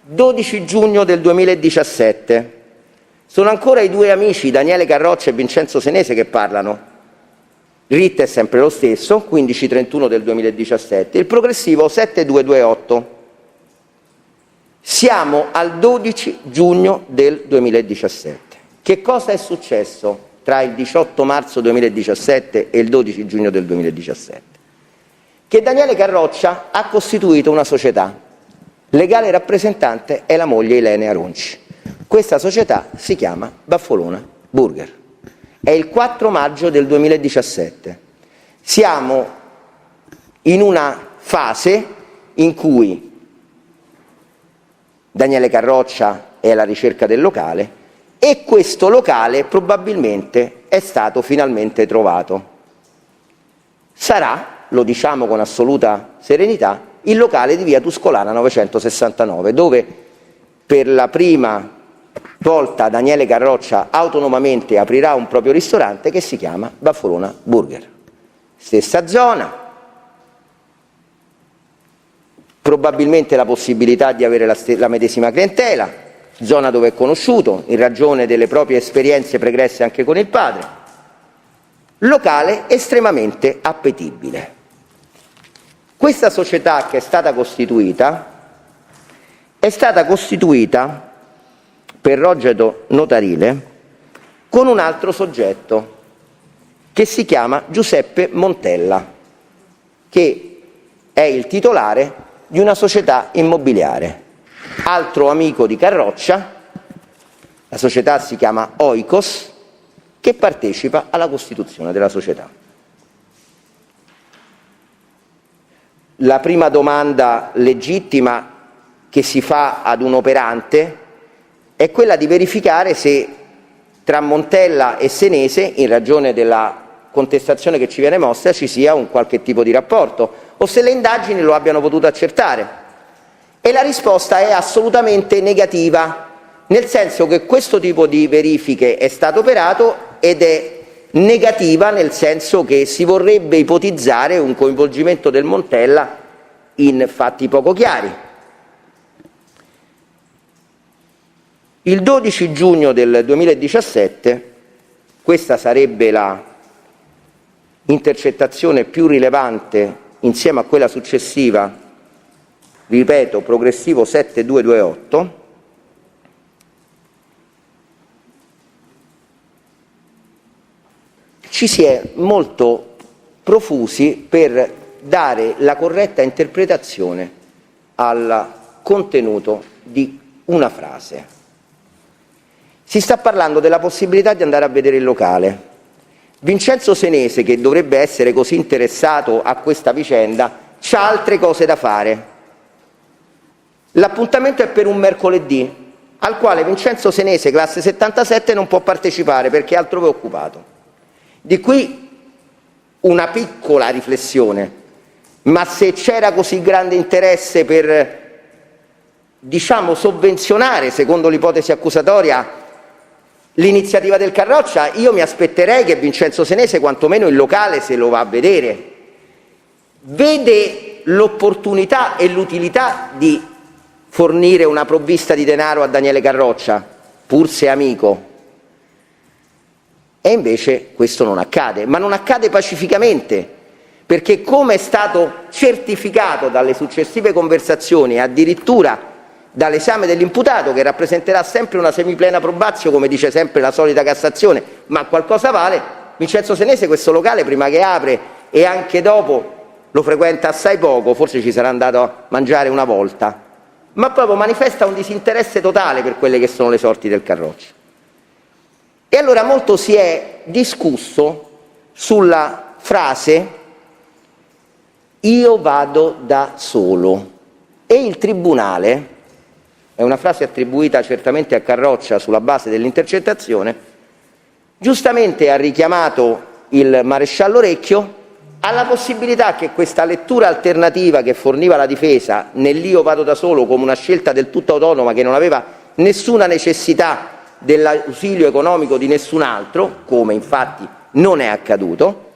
12 giugno del 2017. Sono ancora i due amici, Daniele Carroccia e Vincenzo Senese, che parlano. Il RIT è sempre lo stesso, 15/31 del 2017. Il progressivo 7228. Siamo al 12 giugno del 2017. Che cosa è successo tra il 18 marzo 2017 e il 12 giugno del 2017? Che Daniele Carroccia ha costituito una società. Legale rappresentante è la moglie Ilene Aronci. Questa società si chiama Baffolona Burger. È il 4 maggio del 2017. Siamo in una fase in cui Daniele Carroccia è alla ricerca del locale e questo locale probabilmente è stato finalmente trovato. Sarà, lo diciamo con assoluta serenità, il locale di via Tuscolana 969, dove per la prima volta Daniele Carroccia autonomamente aprirà un proprio ristorante che si chiama Baffolona Burger. Stessa zona, probabilmente la possibilità di avere la medesima clientela, zona dove è conosciuto in ragione delle proprie esperienze pregresse anche con il padre. Locale estremamente appetibile. Questa società che è stata costituita per rogito notarile con un altro soggetto che si chiama Giuseppe Montella, che è il titolare di una società immobiliare. Altro amico di Carroccia, la società si chiama Oikos, che partecipa alla costituzione della società. La prima domanda legittima che si fa ad un operante è quella di verificare se tra Montella e Senese, in ragione della contestazione che ci viene mossa, ci sia un qualche tipo di rapporto o se le indagini lo abbiano potuto accertare. E la risposta è assolutamente negativa, nel senso che questo tipo di verifiche è stato operato ed è negativa nel senso che si vorrebbe ipotizzare un coinvolgimento del Montella in fatti poco chiari. Il 12 giugno del 2017, questa sarebbe la intercettazione più rilevante insieme a quella successiva, ripeto, progressivo 7228, ci si è molto profusi per dare la corretta interpretazione al contenuto di una frase. Si sta parlando della possibilità di andare a vedere il locale. Vincenzo Senese, che dovrebbe essere così interessato a questa vicenda, c'ha altre cose da fare. L'appuntamento è per un mercoledì, al quale Vincenzo Senese, classe 77, non può partecipare perché è altrove occupato. Di qui una piccola riflessione: ma se c'era così grande interesse per, diciamo, sovvenzionare, secondo l'ipotesi accusatoria, l'iniziativa del Carroccia, io mi aspetterei che Vincenzo Senese quantomeno il locale se lo va a vedere. Vede l'opportunità e l'utilità di fornire una provvista di denaro a Daniele Carroccia, pur se amico. E invece questo non accade, ma non accade pacificamente, perché, come è stato certificato dalle successive conversazioni e addirittura dall'esame dell'imputato, che rappresenterà sempre una semiplena probatio, come dice sempre la solita Cassazione, ma qualcosa vale, Vincenzo Senese questo locale prima che apre e anche dopo lo frequenta assai poco, forse ci sarà andato a mangiare una volta, ma proprio manifesta un disinteresse totale per quelle che sono le sorti del Carroccia. E allora molto si è discusso sulla frase "io vado da solo", e il Tribunale, è una frase attribuita certamente a Carroccia sulla base dell'intercettazione, giustamente ha richiamato il maresciallo Recchio alla possibilità che questa lettura alternativa che forniva la difesa nell'io vado da solo come una scelta del tutto autonoma, che non aveva nessuna necessità dell'ausilio economico di nessun altro, come infatti non è accaduto,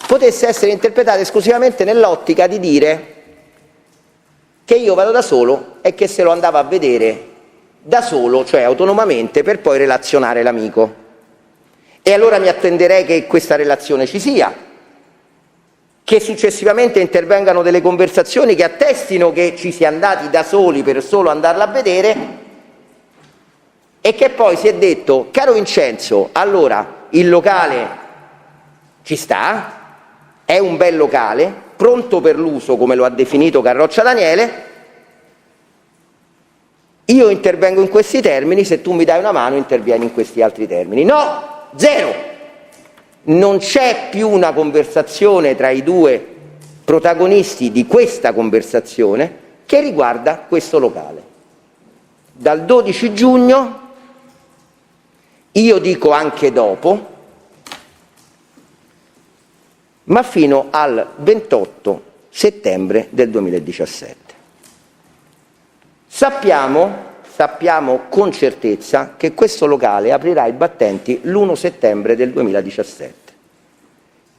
potesse essere interpretata esclusivamente nell'ottica di dire che io vado da solo e che se lo andava a vedere da solo, cioè autonomamente, per poi relazionare l'amico. E allora mi attenderei che questa relazione ci sia, che successivamente intervengano delle conversazioni che attestino che ci si è andati da soli per solo andarla a vedere, e che poi si è detto: caro Vincenzo, allora il locale ci sta, è un bel locale, pronto per l'uso come lo ha definito Carroccia Daniele, io intervengo in questi termini, se tu mi dai una mano intervieni in questi altri termini. No, zero! Non c'è più una conversazione tra i due protagonisti di questa conversazione che riguarda questo locale. Dal 12 giugno, io dico anche dopo, ma fino al 28 settembre del 2017. Sappiamo con certezza che questo locale aprirà i battenti l'1 settembre del 2017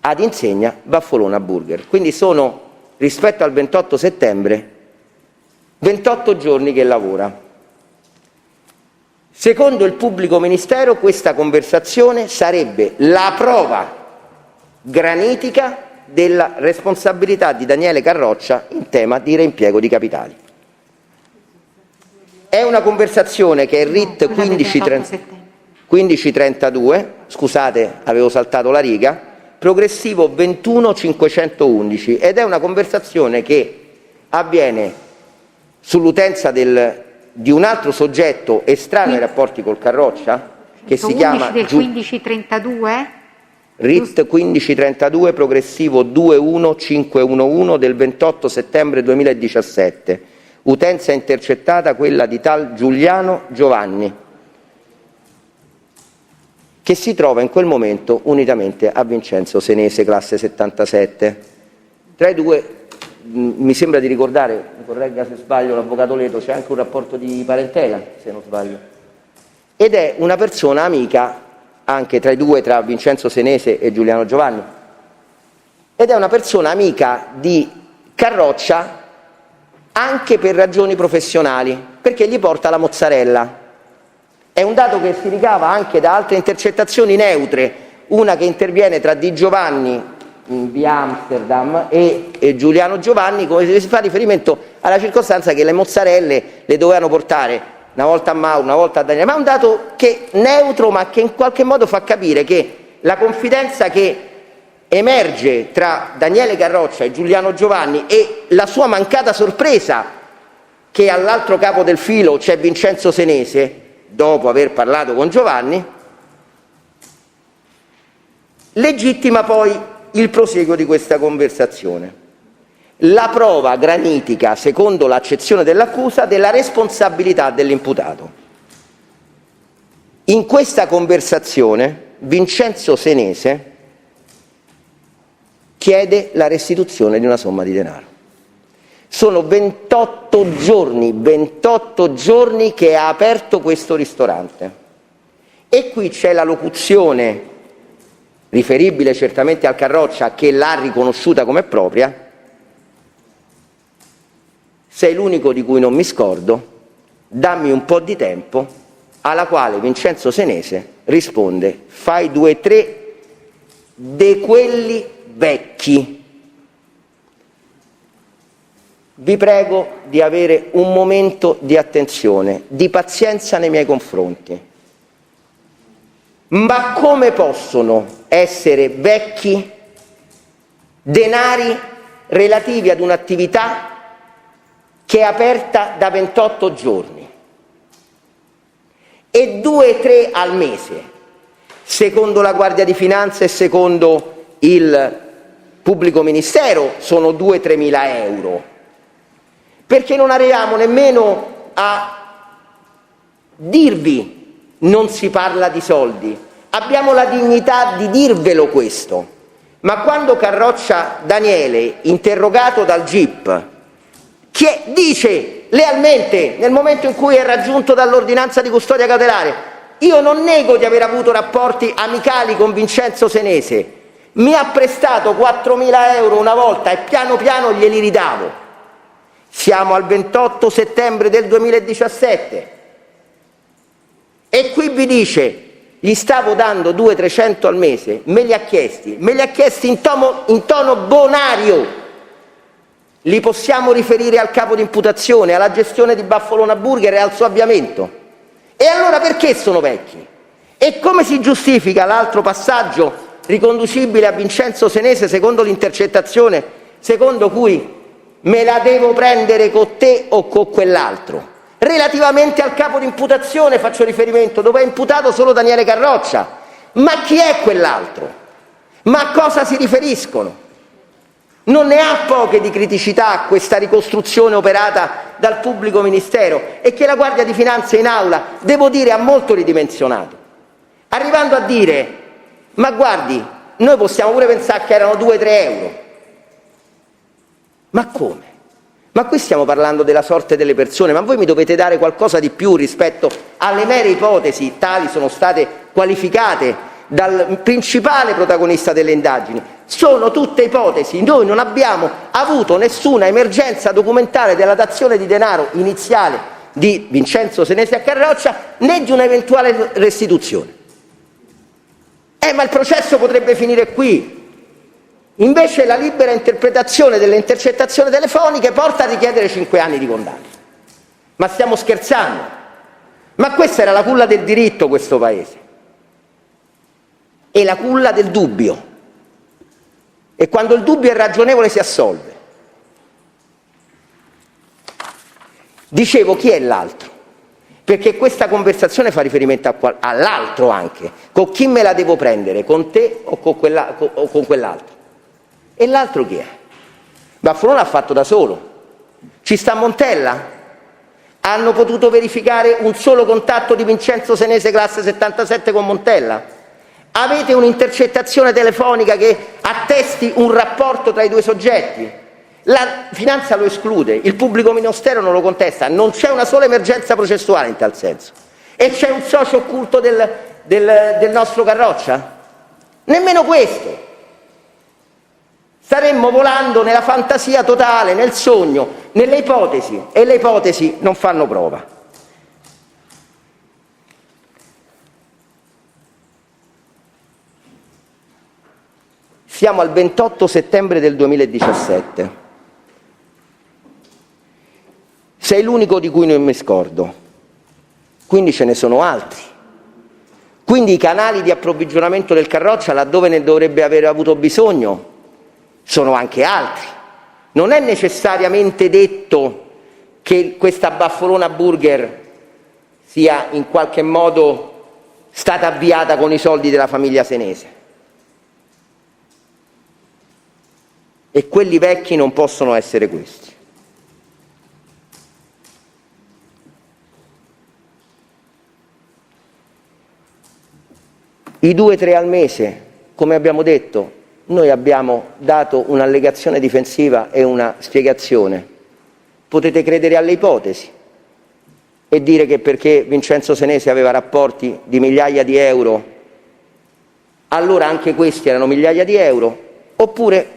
ad insegna Baffolona Burger. Quindi sono, rispetto al 28 settembre, 28 giorni che lavora. Secondo il pubblico ministero questa conversazione sarebbe la prova granitica della responsabilità di Daniele Carroccia in tema di reimpiego di capitali. È una conversazione che è RIT 1532, scusate, avevo saltato la riga, progressivo 21511, ed è una conversazione che avviene sull'utenza di un altro soggetto estraneo ai rapporti col Carroccia, che si chiama del 1532? RIT 1532 progressivo 21511 del 28 settembre 2017, utenza intercettata quella di tal Giuliano Giovanni, che si trova in quel momento unitamente a Vincenzo Senese, classe 77. Tra i due, mi sembra di ricordare, mi corregga se sbaglio l'avvocato Leto, c'è anche un rapporto di parentela, se non sbaglio, ed è una persona amica anche tra i due, tra Vincenzo Senese e Giuliano Giovanni, ed è una persona amica di Carroccia anche per ragioni professionali, perché gli porta la mozzarella. È un dato che si ricava anche da altre intercettazioni neutre, una che interviene tra Di Giovanni in via Amsterdam e Giuliano Giovanni, come si fa riferimento alla circostanza che le mozzarelle le dovevano portare una volta a Mauro, una volta a Daniele, ma è un dato che neutro, ma che in qualche modo fa capire che la confidenza che emerge tra Daniele Carroccia e Giuliano Giovanni e la sua mancata sorpresa che all'altro capo del filo c'è Vincenzo Senese, dopo aver parlato con Giovanni, legittima poi il proseguo di questa conversazione. La prova granitica, secondo l'accezione dell'accusa, della responsabilità dell'imputato. In questa conversazione Vincenzo Senese chiede la restituzione di una somma di denaro. Sono 28 giorni che ha aperto questo ristorante. E qui c'è la locuzione, riferibile certamente al Carroccia, che l'ha riconosciuta come propria: sei l'unico di cui non mi scordo, dammi un po' di tempo, alla quale Vincenzo Senese risponde: fai 2 o 3 de quelli vecchi. Vi prego di avere un momento di attenzione, di pazienza nei miei confronti. Ma come possono essere vecchi denari relativi ad un'attività che è aperta da 28 giorni e 2-3 al mese, secondo la Guardia di Finanza e secondo il pubblico ministero sono 2-3 mila euro, perché non arriviamo nemmeno a dirvi non si parla di soldi, abbiamo la dignità di dirvelo questo, ma quando Carroccia Daniele, interrogato dal GIP, dice lealmente, nel momento in cui è raggiunto dall'ordinanza di custodia cautelare: io non nego di aver avuto rapporti amicali con Vincenzo Senese, mi ha prestato 4.000 euro una volta e piano piano glieli ridavo. Siamo al 28 settembre del 2017 e qui vi dice: gli stavo dando 200-300 al mese, me li ha chiesti in tono bonario. Li possiamo riferire al capo di imputazione, alla gestione di Baffolona Burger e al suo avviamento. E allora perché sono vecchi? E come si giustifica l'altro passaggio riconducibile a Vincenzo Senese secondo l'intercettazione, secondo cui me la devo prendere con te o con quell'altro? Relativamente al capo di imputazione faccio riferimento, dove è imputato solo Daniele Carroccia. Ma chi è quell'altro? Ma a cosa si riferiscono? Non ne ha poche di criticità questa ricostruzione operata dal pubblico ministero e che la Guardia di Finanza in aula, devo dire, ha molto ridimensionato, arrivando a dire: ma guardi, noi possiamo pure pensare che erano 2-3 euro. Ma come? Ma qui stiamo parlando della sorte delle persone, ma voi mi dovete dare qualcosa di più rispetto alle mere ipotesi, tali sono state qualificate dal principale protagonista delle indagini. Sono tutte ipotesi, noi non abbiamo avuto nessuna emergenza documentale della dazione di denaro iniziale di Vincenzo Senese a Carroccia, né di un'eventuale restituzione. Ma il processo potrebbe finire qui. Invece la libera interpretazione delle intercettazioni telefoniche porta a richiedere 5 anni di condanna. Ma stiamo scherzando? Ma questa era la culla del diritto, questo Paese. E la culla del dubbio. E quando il dubbio è ragionevole si assolve. Dicevo, chi è l'altro? Perché questa conversazione fa riferimento all'altro anche. Con chi me la devo prendere? Con te o con quell'altro? E l'altro chi è? Baffolona ha fatto da solo. Ci sta Montella? Hanno potuto verificare un solo contatto di Vincenzo Senese classe 77 con Montella? Avete un'intercettazione telefonica che attesti un rapporto tra i due soggetti? La Finanza lo esclude, il pubblico ministero non lo contesta, non c'è una sola emergenza processuale in tal senso. E c'è un socio occulto del nostro Carroccia? Nemmeno questo. Staremmo volando nella fantasia totale, nel sogno, nelle ipotesi, e le ipotesi non fanno prova. Siamo al 28 settembre del 2017. Sei l'unico di cui non mi scordo, quindi ce ne sono altri. Quindi i canali di approvvigionamento del Carroccia, laddove ne dovrebbe aver avuto bisogno, sono anche altri. Non è necessariamente detto che questa Baffolona Burger sia in qualche modo stata avviata con i soldi della famiglia Senese. E quelli vecchi non possono essere questi. I 2-3 al mese, come abbiamo detto, noi abbiamo dato un'allegazione difensiva e una spiegazione. Potete credere alle ipotesi e dire che perché Vincenzo Senese aveva rapporti di migliaia di euro, allora anche questi erano migliaia di euro, oppure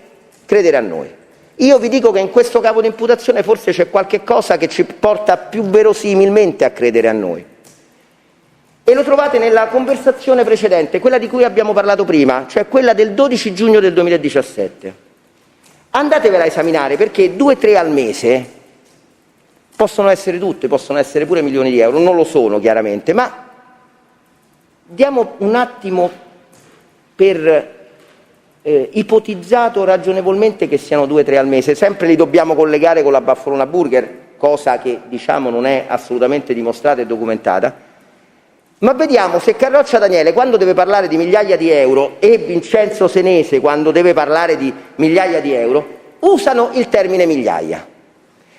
credere a noi. Io vi dico che in questo capo di imputazione forse c'è qualche cosa che ci porta più verosimilmente a credere a noi. E lo trovate nella conversazione precedente, quella di cui abbiamo parlato prima, cioè quella del 12 giugno del 2017. Andatevela a esaminare, perché 2-3 al mese possono essere tutte, possono essere pure milioni di euro, non lo sono chiaramente, ma diamo un attimo per ipotizzato ragionevolmente che siano 2-3 al mese. Sempre li dobbiamo collegare con la Baffolona Burger, cosa che diciamo non è assolutamente dimostrata e documentata. Ma vediamo se Carroccia Daniele, quando deve parlare di migliaia di euro, e Vincenzo Senese, quando deve parlare di migliaia di euro, usano il termine migliaia.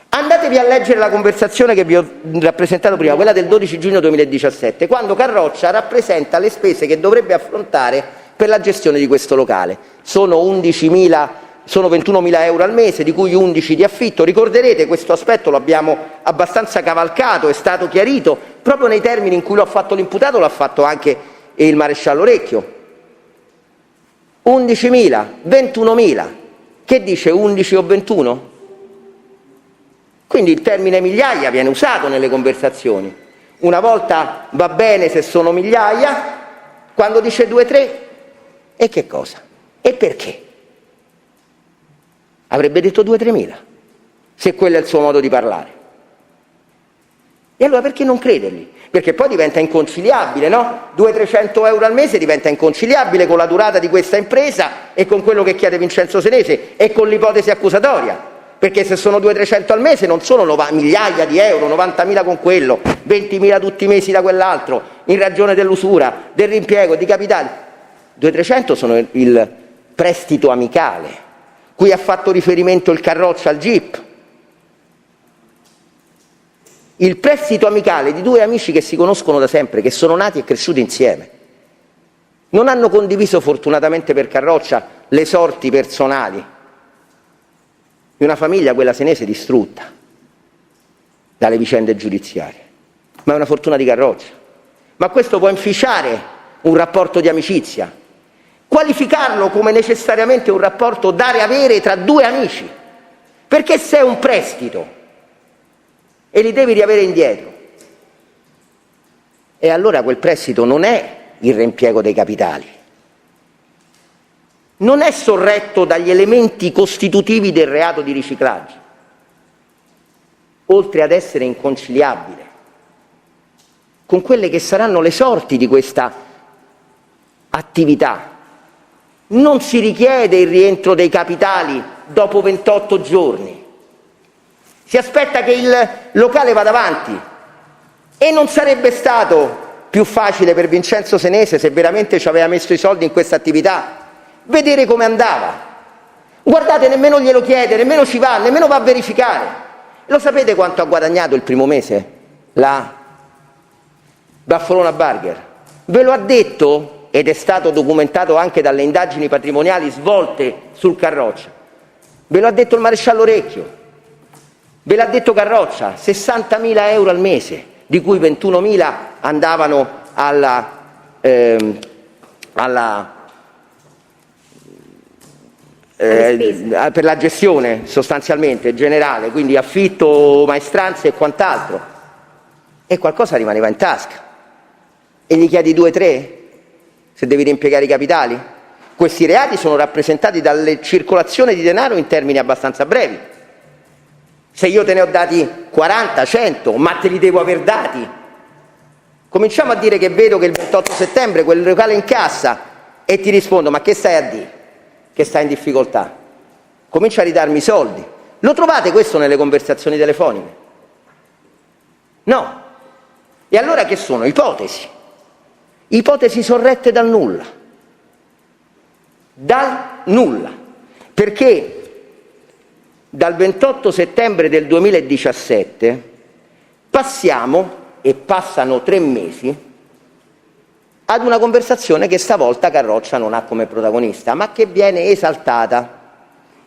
Andatevi a leggere la conversazione che vi ho rappresentato prima, quella del 12 giugno 2017, quando Carroccia rappresenta le spese che dovrebbe affrontare per la gestione di questo locale. Sono 21.000 euro al mese, di cui 11 di affitto. Ricorderete, questo aspetto lo abbiamo abbastanza cavalcato, è stato chiarito proprio nei termini in cui lo ha fatto l'imputato, lo ha fatto anche il maresciallo Recchio. 11.000, 21.000, che dice 11 o 21? Quindi il termine migliaia viene usato nelle conversazioni. Una volta va bene se sono migliaia, quando dice 2-3, e che cosa? E perché? Avrebbe detto 2-3.000, se quello è il suo modo di parlare. E allora perché non credergli? Perché poi diventa inconciliabile, no? 200-300 euro al mese diventa inconciliabile con la durata di questa impresa e con quello che chiede Vincenzo Senese e con l'ipotesi accusatoria. Perché se sono 200-300 al mese non sono migliaia di euro, 90.000 con quello, 20.000 tutti i mesi da quell'altro, in ragione dell'usura, del riempiego, di capitali. 200-300 sono il prestito amicale, cui ha fatto riferimento il Carroccia al GIP. Il prestito amicale di due amici che si conoscono da sempre, che sono nati e cresciuti insieme. Non hanno condiviso, fortunatamente per Carroccia, le sorti personali di una famiglia, quella senese, distrutta dalle vicende giudiziarie. Ma è una fortuna di Carroccia. Ma questo può inficiare un rapporto di amicizia, qualificarlo come necessariamente un rapporto dare-avere tra due amici. Perché se è un prestito e li devi riavere indietro, e allora quel prestito non è il reimpiego dei capitali, non è sorretto dagli elementi costitutivi del reato di riciclaggio, oltre ad essere inconciliabile con quelle che saranno le sorti di questa attività. Non si richiede il rientro dei capitali dopo 28 giorni. Si aspetta che il locale vada avanti, e non sarebbe stato più facile per Vincenzo Senese, se veramente ci aveva messo i soldi in questa attività, vedere come andava. Guardate, nemmeno glielo chiede, nemmeno ci va, nemmeno va a verificare. Lo sapete quanto ha guadagnato il primo mese la Baffolona Burger? Ve lo ha detto, ed è stato documentato anche dalle indagini patrimoniali svolte sul Carroccia. Ve lo ha detto il maresciallo Recchio. Ve l'ha detto Carroccia, 60.000 euro al mese, di cui 21.000 andavano per la gestione sostanzialmente generale, quindi affitto, maestranze e quant'altro, e qualcosa rimaneva in tasca. E gli chiedi 2-3 se devi reimpiegare i capitali? Questi reati sono rappresentati dalle circolazioni di denaro in termini abbastanza brevi. Se io te ne ho dati 40, 100, ma te li devo aver dati. Cominciamo a dire che vedo che il 28 settembre quel locale è in cassa e ti rispondo: ma che stai a dire? Che stai in difficoltà? Comincia a ridarmi i soldi. Lo trovate questo nelle conversazioni telefoniche? No. E allora che sono? Ipotesi. Ipotesi sorrette dal nulla. Dal nulla. Perché dal 28 settembre del 2017 passiamo, e passano 3 mesi, ad una conversazione che stavolta Carroccia non ha come protagonista, ma che viene esaltata.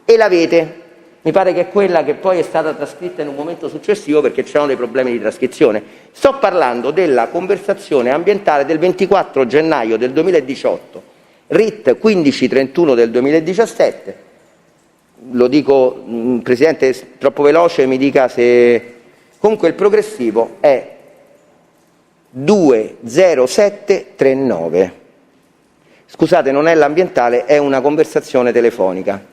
E l'avete, mi pare che è quella che poi è stata trascritta in un momento successivo perché c'erano dei problemi di trascrizione. Sto parlando della conversazione ambientale del 24 gennaio del 2018, RIT 1531 del 2017. Lo dico, Presidente, è troppo veloce, mi dica se... Comunque il progressivo è 20739. Scusate, non è l'ambientale, è una conversazione telefonica.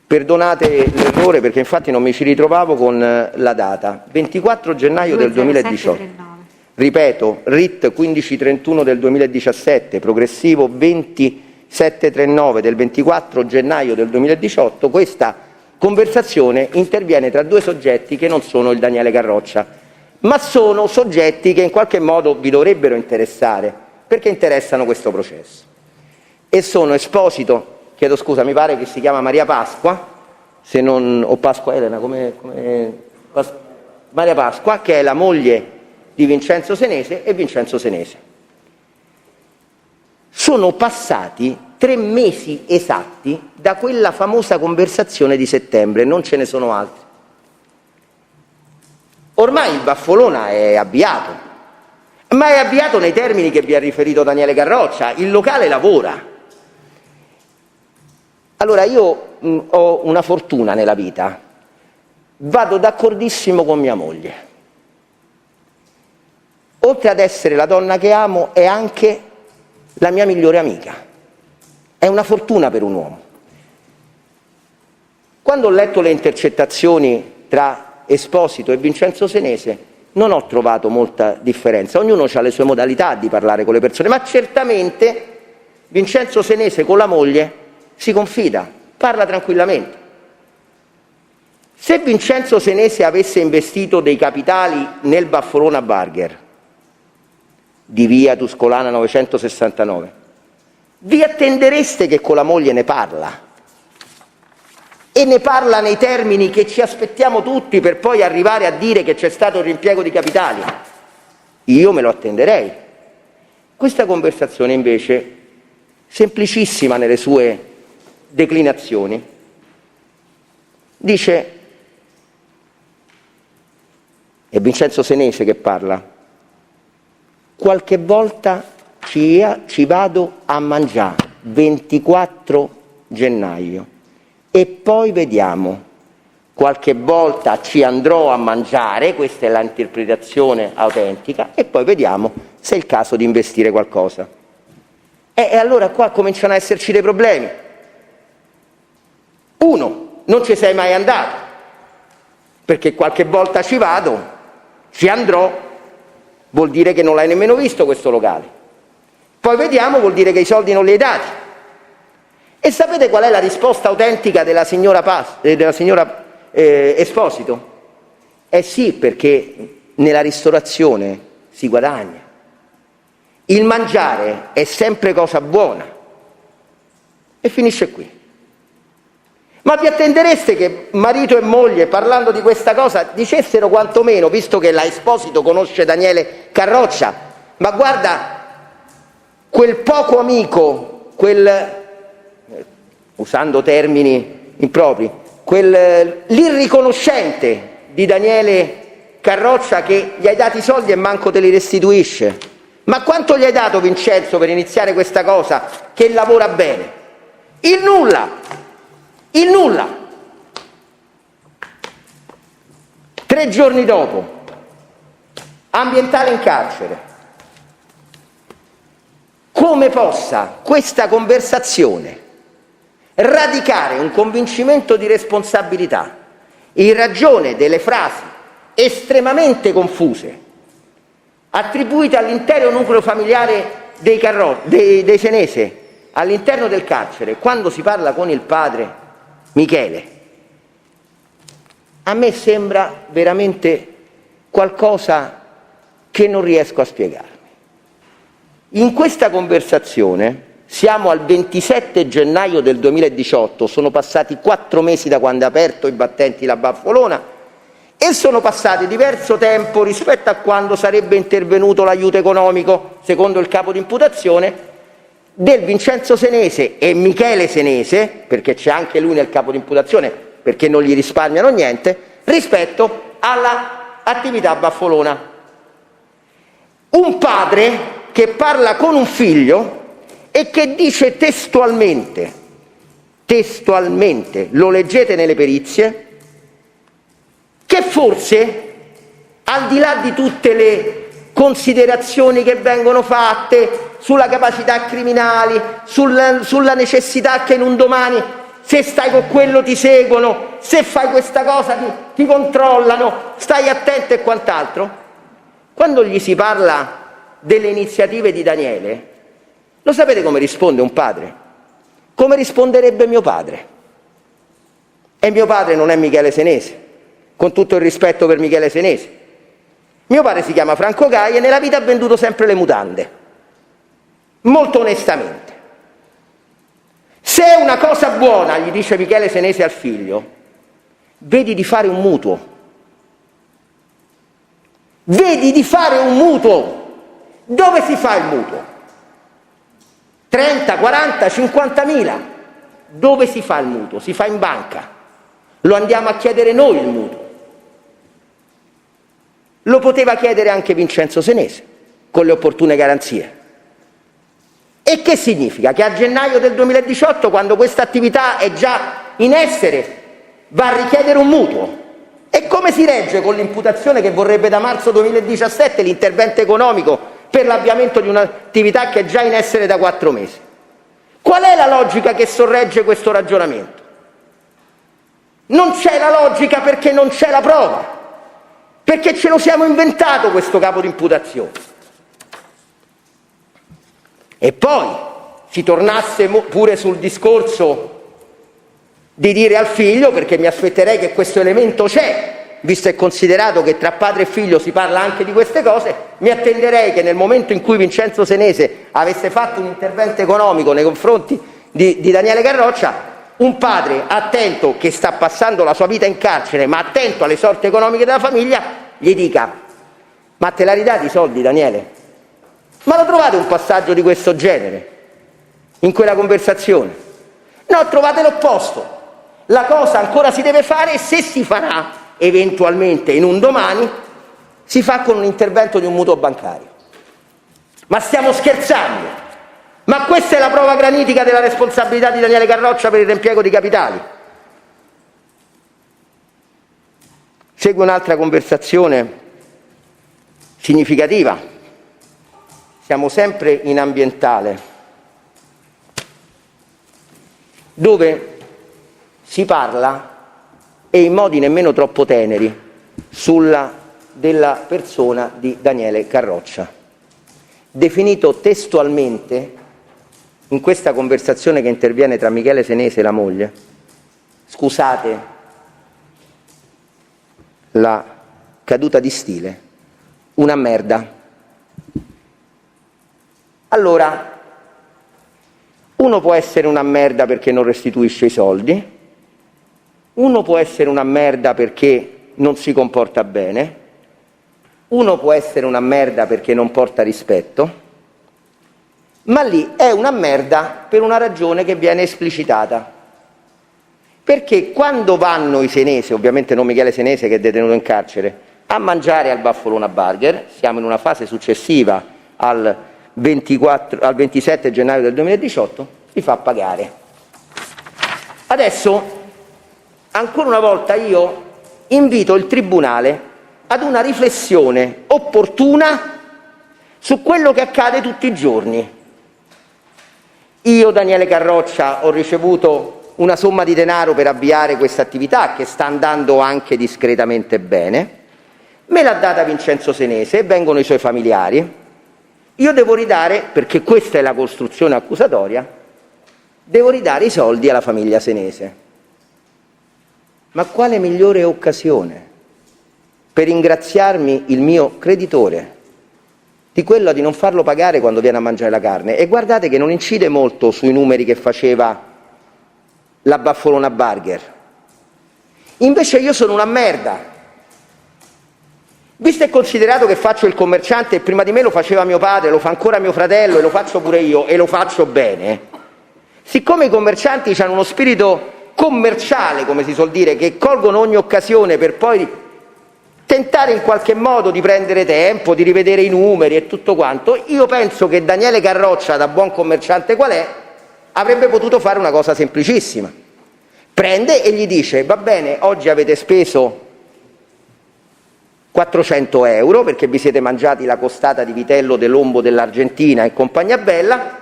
Perdonate l'errore perché infatti non mi ci ritrovavo con la data. 24 gennaio del 2018. Ripeto, RIT 1531 del 2017, progressivo 2739 del 24 gennaio del 2018. Questa conversazione interviene tra due soggetti che non sono il Daniele Carroccia, ma sono soggetti che in qualche modo vi dovrebbero interessare, perché interessano questo processo. E sono Esposito, chiedo scusa, mi pare che si chiama Maria Pasqua, se non, o Pasqua Elena, Maria Pasqua, che è la moglie di Vincenzo Senese, e Vincenzo Senese. Sono passati 3 mesi esatti da quella famosa conversazione di settembre, non ce ne sono altri. Ormai il Baffolona è avviato, ma è avviato nei termini che vi ha riferito Daniele Carroccia, il locale lavora. Allora io ho una fortuna nella vita, vado d'accordissimo con mia moglie. Oltre ad essere la donna che amo, è anche la mia migliore amica. È una fortuna per un uomo. Quando ho letto le intercettazioni tra Esposito e Vincenzo Senese, non ho trovato molta differenza. Ognuno ha le sue modalità di parlare con le persone, ma certamente Vincenzo Senese con la moglie si confida, parla tranquillamente. Se Vincenzo Senese avesse investito dei capitali nel Baffolona Burger di via Tuscolana 969, vi attendereste che con la moglie ne parla? E ne parla nei termini che ci aspettiamo tutti per poi arrivare a dire che c'è stato il riempiego di capitali? Io me lo attenderei. Questa conversazione invece, semplicissima nelle sue declinazioni, dice, è Vincenzo Senese che parla, qualche volta ci vado a mangiare, 24 gennaio, e poi vediamo, qualche volta ci andrò a mangiare, questa è l'interpretazione autentica, e poi vediamo se è il caso di investire qualcosa. E allora qua cominciano a esserci dei problemi. Uno, non ci sei mai andato, perché qualche volta ci vado, ci andrò, vuol dire che non l'hai nemmeno visto questo locale. Poi vediamo, vuol dire che i soldi non li hai dati. E sapete qual è la risposta autentica della signora Esposito? Sì, perché nella ristorazione si guadagna. Il mangiare è sempre cosa buona. E finisce qui. Ma vi attendereste che marito e moglie, parlando di questa cosa, dicessero quantomeno, visto che la Esposito conosce Daniele Carroccia, ma guarda, quel poco amico, usando termini impropri, l'irriconoscente di Daniele Carroccia che gli hai dati i soldi e manco te li restituisce. Ma quanto gli hai dato, Vincenzo, per iniziare questa cosa che lavora bene? Il nulla! Il nulla! 3 giorni dopo, ambientale in carcere. Come possa questa conversazione radicare un convincimento di responsabilità in ragione delle frasi estremamente confuse attribuite all'intero nucleo familiare dei Senese all'interno del carcere, quando si parla con il padre Michele, a me sembra veramente qualcosa che non riesco a spiegarmi. In questa conversazione siamo al 27 gennaio del 2018, sono passati 4 mesi da quando ha aperto i battenti la Baffolona, e sono passati diverso tempo rispetto a quando sarebbe intervenuto l'aiuto economico, secondo il capo di imputazione, del Vincenzo Senese e Michele Senese, perché c'è anche lui nel capo di imputazione, perché non gli risparmiano niente, rispetto all'attività baffolona. Un padre che parla con un figlio e che dice testualmente, lo leggete nelle perizie, che forse, al di là di tutte le considerazioni che vengono fatte sulla capacità criminali, sulla necessità che in un domani, se stai con quello ti seguono, se fai questa cosa ti controllano, stai attento e quant'altro, quando gli si parla delle iniziative di Daniele, lo sapete come risponde un padre? Come risponderebbe mio padre. E mio padre non è Michele Senese, con tutto il rispetto per Michele Senese. Mio padre si chiama Franco Gai e nella vita ha venduto sempre le mutande, molto onestamente. Se è una cosa buona, gli dice Michele Senese al figlio, vedi di fare un mutuo. Vedi di fare un mutuo. Dove si fa il mutuo? 30, 40, 50.000. Dove si fa il mutuo? Si fa in banca. Lo andiamo a chiedere noi il mutuo. Lo poteva chiedere anche Vincenzo Senese, con le opportune garanzie. E che significa? Che a gennaio del 2018, quando questa attività è già in essere, va a richiedere un mutuo. E come si regge con l'imputazione che vorrebbe da marzo 2017 l'intervento economico per l'avviamento di un'attività che è già in essere da 4 mesi? Qual è la logica che sorregge questo ragionamento? Non c'è la logica perché non c'è la prova, perché ce lo siamo inventato questo capo di imputazione. E poi si tornasse pure sul discorso di dire al figlio, perché mi aspetterei che questo elemento c'è, visto e considerato che tra padre e figlio si parla anche di queste cose, mi attenderei che nel momento in cui Vincenzo Senese avesse fatto un intervento economico nei confronti di Daniele Carroccia, un padre attento, che sta passando la sua vita in carcere, ma attento alle sorti economiche della famiglia, gli dica: ma te la ridate i soldi, Daniele? Ma lo trovate un passaggio di questo genere in quella conversazione? No, trovate l'opposto. La cosa ancora si deve fare, e se si farà eventualmente in un domani, si fa con un intervento di un mutuo bancario. Ma stiamo scherzando? Ma questa è la prova granitica della responsabilità di Daniele Carroccia per il reimpiego di capitali. Segue un'altra conversazione significativa. Siamo sempre in ambientale, dove si parla, e in modi nemmeno troppo teneri, della persona di Daniele Carroccia, definito testualmente in questa conversazione che interviene tra Michele Senese e la moglie, scusate la caduta di stile, una merda. Allora, uno può essere una merda perché non restituisce i soldi, uno può essere una merda perché non si comporta bene, uno può essere una merda perché non porta rispetto, ma lì è una merda per una ragione che viene esplicitata. Perché quando vanno i Senese, ovviamente non Michele Senese che è detenuto in carcere, a mangiare al Baffolona Burger, siamo in una fase successiva al 27 gennaio del 2018, si fa pagare. Adesso, ancora una volta, io invito il Tribunale ad una riflessione opportuna su quello che accade tutti i giorni. Io, Daniele Carroccia, ho ricevuto una somma di denaro per avviare questa attività che sta andando anche discretamente bene, me l'ha data Vincenzo Senese e vengono i suoi familiari. Io devo ridare, perché questa è la costruzione accusatoria, devo ridare i soldi alla famiglia Senese. Ma quale migliore occasione per ringraziarmi il mio creditore di quello di non farlo pagare quando viene a mangiare la carne? E guardate che non incide molto sui numeri che faceva la Baffolona Burger. Invece io sono una merda Visto e considerato che faccio il commerciante e prima di me lo faceva mio padre, lo fa ancora mio fratello e lo faccio pure io e lo faccio bene, siccome i commercianti hanno uno spirito commerciale, come si suol dire, che colgono ogni occasione per poi tentare in qualche modo di prendere tempo, di rivedere i numeri e tutto quanto, io penso che Daniele Carroccia, da buon commerciante qual è, avrebbe potuto fare una cosa semplicissima. Prende e gli dice: va bene, oggi avete speso 400 euro perché vi siete mangiati la costata di vitello dell'Ombo dell'Argentina e compagnia bella,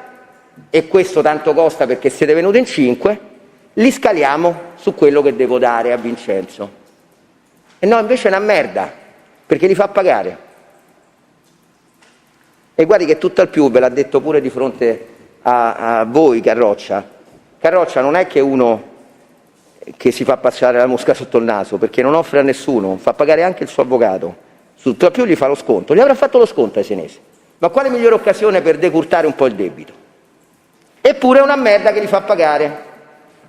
e questo tanto costa perché siete venuti in 5, li scaliamo su quello che devo dare a Vincenzo. E no, invece è una merda, perché li fa pagare. E guardi che tutto al più ve l'ha detto pure di fronte a voi Carroccia. Carroccia non è che uno che si fa passare la mosca sotto il naso, perché non offre a nessuno, fa pagare anche il suo avvocato, tutto al più gli fa lo sconto, gli avrà fatto lo sconto ai senesi, ma quale migliore occasione per decurtare un po' il debito? Eppure è una merda che li fa pagare.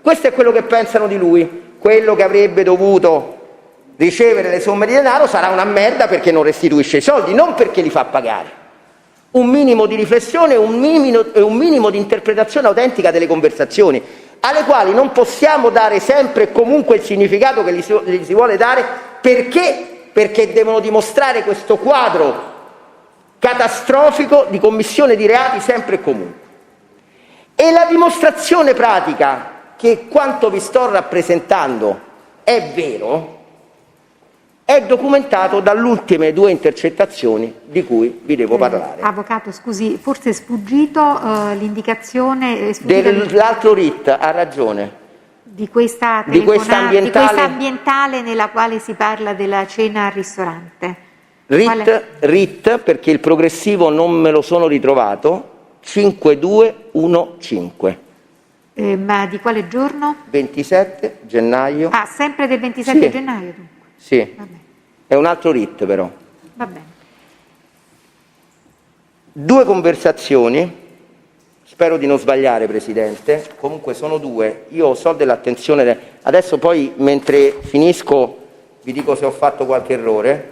Questo è quello che pensano di lui. Quello che avrebbe dovuto ricevere le somme di denaro sarà una merda perché non restituisce i soldi, non perché li fa pagare. Un minimo di riflessione e un minimo di interpretazione autentica delle conversazioni, alle quali non possiamo dare sempre e comunque il significato che gli si vuole dare, perché devono dimostrare questo quadro catastrofico di commissione di reati sempre e comunque. E la dimostrazione pratica che quanto vi sto rappresentando è vero è documentato dalle ultime 2 intercettazioni di cui vi devo parlare. Avvocato, scusi, forse è sfuggito l'indicazione Dell'altro RIT, ha ragione. Di questa ambientale nella quale si parla della cena al ristorante. RIT, perché il progressivo non me lo sono ritrovato, 5215. Ma di quale giorno? 27 gennaio. Ah, sempre del 27 gennaio dunque. Sì, Va bene. è un altro RIT però. Va bene. 2 conversazioni, spero di non sbagliare Presidente, comunque sono 2, io so dell'attenzione, adesso poi mentre finisco vi dico se ho fatto qualche errore,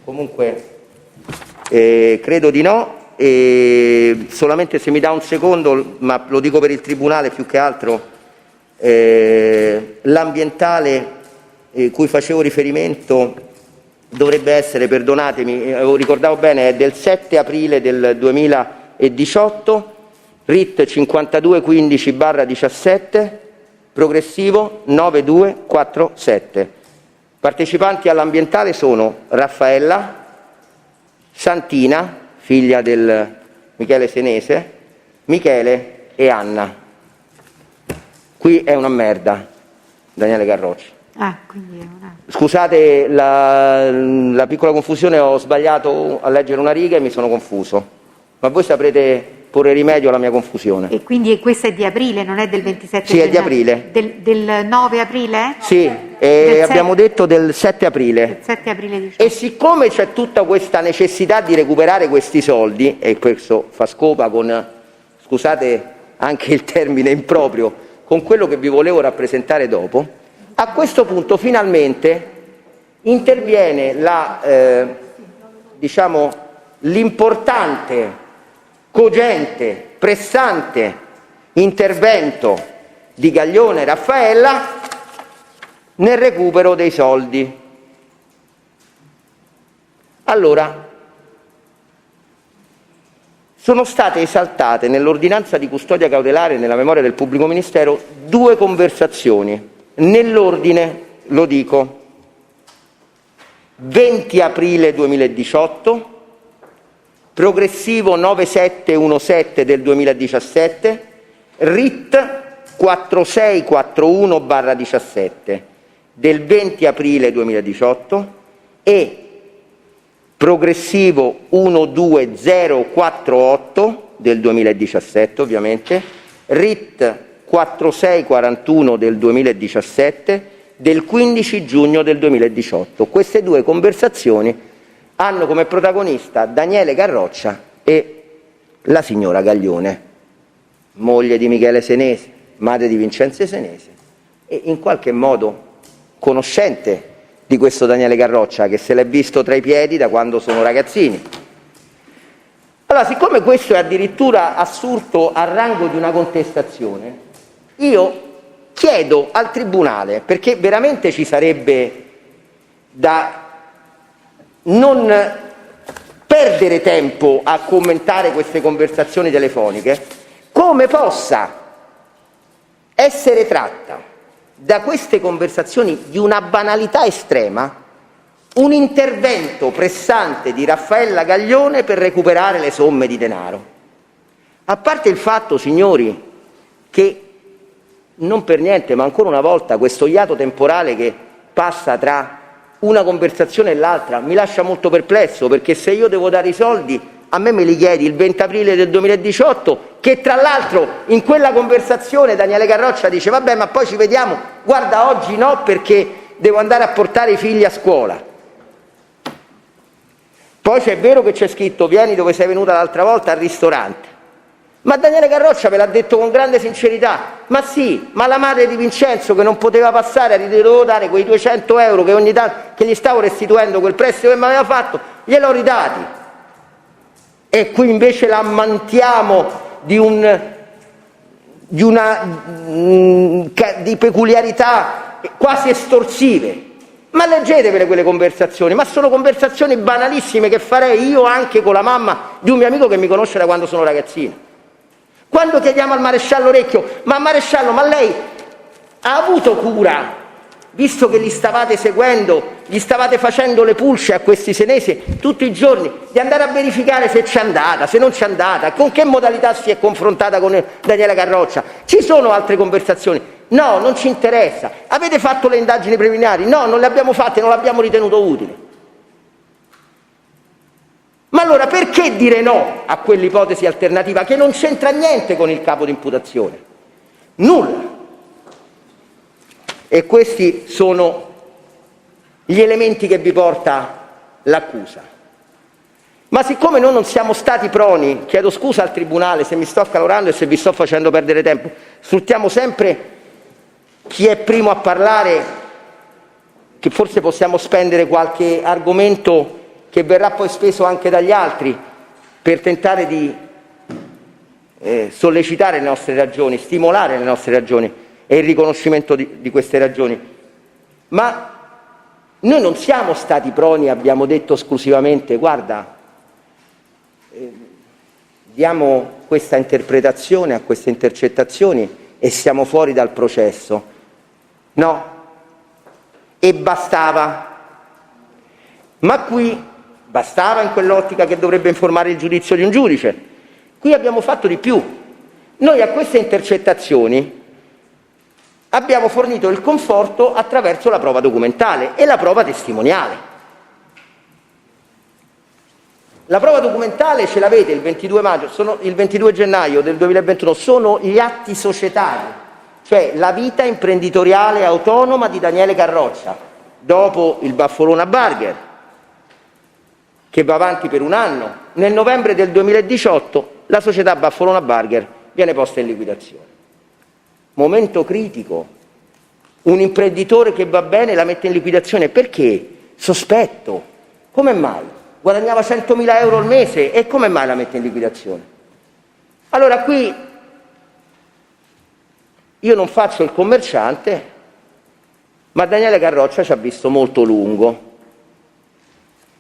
comunque credo di no, e solamente se mi dà un secondo, ma lo dico per il Tribunale più che altro, l'ambientale cui facevo riferimento dovrebbe essere, perdonatemi, ricordavo bene, è del 7 aprile del 2018, RIT 5215/17, progressivo 9247. Partecipanti all'ambientale sono Raffaella, Santina, figlia del Michele Senese, Michele e Anna. Qui è una merda, Daniele Carroccia. Quindi è una... Scusate la piccola confusione, ho sbagliato a leggere una riga e mi sono confuso, ma voi saprete porre rimedio alla mia confusione. E quindi questa è di aprile, non è del 27 Sì, gennaio? è di aprile. Del 9 aprile? Sì, abbiamo detto del 7 aprile. Del 7 aprile 18. E siccome c'è tutta questa necessità di recuperare questi soldi, e questo fa scopa con, scusate anche il termine improprio, con quello che vi volevo rappresentare dopo, a questo punto finalmente interviene l'importante, cogente, pressante intervento di Gaglione e Raffaella nel recupero dei soldi. Allora, sono state esaltate nell'ordinanza di custodia cautelare nella memoria del pubblico ministero 2 conversazioni. Nell'ordine, lo dico: 20 aprile 2018, progressivo 9717 del 2017, RIT 4641/17 del 20 aprile 2018 e progressivo 12048 del 2017, ovviamente, RIT 4641 del 2017 del 15 giugno del 2018. Queste 2 conversazioni hanno come protagonista Daniele Carroccia e la signora Gaglione, moglie di Michele Senese, madre di Vincenzo Senese, e in qualche modo conoscente di questo Daniele Garroccia, che se l'è visto tra i piedi da quando sono ragazzini. Allora, siccome questo è addirittura assurto al rango di una contestazione, io chiedo al Tribunale, perché veramente ci sarebbe da non perdere tempo a commentare queste conversazioni telefoniche, come possa essere tratta da queste conversazioni di una banalità estrema un intervento pressante di Raffaella Gaglione per recuperare le somme di denaro. A parte il fatto, signori, che non per niente, ma ancora una volta, questo iato temporale che passa tra una conversazione e l'altra mi lascia molto perplesso, perché se io devo dare i soldi, a me li chiedi il 20 aprile del 2018, che tra l'altro in quella conversazione Daniele Garroccia dice vabbè, ma poi ci vediamo, guarda oggi no perché devo andare a portare i figli a scuola. Poi è vero che c'è scritto vieni dove sei venuta l'altra volta, al ristorante. Ma Daniele Garroccia ve l'ha detto con grande sincerità, ma sì, ma la madre di Vincenzo che non poteva passare, gli dovevo dare quei 200 euro che ogni tanto che gli stavo restituendo, quel prestito che mi aveva fatto, gliel'ho ridati. E qui invece la ammantiamo di peculiarità quasi estorsive. Ma leggetevele quelle conversazioni, ma sono conversazioni banalissime che farei io anche con la mamma di un mio amico che mi conosce da quando sono ragazzino. Quando chiediamo al maresciallo Recchio, ma maresciallo, ma lei ha avuto cura, visto che li stavate seguendo, gli stavate facendo le pulce a questi senesi tutti i giorni, di andare a verificare se c'è andata, se non c'è andata, con che modalità si è confrontata con Daniele Garroccia? Ci sono altre conversazioni? No, non ci interessa. Avete fatto le indagini preliminari? No, non le abbiamo fatte, non l'abbiamo ritenuto utile. Ma allora perché dire no a quell'ipotesi alternativa che non c'entra niente con il capo di imputazione? Nulla. E questi sono gli elementi che vi porta l'accusa. Ma siccome noi non siamo stati proni, chiedo scusa al Tribunale se mi sto accalorando e se vi sto facendo perdere tempo, sfruttiamo sempre chi è primo a parlare, che forse possiamo spendere qualche argomento che verrà poi speso anche dagli altri per tentare di sollecitare le nostre ragioni, stimolare le nostre ragioni e il riconoscimento di queste ragioni. Ma noi non siamo stati proni, abbiamo detto esclusivamente guarda, diamo questa interpretazione a queste intercettazioni e siamo fuori dal processo. No, e bastava. Ma qui bastava in quell'ottica che dovrebbe informare il giudizio di un giudice. Qui abbiamo fatto di più. Noi a queste intercettazioni abbiamo fornito il conforto attraverso la prova documentale e la prova testimoniale. La prova documentale ce l'avete il 22 gennaio del 2021, sono gli atti societari, cioè la vita imprenditoriale autonoma di Daniele Garroccia, dopo il Baffolona Burger, che va avanti per un anno. Nel novembre del 2018 la società Baffolona Burger viene posta in liquidazione. Momento critico, un imprenditore che va bene la mette in liquidazione, perché? Sospetto. Come mai? Guadagnava 100.000 euro al mese e come mai la mette in liquidazione? Allora qui io non faccio il commerciante, ma Daniele Garroccia ci ha visto molto lungo.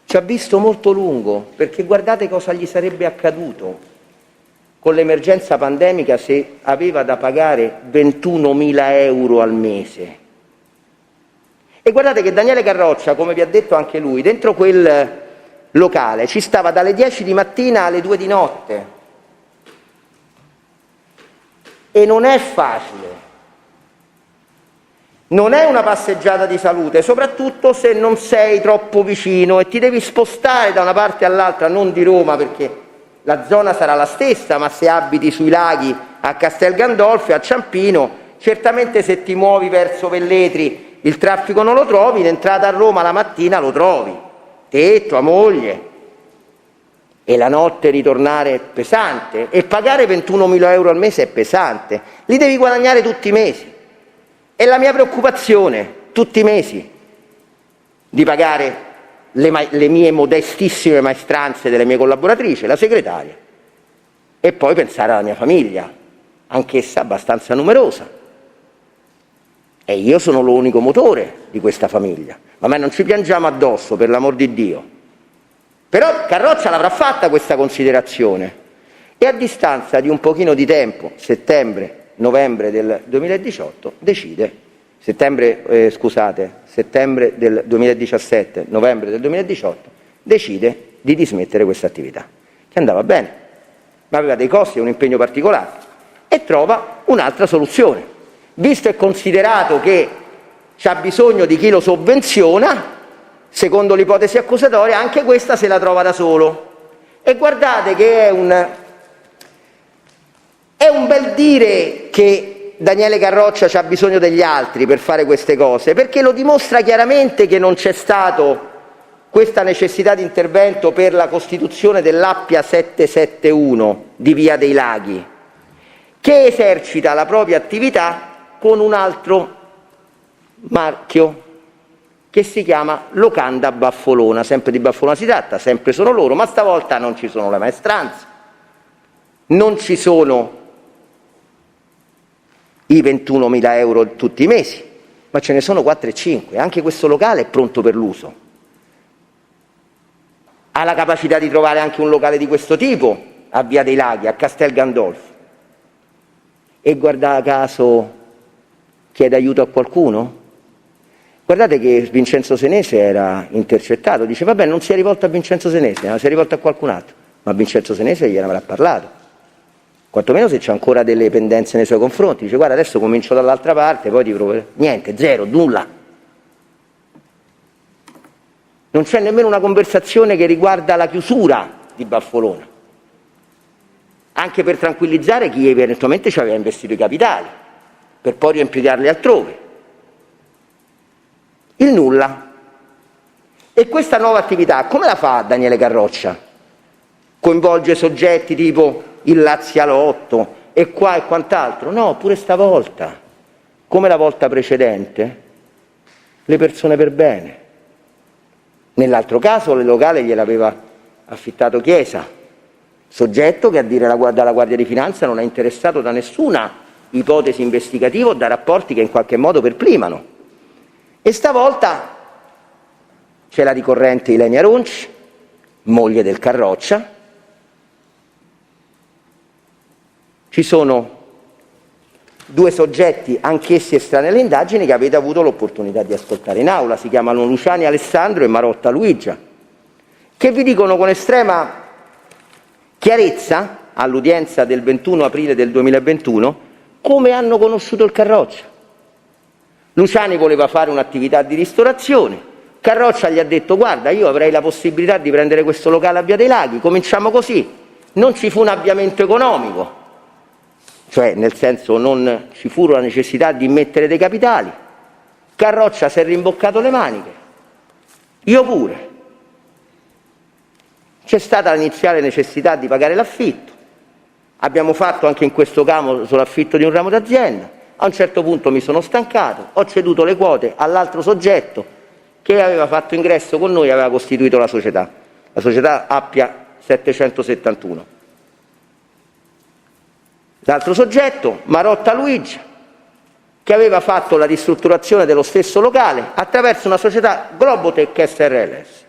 Ci ha visto molto lungo, perché guardate cosa gli sarebbe accaduto con l'emergenza pandemica se aveva da pagare 21.000 euro al mese. E guardate che Daniele Garroccia, come vi ha detto anche lui, dentro quel locale ci stava dalle 10 di mattina alle 2 di notte. E non è facile, non è una passeggiata di salute, soprattutto se non sei troppo vicino e ti devi spostare da una parte all'altra, non di Roma perché la zona sarà la stessa, ma se abiti sui laghi a Castel Gandolfo, a Ciampino, certamente se ti muovi verso Velletri il traffico non lo trovi, in entrata a Roma la mattina lo trovi, te, tua moglie. E la notte ritornare è pesante e pagare 21.000 euro al mese è pesante, li devi guadagnare tutti i mesi. È la mia preoccupazione, tutti i mesi. di pagare le mie modestissime maestranze delle mie collaboratrici, la segretaria, e poi pensare alla mia famiglia, anch'essa abbastanza numerosa. E io sono l'unico motore di questa famiglia. Ma non ci piangiamo addosso, per l'amor di Dio. Però Carroccia l'avrà fatta questa considerazione e a distanza di un pochino di tempo, settembre del 2017, novembre del 2018, decide di dismettere questa attività, che andava bene, ma aveva dei costi e un impegno particolare, e trova un'altra soluzione. Visto e considerato che c'ha bisogno di chi lo sovvenziona, secondo l'ipotesi accusatoria, anche questa se la trova da solo. E guardate che è un bel dire che Daniele Carroccia c'ha bisogno degli altri per fare queste cose, perché lo dimostra chiaramente che non c'è stato questa necessità di intervento per la costituzione dell'Appia 771 di Via dei Laghi, che esercita la propria attività con un altro marchio che si chiama Locanda Baffolona. Sempre di Baffolona si tratta, sempre sono loro, ma stavolta non ci sono le maestranze, non ci sono i 21.000 euro tutti i mesi, ma ce ne sono 4 e 5. Anche questo locale è pronto per l'uso. Ha la capacità di trovare anche un locale di questo tipo a Via dei Laghi, a Castel Gandolfo. E guarda caso chiede aiuto a qualcuno? Guardate che Vincenzo Senese era intercettato, dice vabbè, non si è rivolto a Vincenzo Senese, ma si è rivolto a qualcun altro, ma Vincenzo Senese gliene avrà parlato, quantomeno se c'è ancora delle pendenze nei suoi confronti. Dice guarda, adesso comincio dall'altra parte, poi ti provo. Niente, zero, nulla. Non c'è nemmeno una conversazione che riguarda la chiusura di Baffolona, anche per tranquillizzare chi eventualmente ci aveva investito i capitali per poi riempirli altrove. Il nulla. E questa nuova attività come la fa Daniele Carroccia? Coinvolge soggetti tipo il Lazialotto e qua e quant'altro? No, pure stavolta, come la volta precedente, le persone per bene. Nell'altro caso il locale gliel'aveva affittato Chiesa, soggetto che a dire dalla Guardia di Finanza non è interessato da nessuna ipotesi investigativa o da rapporti che in qualche modo perplimano. E stavolta c'è la ricorrente Ilenia Ronci, moglie del Carroccia. Ci sono 2 soggetti, anch'essi estranei alle indagini, che avete avuto l'opportunità di ascoltare in aula. Si chiamano Luciani Alessandro e Marotta Luigia, che vi dicono con estrema chiarezza, all'udienza del 21 aprile del 2021, come hanno conosciuto il Carroccia. Luciani voleva fare un'attività di ristorazione, Carroccia gli ha detto guarda, io avrei la possibilità di prendere questo locale a Via dei Laghi, cominciamo così. Non ci fu un avviamento economico, cioè nel senso non ci fu la necessità di mettere dei capitali. Carroccia si è rimboccato le maniche, io pure. C'è stata l'iniziale necessità di pagare l'affitto, abbiamo fatto anche in questo caso sull'affitto di un ramo d'azienda. A un certo punto mi sono stancato, ho ceduto le quote all'altro soggetto che aveva fatto ingresso con noi, aveva costituito la società Appia 771. L'altro soggetto, Marotta Luigia, che aveva fatto la ristrutturazione dello stesso locale attraverso una società Globotech SRLS.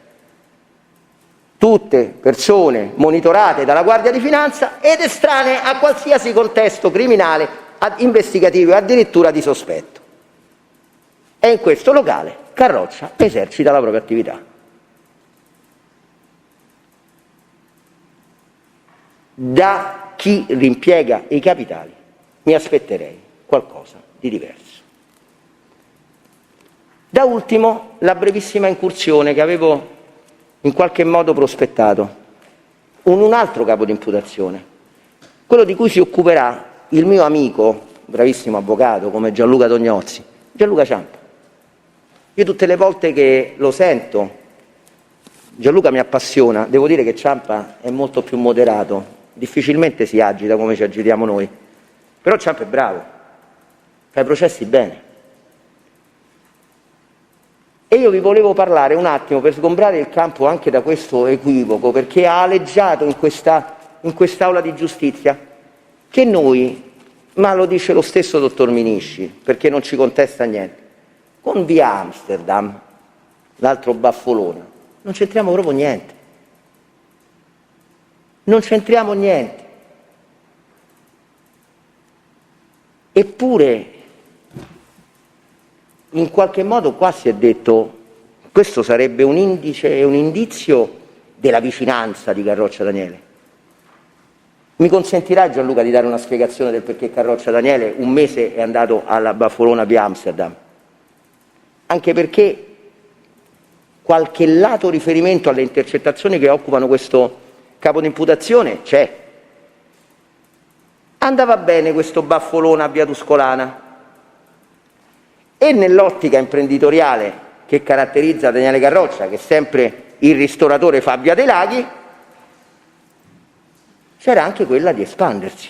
Tutte persone monitorate dalla Guardia di Finanza ed estranee a qualsiasi contesto criminale, investigativo e addirittura di sospetto. E in questo locale Carroccia esercita la propria attività. Da chi rimpiega i capitali mi aspetterei qualcosa di diverso. Da ultimo, la brevissima incursione che avevo in qualche modo prospettato, un altro capo di imputazione, quello di cui si occuperà il mio amico, bravissimo avvocato come Gianluca Tognozzi, Gianluca Ciampa. Io tutte le volte che lo sento, Gianluca mi appassiona, devo dire che Ciampa è molto più moderato, difficilmente si agita come ci agitiamo noi, però Ciampa è bravo, fa i processi bene. E io vi volevo parlare un attimo per sgombrare il campo anche da questo equivoco, perché ha aleggiato in quest'aula di giustizia che noi, ma lo dice lo stesso dottor Minisci, perché non ci contesta niente, con via Amsterdam, l'altro baffolone, non c'entriamo proprio niente. Non c'entriamo niente. Eppure, in qualche modo qua si è detto, questo sarebbe un indice e un indizio della vicinanza di Carroccia Daniele. Mi consentirà Gianluca di dare una spiegazione del perché Carroccia Daniele un mese è andato alla baffolona via Amsterdam? Anche perché qualche lato riferimento alle intercettazioni che occupano questo capo di imputazione c'è. Andava bene questo baffolona a via Tuscolana e nell'ottica imprenditoriale che caratterizza Daniele Carroccia, che è sempre il ristoratore Fabio dei Laghi, c'era anche quella di espandersi.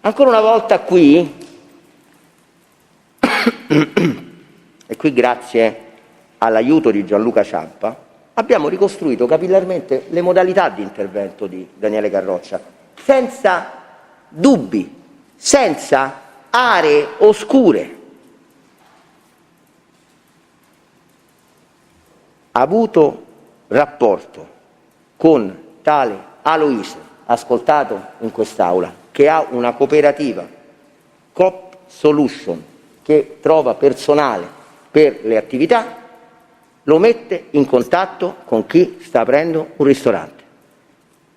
Ancora una volta qui, e qui grazie all'aiuto di Gianluca Ciampa, abbiamo ricostruito capillarmente le modalità di intervento di Daniele Carroccia, senza dubbi, senza aree oscure. Ha avuto rapporto con tale Aloise, ascoltato in quest'Aula, che ha una cooperativa, Coop Solution, che trova personale per le attività, lo mette in contatto con chi sta aprendo un ristorante,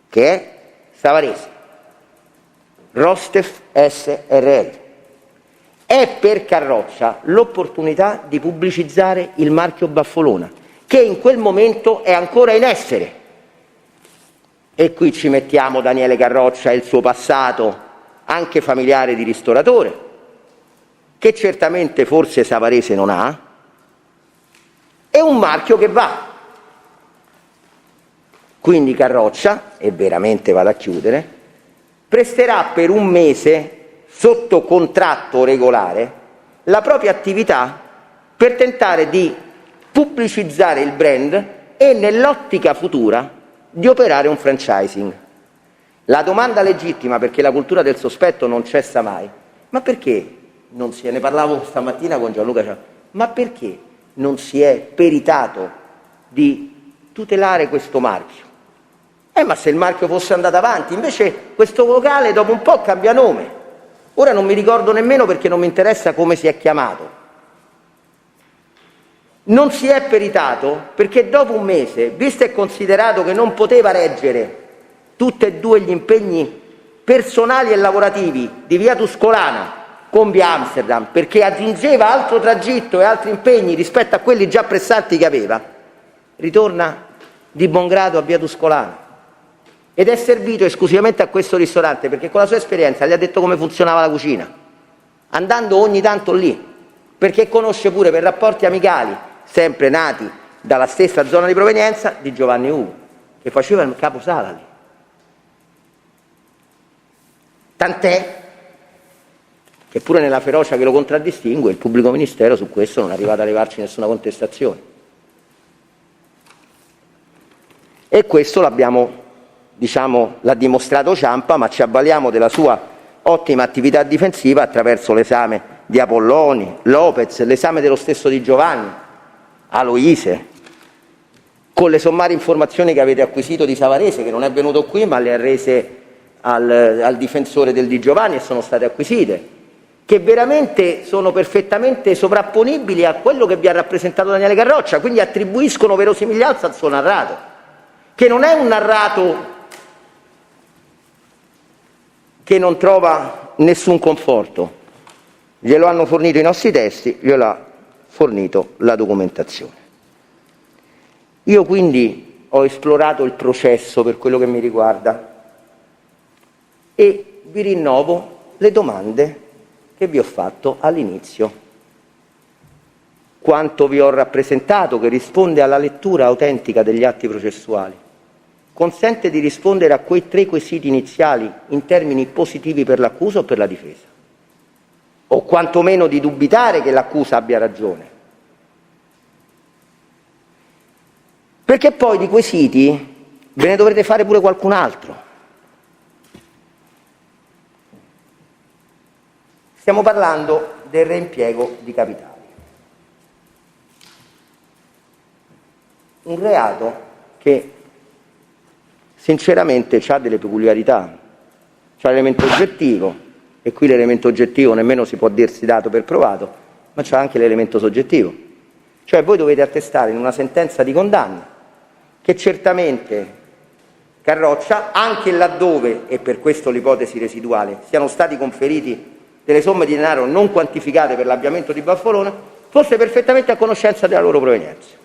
che è Savarese, Rostef SRL. È per Carroccia l'opportunità di pubblicizzare il marchio Baffolona, che in quel momento è ancora in essere. E qui ci mettiamo Daniele Carroccia e il suo passato, anche familiare di ristoratore, che certamente forse Savarese non ha, è un marchio che va. Quindi Carroccia, e veramente vado a chiudere, presterà per un mese sotto contratto regolare la propria attività per tentare di pubblicizzare il brand e nell'ottica futura di operare un franchising. La domanda legittima, perché la cultura del sospetto non cessa mai, ma perché non si è, ne parlavo stamattina con Gianluca, ma perché non si è peritato di tutelare questo marchio? Ma se il marchio fosse andato avanti, invece questo locale dopo un po' cambia nome. Ora non mi ricordo nemmeno perché non mi interessa come si è chiamato. Non si è peritato perché dopo un mese, visto e considerato che non poteva reggere tutti e due gli impegni personali e lavorativi di via Tuscolana con via Amsterdam, perché aggiungeva altro tragitto e altri impegni rispetto a quelli già pressanti che aveva, ritorna di buon grado a via Tuscolana ed è servito esclusivamente a questo ristorante perché con la sua esperienza gli ha detto come funzionava la cucina, andando ogni tanto lì, perché conosce pure per rapporti amicali, sempre nati dalla stessa zona di provenienza, di Giovanni Ugo, che faceva il caposala lì. Tant'è che pure nella ferocia che lo contraddistingue il pubblico ministero su questo non è arrivato a levarci nessuna contestazione. E questo l'abbiamo, l'ha dimostrato Ciampa, ma ci avvaliamo della sua ottima attività difensiva attraverso l'esame di Apolloni, Lopez, l'esame dello stesso Di Giovanni, Aloise, con le sommarie informazioni che avete acquisito di Savarese, che non è venuto qui ma le ha rese al difensore del Di Giovanni e sono state acquisite, che veramente sono perfettamente sovrapponibili a quello che vi ha rappresentato Daniele Carroccia, quindi attribuiscono verosimiglianza al suo narrato, che non è un narrato che non trova nessun conforto. Glielo hanno fornito i nostri testi, glielo ha fornito la documentazione. Io quindi ho esplorato il processo per quello che mi riguarda e vi rinnovo le domande che vi ho fatto all'inizio. Quanto vi ho rappresentato, che risponde alla lettura autentica degli atti processuali, consente di rispondere a quei 3 quesiti iniziali in termini positivi per l'accusa o per la difesa? o quantomeno di dubitare che l'accusa abbia ragione. Perché poi di quesiti ve ne dovrete fare pure qualcun altro. Stiamo parlando del reimpiego di capitali. Un reato che sinceramente ha delle peculiarità. C'ha l'elemento oggettivo, e qui l'elemento oggettivo nemmeno si può dirsi dato per provato, ma c'ha anche l'elemento soggettivo. Cioè voi dovete attestare in una sentenza di condanna che certamente Carroccia, anche laddove, e per questo l'ipotesi residuale, siano stati conferiti delle somme di denaro non quantificate per l'avviamento di Baffolona, fosse perfettamente a conoscenza della loro provenienza.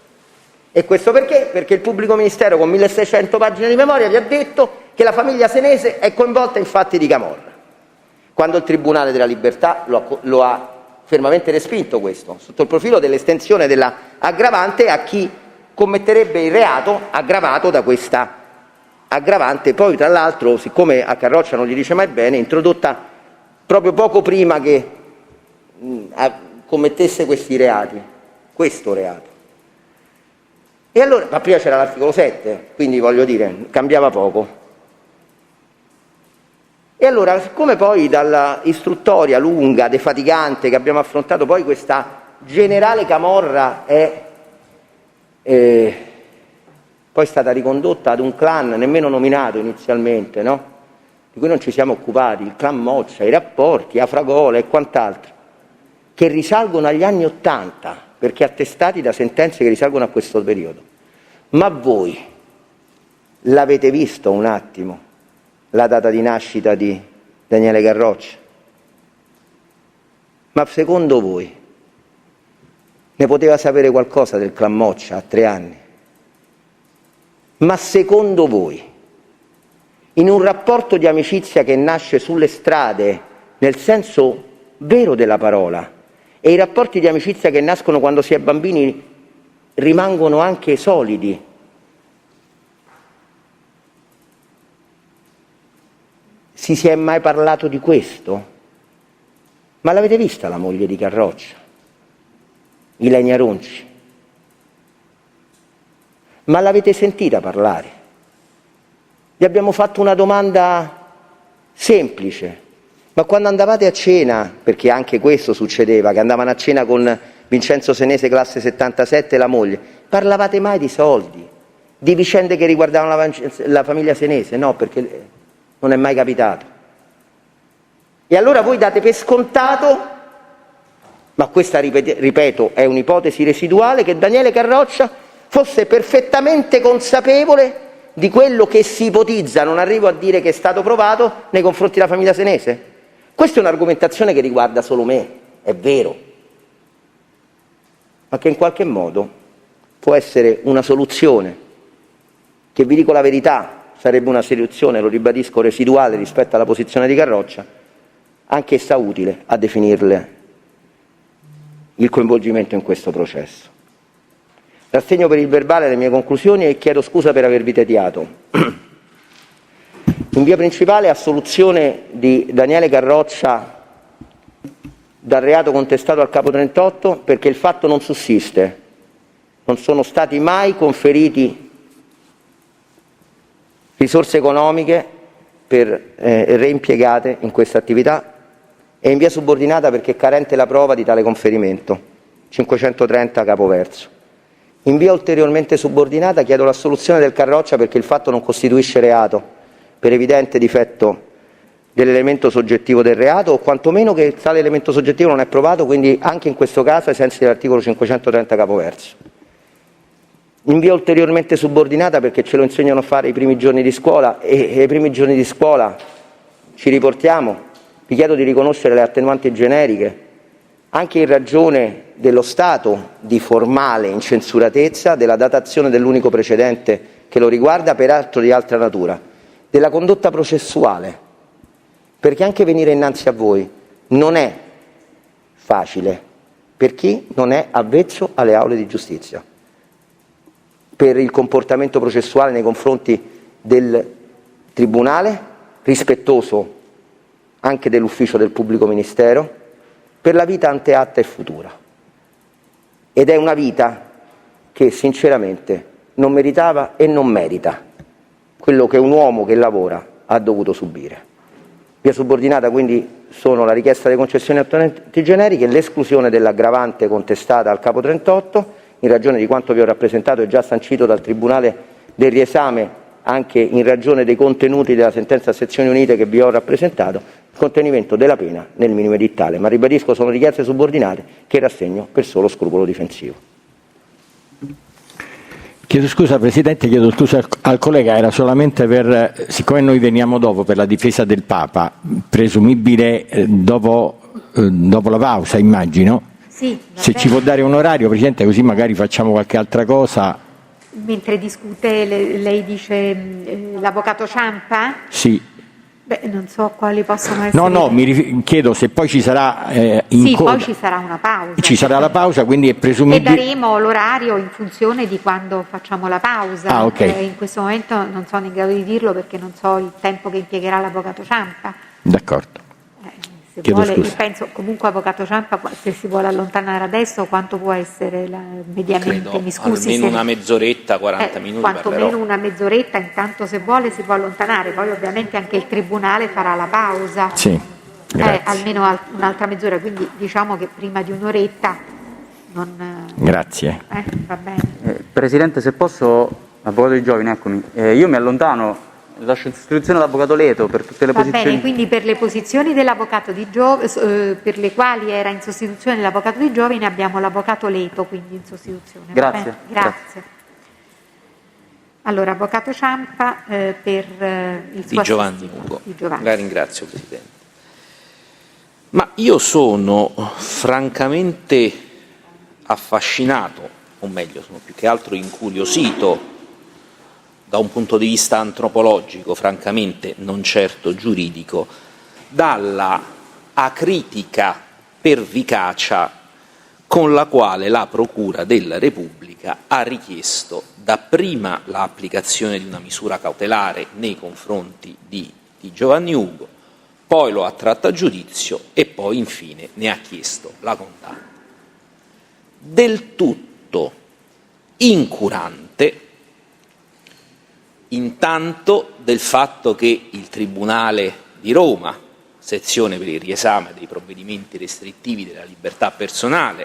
E questo perché? Perché il pubblico ministero con 1600 pagine di memoria vi ha detto che la famiglia Senese è coinvolta in fatti di camorra. Quando il Tribunale della Libertà lo ha fermamente respinto questo, sotto il profilo dell'estensione dell'aggravante a chi commetterebbe il reato aggravato da questa aggravante, poi tra l'altro, siccome a Carroccia non gli dice mai bene, introdotta proprio poco prima che commettesse questi reati, questo reato. E allora, ma prima c'era l'articolo 7, quindi voglio dire, cambiava poco. E allora, siccome poi dalla istruttoria lunga, defatigante che abbiamo affrontato, poi questa generale camorra è poi stata ricondotta ad un clan nemmeno nominato inizialmente, no? Di cui non ci siamo occupati, il clan Moccia, i rapporti, Afragola e quant'altro, che risalgono agli anni '80, perché attestati da sentenze che risalgono a questo periodo. Ma voi l'avete visto un attimo la data di nascita di Daniele Carroccia? Ma secondo voi ne poteva sapere qualcosa del clan Moccia a 3 anni? Ma secondo voi, in un rapporto di amicizia che nasce sulle strade nel senso vero della parola, e i rapporti di amicizia che nascono quando si è bambini rimangono anche solidi, si è mai parlato di questo? Ma l'avete vista la moglie di Carroccia, Ilenia Ronci? Ma l'avete sentita parlare? Gli abbiamo fatto una domanda semplice: ma quando andavate a cena, perché anche questo succedeva, che andavano a cena con Vincenzo Senese classe 77 e la moglie, parlavate mai di soldi, di vicende che riguardavano la famiglia Senese? No, perché non è mai capitato. E allora voi date per scontato, ma questa, ripeto, è un'ipotesi residuale, che Daniele Carroccia fosse perfettamente consapevole di quello che si ipotizza, non arrivo a dire che è stato provato, nei confronti della famiglia Senese. Questa è un'argomentazione che riguarda solo me, è vero, ma che in qualche modo può essere una soluzione, che vi dico la verità, sarebbe una soluzione, lo ribadisco, residuale rispetto alla posizione di Carroccia, anch'essa utile a definirle il coinvolgimento in questo processo. Rassegno per il verbale le mie conclusioni e chiedo scusa per avervi tediato. In via principale, assoluzione di Daniele Carroccia dal reato contestato al capo 38, perché il fatto non sussiste. Non sono stati mai conferiti risorse economiche reimpiegate in questa attività, e in via subordinata perché è carente la prova di tale conferimento. 530 capoverso. In via ulteriormente subordinata chiedo l'assoluzione del Carroccia perché il fatto non costituisce reato, per evidente difetto dell'elemento soggettivo del reato, o quantomeno che tale elemento soggettivo non è provato, quindi anche in questo caso ai sensi dell'articolo 530 capoverso. In via ulteriormente subordinata perché ce lo insegnano a fare i primi giorni di scuola, e ai primi giorni di scuola ci riportiamo. Vi chiedo di riconoscere le attenuanti generiche, anche in ragione dello stato di formale incensuratezza della datazione dell'unico precedente che lo riguarda, peraltro di altra natura, della condotta processuale, perché anche venire innanzi a voi non è facile per chi non è avvezzo alle aule di giustizia, per il comportamento processuale nei confronti del Tribunale, rispettoso anche dell'ufficio del pubblico ministero, per la vita anteatta e futura. Ed è una vita che sinceramente non meritava e non merita quello che un uomo che lavora ha dovuto subire. Via subordinata quindi sono la richiesta delle concessioni attualmente generiche, l'esclusione dell'aggravante contestata al capo 38, in ragione di quanto vi ho rappresentato e già sancito dal Tribunale del riesame, anche in ragione dei contenuti della sentenza a sezioni unite che vi ho rappresentato, il contenimento della pena nel minimo edittale. Ma ribadisco, sono richieste subordinate che rassegno per solo scrupolo difensivo. Chiedo scusa Presidente, chiedo scusa al collega, era solamente per, siccome noi veniamo dopo per la difesa del Papa, presumibile dopo la pausa immagino, Sì, se ci può dare un orario Presidente, così magari facciamo qualche altra cosa. Mentre discute lei dice l'avvocato Ciampa? Sì. Beh, non so quali possono essere. No, chiedo se poi ci sarà sì, poi ci sarà una pausa. Ci sarà la pausa, quindi è presumibile. E daremo l'orario in funzione di quando facciamo la pausa. Ah, ok. In questo momento non sono in grado di dirlo perché non so il tempo che impiegherà l'avvocato Ciampa. D'accordo. Se Chiedo vuole, scusa. io penso comunque avvocato Ciampa, se si vuole allontanare adesso, quanto può essere mediamente? Credo Mi scusi almeno se una mezz'oretta, 40 minuti quantomeno parlerò. una mezz'oretta, intanto se vuole si può allontanare, poi ovviamente anche il Tribunale farà la pausa. Sì, grazie. Almeno un'altra mezz'ora, quindi diciamo che prima di un'oretta non... Grazie. Va bene. Presidente, se posso, avvocato Di Giovine, eccomi. Io mi allontano, lascio in sostituzione all'avvocato Leto per tutte le Va posizioni. bene, quindi per le posizioni dell'avvocato Di Giovine, per le quali era in sostituzione dell'avvocato Di Giovine, abbiamo l'avvocato Leto, quindi in sostituzione. Va Grazie. bene? Grazie. Allora, avvocato Ciampa per il suo Di Giovanni assistito. Ugo. Di Giovanni. La ringrazio, Presidente. Ma io sono francamente affascinato, o meglio, sono più che altro incuriosito da un punto di vista antropologico, francamente non certo giuridico, dalla acritica pervicacia con la quale la Procura della Repubblica ha richiesto dapprima l'applicazione di una misura cautelare nei confronti di Giovanni Ugo, poi lo ha tratto a giudizio e poi infine ne ha chiesto la condanna. Del tutto incurante intanto del fatto che il Tribunale di Roma, sezione per il riesame dei provvedimenti restrittivi della libertà personale,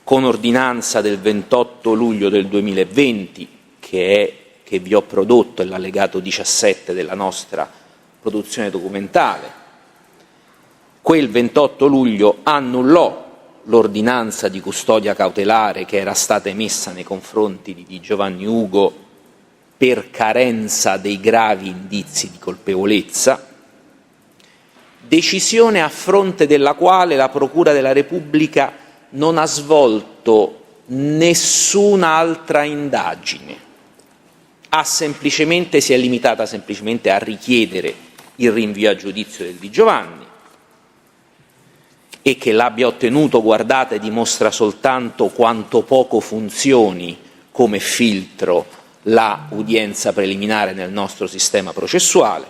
con ordinanza del 28 luglio del 2020, che vi ho prodotto, è l'allegato 17 della nostra produzione documentale, quel 28 luglio annullò l'ordinanza di custodia cautelare che era stata emessa nei confronti di Giovanni Ugo per carenza dei gravi indizi di colpevolezza, decisione a fronte della quale la Procura della Repubblica non ha svolto nessuna altra indagine, si è limitata semplicemente a richiedere il rinvio a giudizio del Di Giovanni, e che l'abbia ottenuto, guardate, dimostra soltanto quanto poco funzioni come filtro la udienza preliminare nel nostro sistema processuale,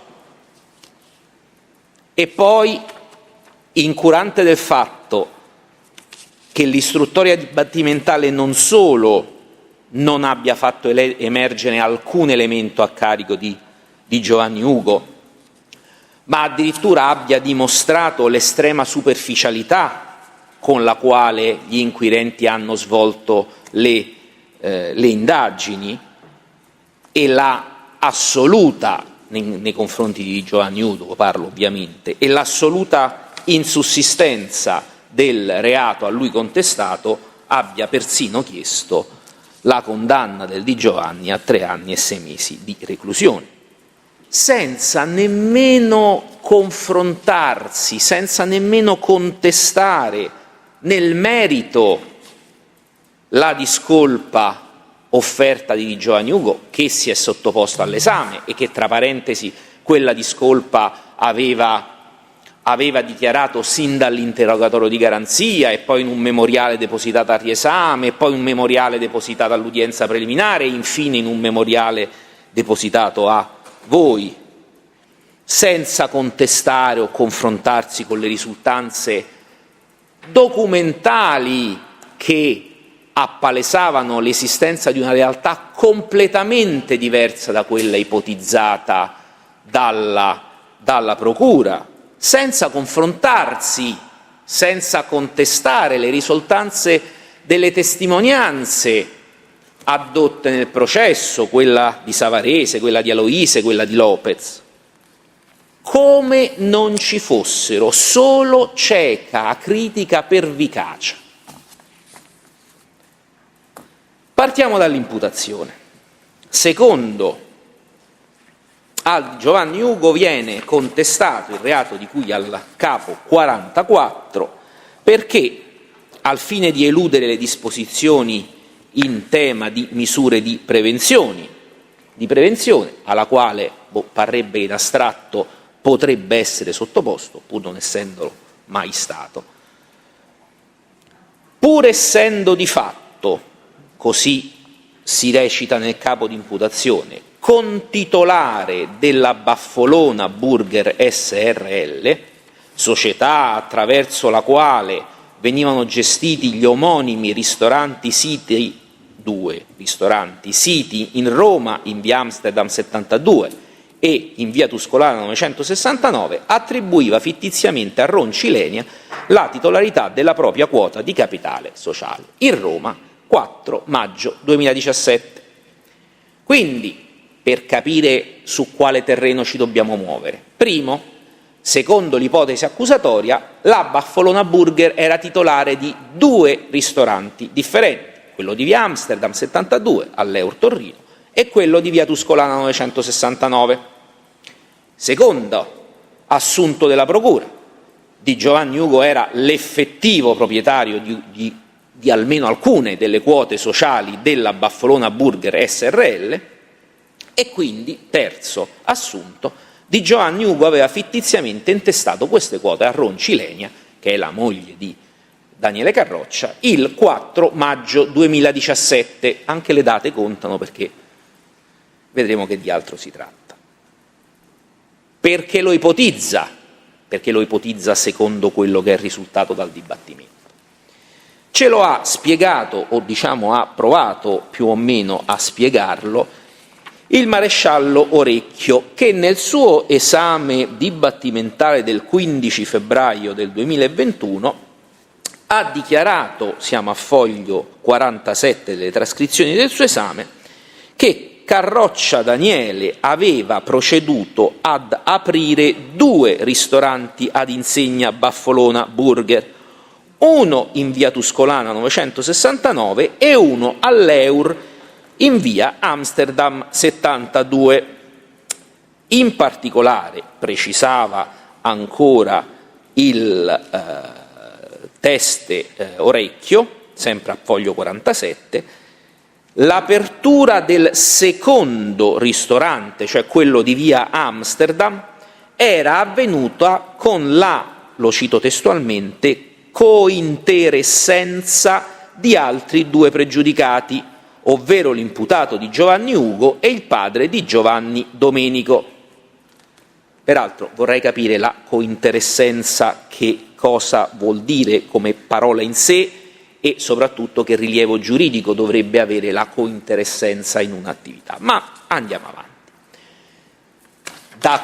e poi incurante del fatto che l'istruttoria dibattimentale non solo non abbia fatto emergere alcun elemento a carico di Giovanni Ugo, ma addirittura abbia dimostrato l'estrema superficialità con la quale gli inquirenti hanno svolto le indagini e la assoluta, nei confronti di Giovanni Ugo parlo ovviamente, e l'assoluta insussistenza del reato a lui contestato, abbia persino chiesto la condanna del Di Giovanni a 3 anni e 6 mesi di reclusione, senza nemmeno confrontarsi, senza nemmeno contestare nel merito la discolpa offerta di Giovanni Ugo, che si è sottoposto all'esame e che, tra parentesi, quella discolpa aveva dichiarato sin dall'interrogatorio di garanzia, e poi in un memoriale depositato al riesame, e poi un memoriale depositato all'udienza preliminare, e infine in un memoriale depositato a voi, senza contestare o confrontarsi con le risultanze documentali che appalesavano l'esistenza di una realtà completamente diversa da quella ipotizzata dalla Procura, senza confrontarsi, senza contestare le risultanze delle testimonianze addotte nel processo, quella di Savarese, quella di Aloise, quella di Lopez, come non ci fossero solo cieca critica pervicacia. Partiamo dall'imputazione. Secondo a Giovanni Ugo viene contestato il reato di cui al capo 44 perché, al fine di eludere le disposizioni in tema di misure di prevenzione, alla quale parrebbe in astratto potrebbe essere sottoposto, pur non essendolo mai stato, pur essendo di fatto, così si recita nel capo di imputazione, contitolare della Baffolona Burger SRL, società attraverso la quale venivano gestiti gli omonimi ristoranti siti in Roma, in via Amsterdam 72 e in via Tuscolana 969, attribuiva fittiziamente a Ronci Lenia la titolarità della propria quota di capitale sociale in Roma 4 maggio 2017. Quindi, per capire su quale terreno ci dobbiamo muovere, primo, secondo l'ipotesi accusatoria, la Baffolona Burger era titolare di 2 ristoranti differenti, quello di via Amsterdam 72 all'Eur Torrino e quello di via Tuscolana 969. Secondo assunto della Procura, Di Giovanni Ugo era l'effettivo proprietario di almeno alcune delle quote sociali della Baffolona Burger SRL e quindi, terzo assunto, Di Giovanni Ugo aveva fittiziamente intestato queste quote a Ronci Lenia, che è la moglie di Daniele Carroccia, il 4 maggio 2017. Anche le date contano perché vedremo che di altro si tratta. Perché lo ipotizza? Perché lo ipotizza secondo quello che è risultato dal dibattimento. Ce lo ha spiegato, o diciamo ha provato più o meno a spiegarlo, il maresciallo Orecchio, che nel suo esame dibattimentale del 15 febbraio del 2021 ha dichiarato, siamo a foglio 47 delle trascrizioni del suo esame, che Carroccia Daniele aveva proceduto ad aprire 2 ristoranti ad insegna Baffolona Burger, uno in via Tuscolana 969 e uno all'Eur in via Amsterdam 72. In particolare, precisava ancora il teste Orecchio, sempre a foglio 47, l'apertura del secondo ristorante, cioè quello di via Amsterdam, era avvenuta con la, lo cito testualmente, cointeressenza di altri 2 pregiudicati, ovvero l'imputato Di Giovanni Ugo e il padre di Giovanni Domenico. Peraltro vorrei capire la cointeressenza che cosa vuol dire come parola in sé e soprattutto che rilievo giuridico dovrebbe avere la cointeressenza in un'attività. Ma andiamo avanti. Da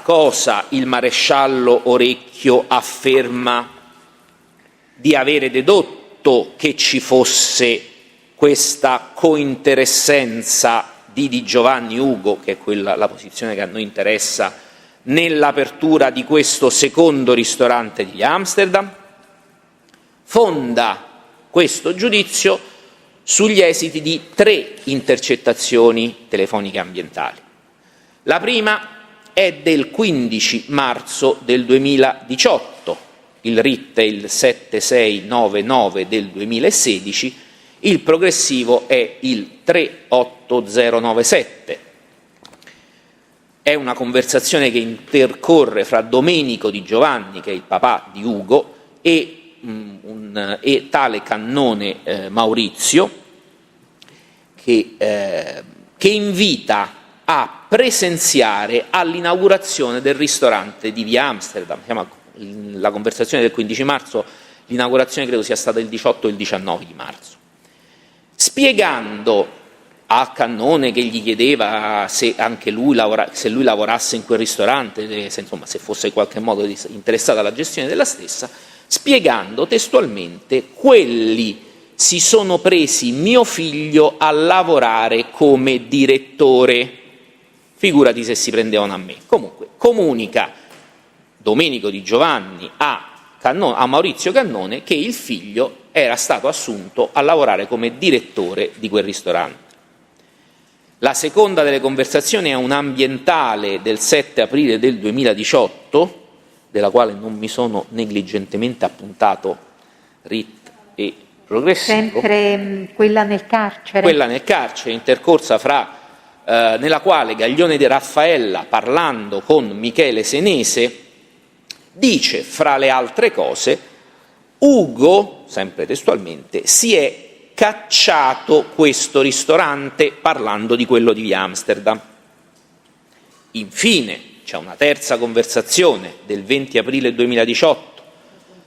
cosa il maresciallo Orecchio afferma di avere dedotto che ci fosse questa cointeressenza di Giovanni Ugo, che è la posizione che a noi interessa, nell'apertura di questo secondo ristorante di Amsterdam? Fonda questo giudizio sugli esiti di 3 intercettazioni telefoniche ambientali. La prima è del 15 marzo del 2018, il RIT è il 7699 del 2016, il progressivo è il 38097. È una conversazione che intercorre fra Domenico Di Giovanni, che è il papà di Ugo, e tale Cannone Maurizio, che invita a presenziare all'inaugurazione del ristorante di via Amsterdam. Siamo la conversazione del 15 marzo, l'inaugurazione credo sia stata il 18 o il 19 di marzo, spiegando a Cannone, che gli chiedeva se anche lui lavorasse in quel ristorante, se fosse in qualche modo interessato alla gestione della stessa, spiegando testualmente: quelli si sono presi mio figlio a lavorare come direttore, figurati se si prendevano a me. Comunque comunica Domenico Di Giovanni a Maurizio Cannone che il figlio era stato assunto a lavorare come direttore di quel ristorante. La seconda delle conversazioni è un'ambientale del 7 aprile del 2018, della quale non mi sono negligentemente appuntato RIT e progressivo. Sempre quella nel carcere? Quella nel carcere, intercorsa nella quale Gaglione di Raffaella, parlando con Michele Senese, dice, fra le altre cose: Ugo, sempre testualmente, si è cacciato questo ristorante, parlando di quello di Via Amsterdam. Infine c'è una terza conversazione del 20 aprile 2018,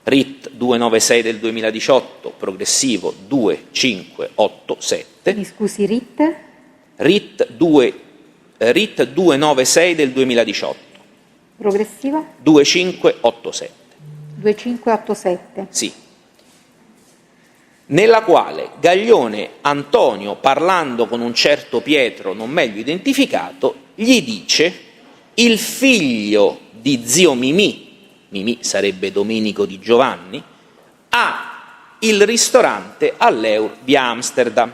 RIT 296 del 2018, progressivo 2587. Mi scusi, RIT? RIT 296 del 2018. Progressivo? 2587. 2587. Sì. Nella quale Gaglione Antonio, parlando con un certo Pietro non meglio identificato, gli dice: il figlio di zio Mimì sarebbe Domenico Di Giovanni, ha il ristorante all'Eur di Amsterdam.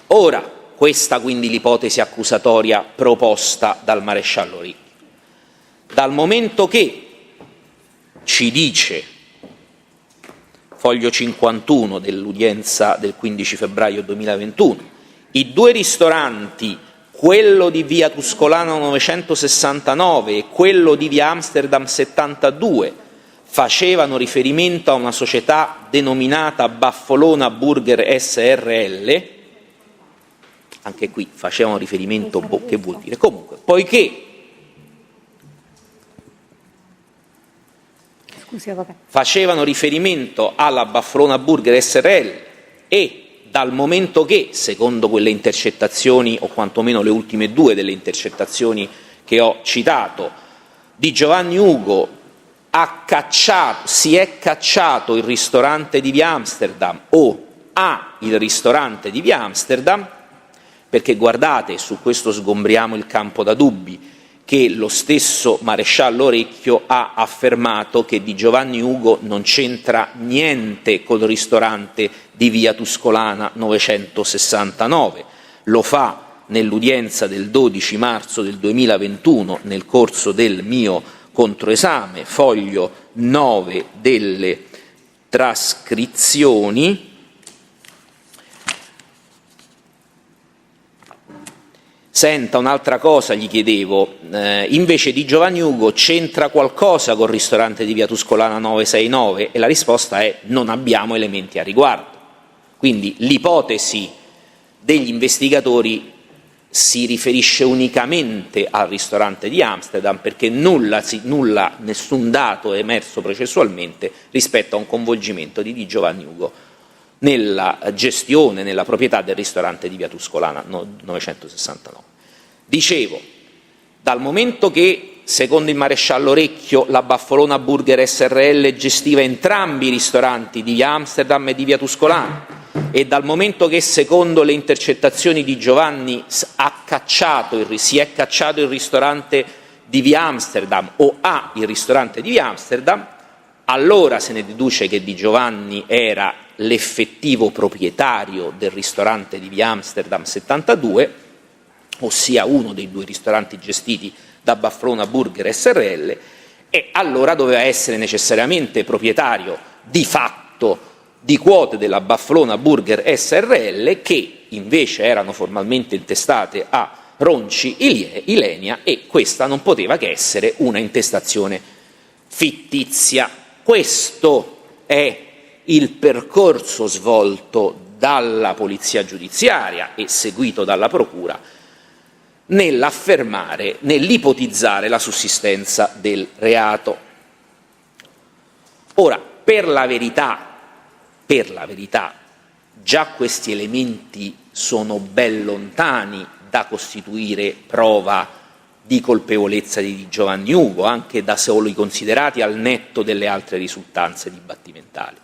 Ora, questa quindi l'ipotesi accusatoria proposta dal maresciallo Ricchio. Dal momento che ci dice foglio 51 dell'udienza del 15 febbraio 2021, i due ristoranti, quello di via Tuscolana 969 e quello di via Amsterdam 72, facevano riferimento a una società denominata Baffolona Burger SRL, anche qui facevano riferimento, che vuol dire? Comunque, poiché facevano riferimento alla Baffolona Burger SRL e dal momento che, secondo quelle intercettazioni, o quantomeno le ultime due delle intercettazioni che ho citato, Di Giovanni Ugo si è cacciato il ristorante di via Amsterdam o ha il ristorante di via Amsterdam, perché guardate, su questo sgombriamo il campo da dubbi, che lo stesso maresciallo Orecchio ha affermato che Di Giovanni Ugo non c'entra niente col ristorante di via Tuscolana 969. Lo fa nell'udienza del 12 marzo del 2021 nel corso del mio controesame, foglio 9 delle trascrizioni. Senta, un'altra cosa gli chiedevo, invece Di Giovanni Ugo c'entra qualcosa col ristorante di via Tuscolana 969? E la risposta è: non abbiamo elementi a riguardo. Quindi l'ipotesi degli investigatori si riferisce unicamente al ristorante di Amsterdam, perché nessun dato è emerso processualmente rispetto a un coinvolgimento di Di Giovanni Ugo nella gestione, nella proprietà del ristorante di via Tuscolana 969. Dicevo, dal momento che, secondo il maresciallo Orecchio, la Baffolona Burger SRL gestiva entrambi i ristoranti di via Amsterdam e di via Tuscolana, e dal momento che, secondo le intercettazioni di Giovanni, si è cacciato il ristorante di via Amsterdam o ha il ristorante di via Amsterdam, allora se ne deduce che Di Giovanni era l'effettivo proprietario del ristorante di via Amsterdam 72, ossia uno dei due ristoranti gestiti da Baffolona Burger SRL, e allora doveva essere necessariamente proprietario di fatto di quote della Baffolona Burger SRL, che invece erano formalmente intestate a Ronci Ilenia, e questa non poteva che essere una intestazione fittizia. Questo è il percorso svolto dalla polizia giudiziaria e seguito dalla procura nell'affermare, nell'ipotizzare la sussistenza del reato. Ora, per la verità, già questi elementi sono ben lontani da costituire prova di colpevolezza di Giovanni Ugo, anche da soli considerati al netto delle altre risultanze dibattimentali.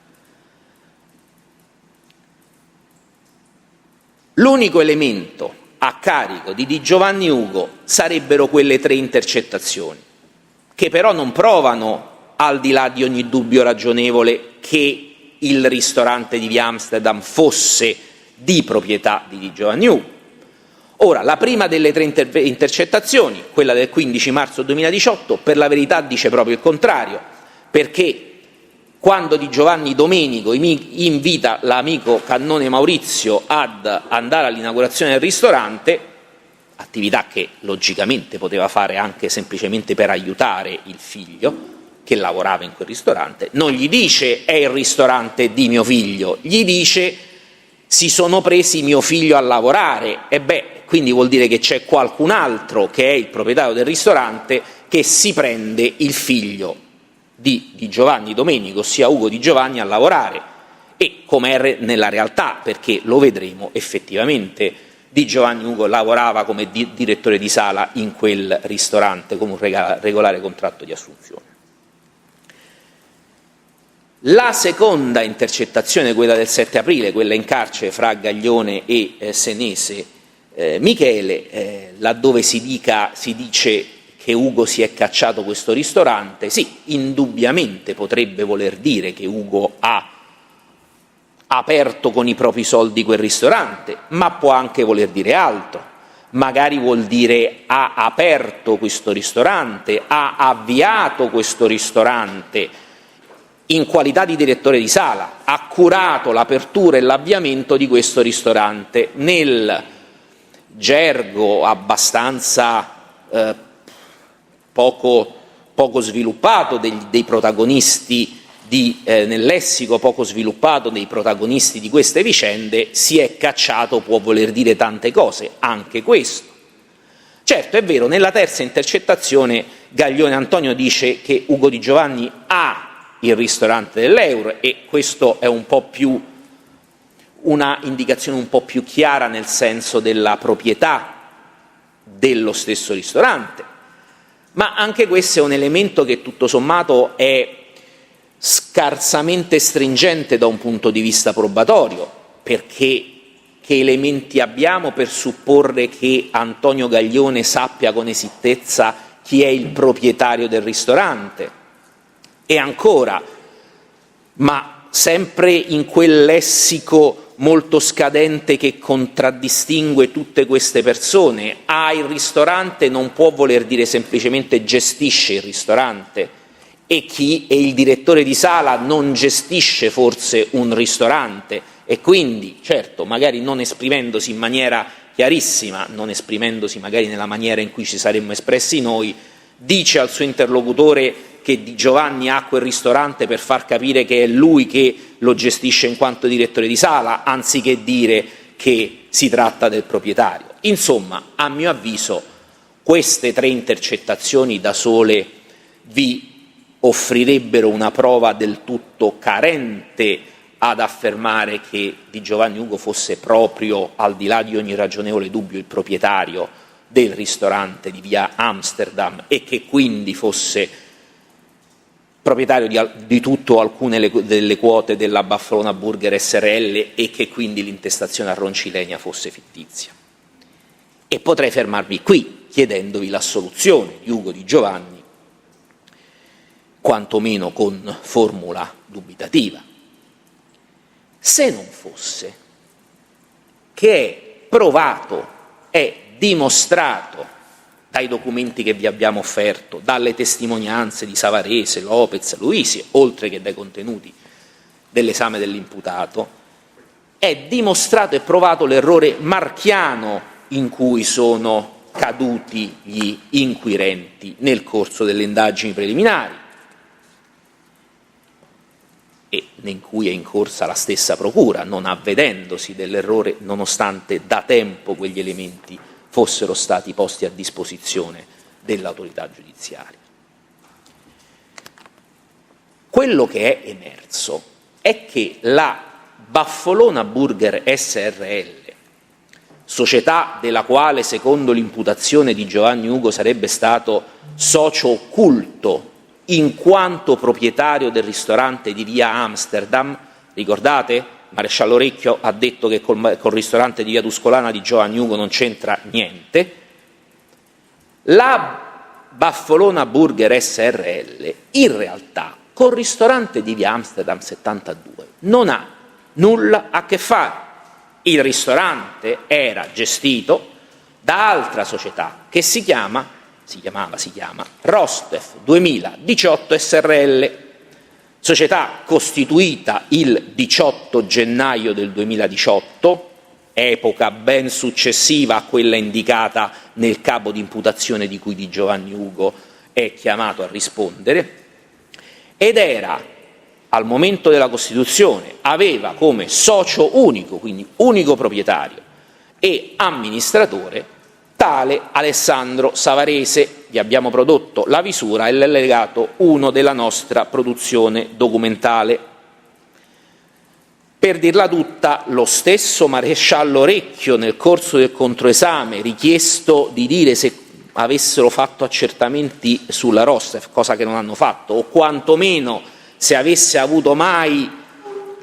L'unico elemento a carico di Di Giovanni Ugo sarebbero quelle 3 intercettazioni, che però non provano, al di là di ogni dubbio ragionevole, che il ristorante di via Amsterdam fosse di proprietà di Di Giovanni Ugo. Ora, la prima delle 3 intercettazioni, quella del 15 marzo 2018, per la verità dice proprio il contrario, perché quando Di Giovanni Domenico invita l'amico Cannone Maurizio ad andare all'inaugurazione del ristorante, attività che logicamente poteva fare anche semplicemente per aiutare il figlio che lavorava in quel ristorante, non gli dice è il ristorante di mio figlio, gli dice si sono presi mio figlio a lavorare, e quindi vuol dire che c'è qualcun altro che è il proprietario del ristorante che si prende il figlio di Giovanni Domenico, ossia Ugo Di Giovanni, a lavorare, e come è nella realtà, perché lo vedremo effettivamente, Di Giovanni Ugo lavorava come direttore di sala in quel ristorante con un regolare contratto di assunzione. La seconda intercettazione, quella del 7 aprile, quella in carcere fra Gaglione e Senese Michele, laddove si dice che Ugo si è cacciato questo ristorante, sì, indubbiamente potrebbe voler dire che Ugo ha aperto con i propri soldi quel ristorante, ma può anche voler dire altro. Magari vuol dire ha aperto questo ristorante, ha avviato questo ristorante in qualità di direttore di sala, ha curato l'apertura e l'avviamento di questo ristorante. Nel gergo abbastanza poco sviluppato dei protagonisti, nel lessico poco sviluppato dei protagonisti di queste vicende, si è cacciato può voler dire tante cose, anche questo. Certo, è vero, nella terza intercettazione Gaglione Antonio dice che Ugo Di Giovanni ha il ristorante dell'Euro, e questo è un po' più una indicazione un po' più chiara nel senso della proprietà dello stesso ristorante, ma anche questo è un elemento che tutto sommato è scarsamente stringente da un punto di vista probatorio, perché che elementi abbiamo per supporre che Antonio Gaglione sappia con esattezza chi è il proprietario del ristorante? E ancora, ma sempre in quel lessico molto scadente che contraddistingue tutte queste persone, il ristorante non può voler dire semplicemente gestisce il ristorante, e il direttore di sala non gestisce forse un ristorante, e quindi, certo, magari non esprimendosi in maniera chiarissima, non esprimendosi magari nella maniera in cui ci saremmo espressi noi, dice al suo interlocutore che Di Giovanni ha quel ristorante per far capire che è lui che lo gestisce in quanto direttore di sala, anziché dire che si tratta del proprietario. Insomma, a mio avviso, queste 3 intercettazioni da sole vi offrirebbero una prova del tutto carente ad affermare che Di Giovanni Ugo fosse proprio, al di là di ogni ragionevole dubbio, il proprietario del ristorante di via Amsterdam, e che quindi fosse proprietario di tutto o alcune delle quote della Barcellona Burger SRL, e che quindi l'intestazione a Roncilenia fosse fittizia. E potrei fermarmi qui chiedendovi l'assoluzione di Ugo Di Giovanni, quantomeno con formula dubitativa, se non fosse che è provato, è dimostrato dai documenti che vi abbiamo offerto, dalle testimonianze di Savarese, Lopez, Luisi, oltre che dai contenuti dell'esame dell'imputato, è dimostrato e provato l'errore marchiano in cui sono caduti gli inquirenti nel corso delle indagini preliminari, e in cui è in corsa la stessa procura, non avvedendosi dell'errore nonostante da tempo quegli elementi fossero stati posti a disposizione dell'autorità giudiziaria. Quello che è emerso è che la Baffolona Burger SRL, società della quale secondo l'imputazione di Giovanni Ugo sarebbe stato socio occulto in quanto proprietario del ristorante di via Amsterdam, ricordate? Maresciallo Recchio ha detto che col ristorante di via Tuscolana di Giovanni Ugo non c'entra niente. La Baffolona Burger SRL in realtà col ristorante di via Amsterdam 72 non ha nulla a che fare. Il ristorante era gestito da altra società che si chiama Rostef 2018 SRL, società costituita il 18 gennaio del 2018, epoca ben successiva a quella indicata nel capo di imputazione di cui Di Giovanni Ugo è chiamato a rispondere, ed era, al momento della costituzione, aveva come socio unico, quindi unico proprietario e amministratore, tale Alessandro Savarese. Vi abbiamo prodotto la visura e l'allegato 1 della nostra produzione documentale. Per dirla tutta, lo stesso Maresciallo Recchio, nel corso del controesame, richiesto di dire se avessero fatto accertamenti sulla Rostef, cosa che non hanno fatto, o quantomeno se avesse avuto mai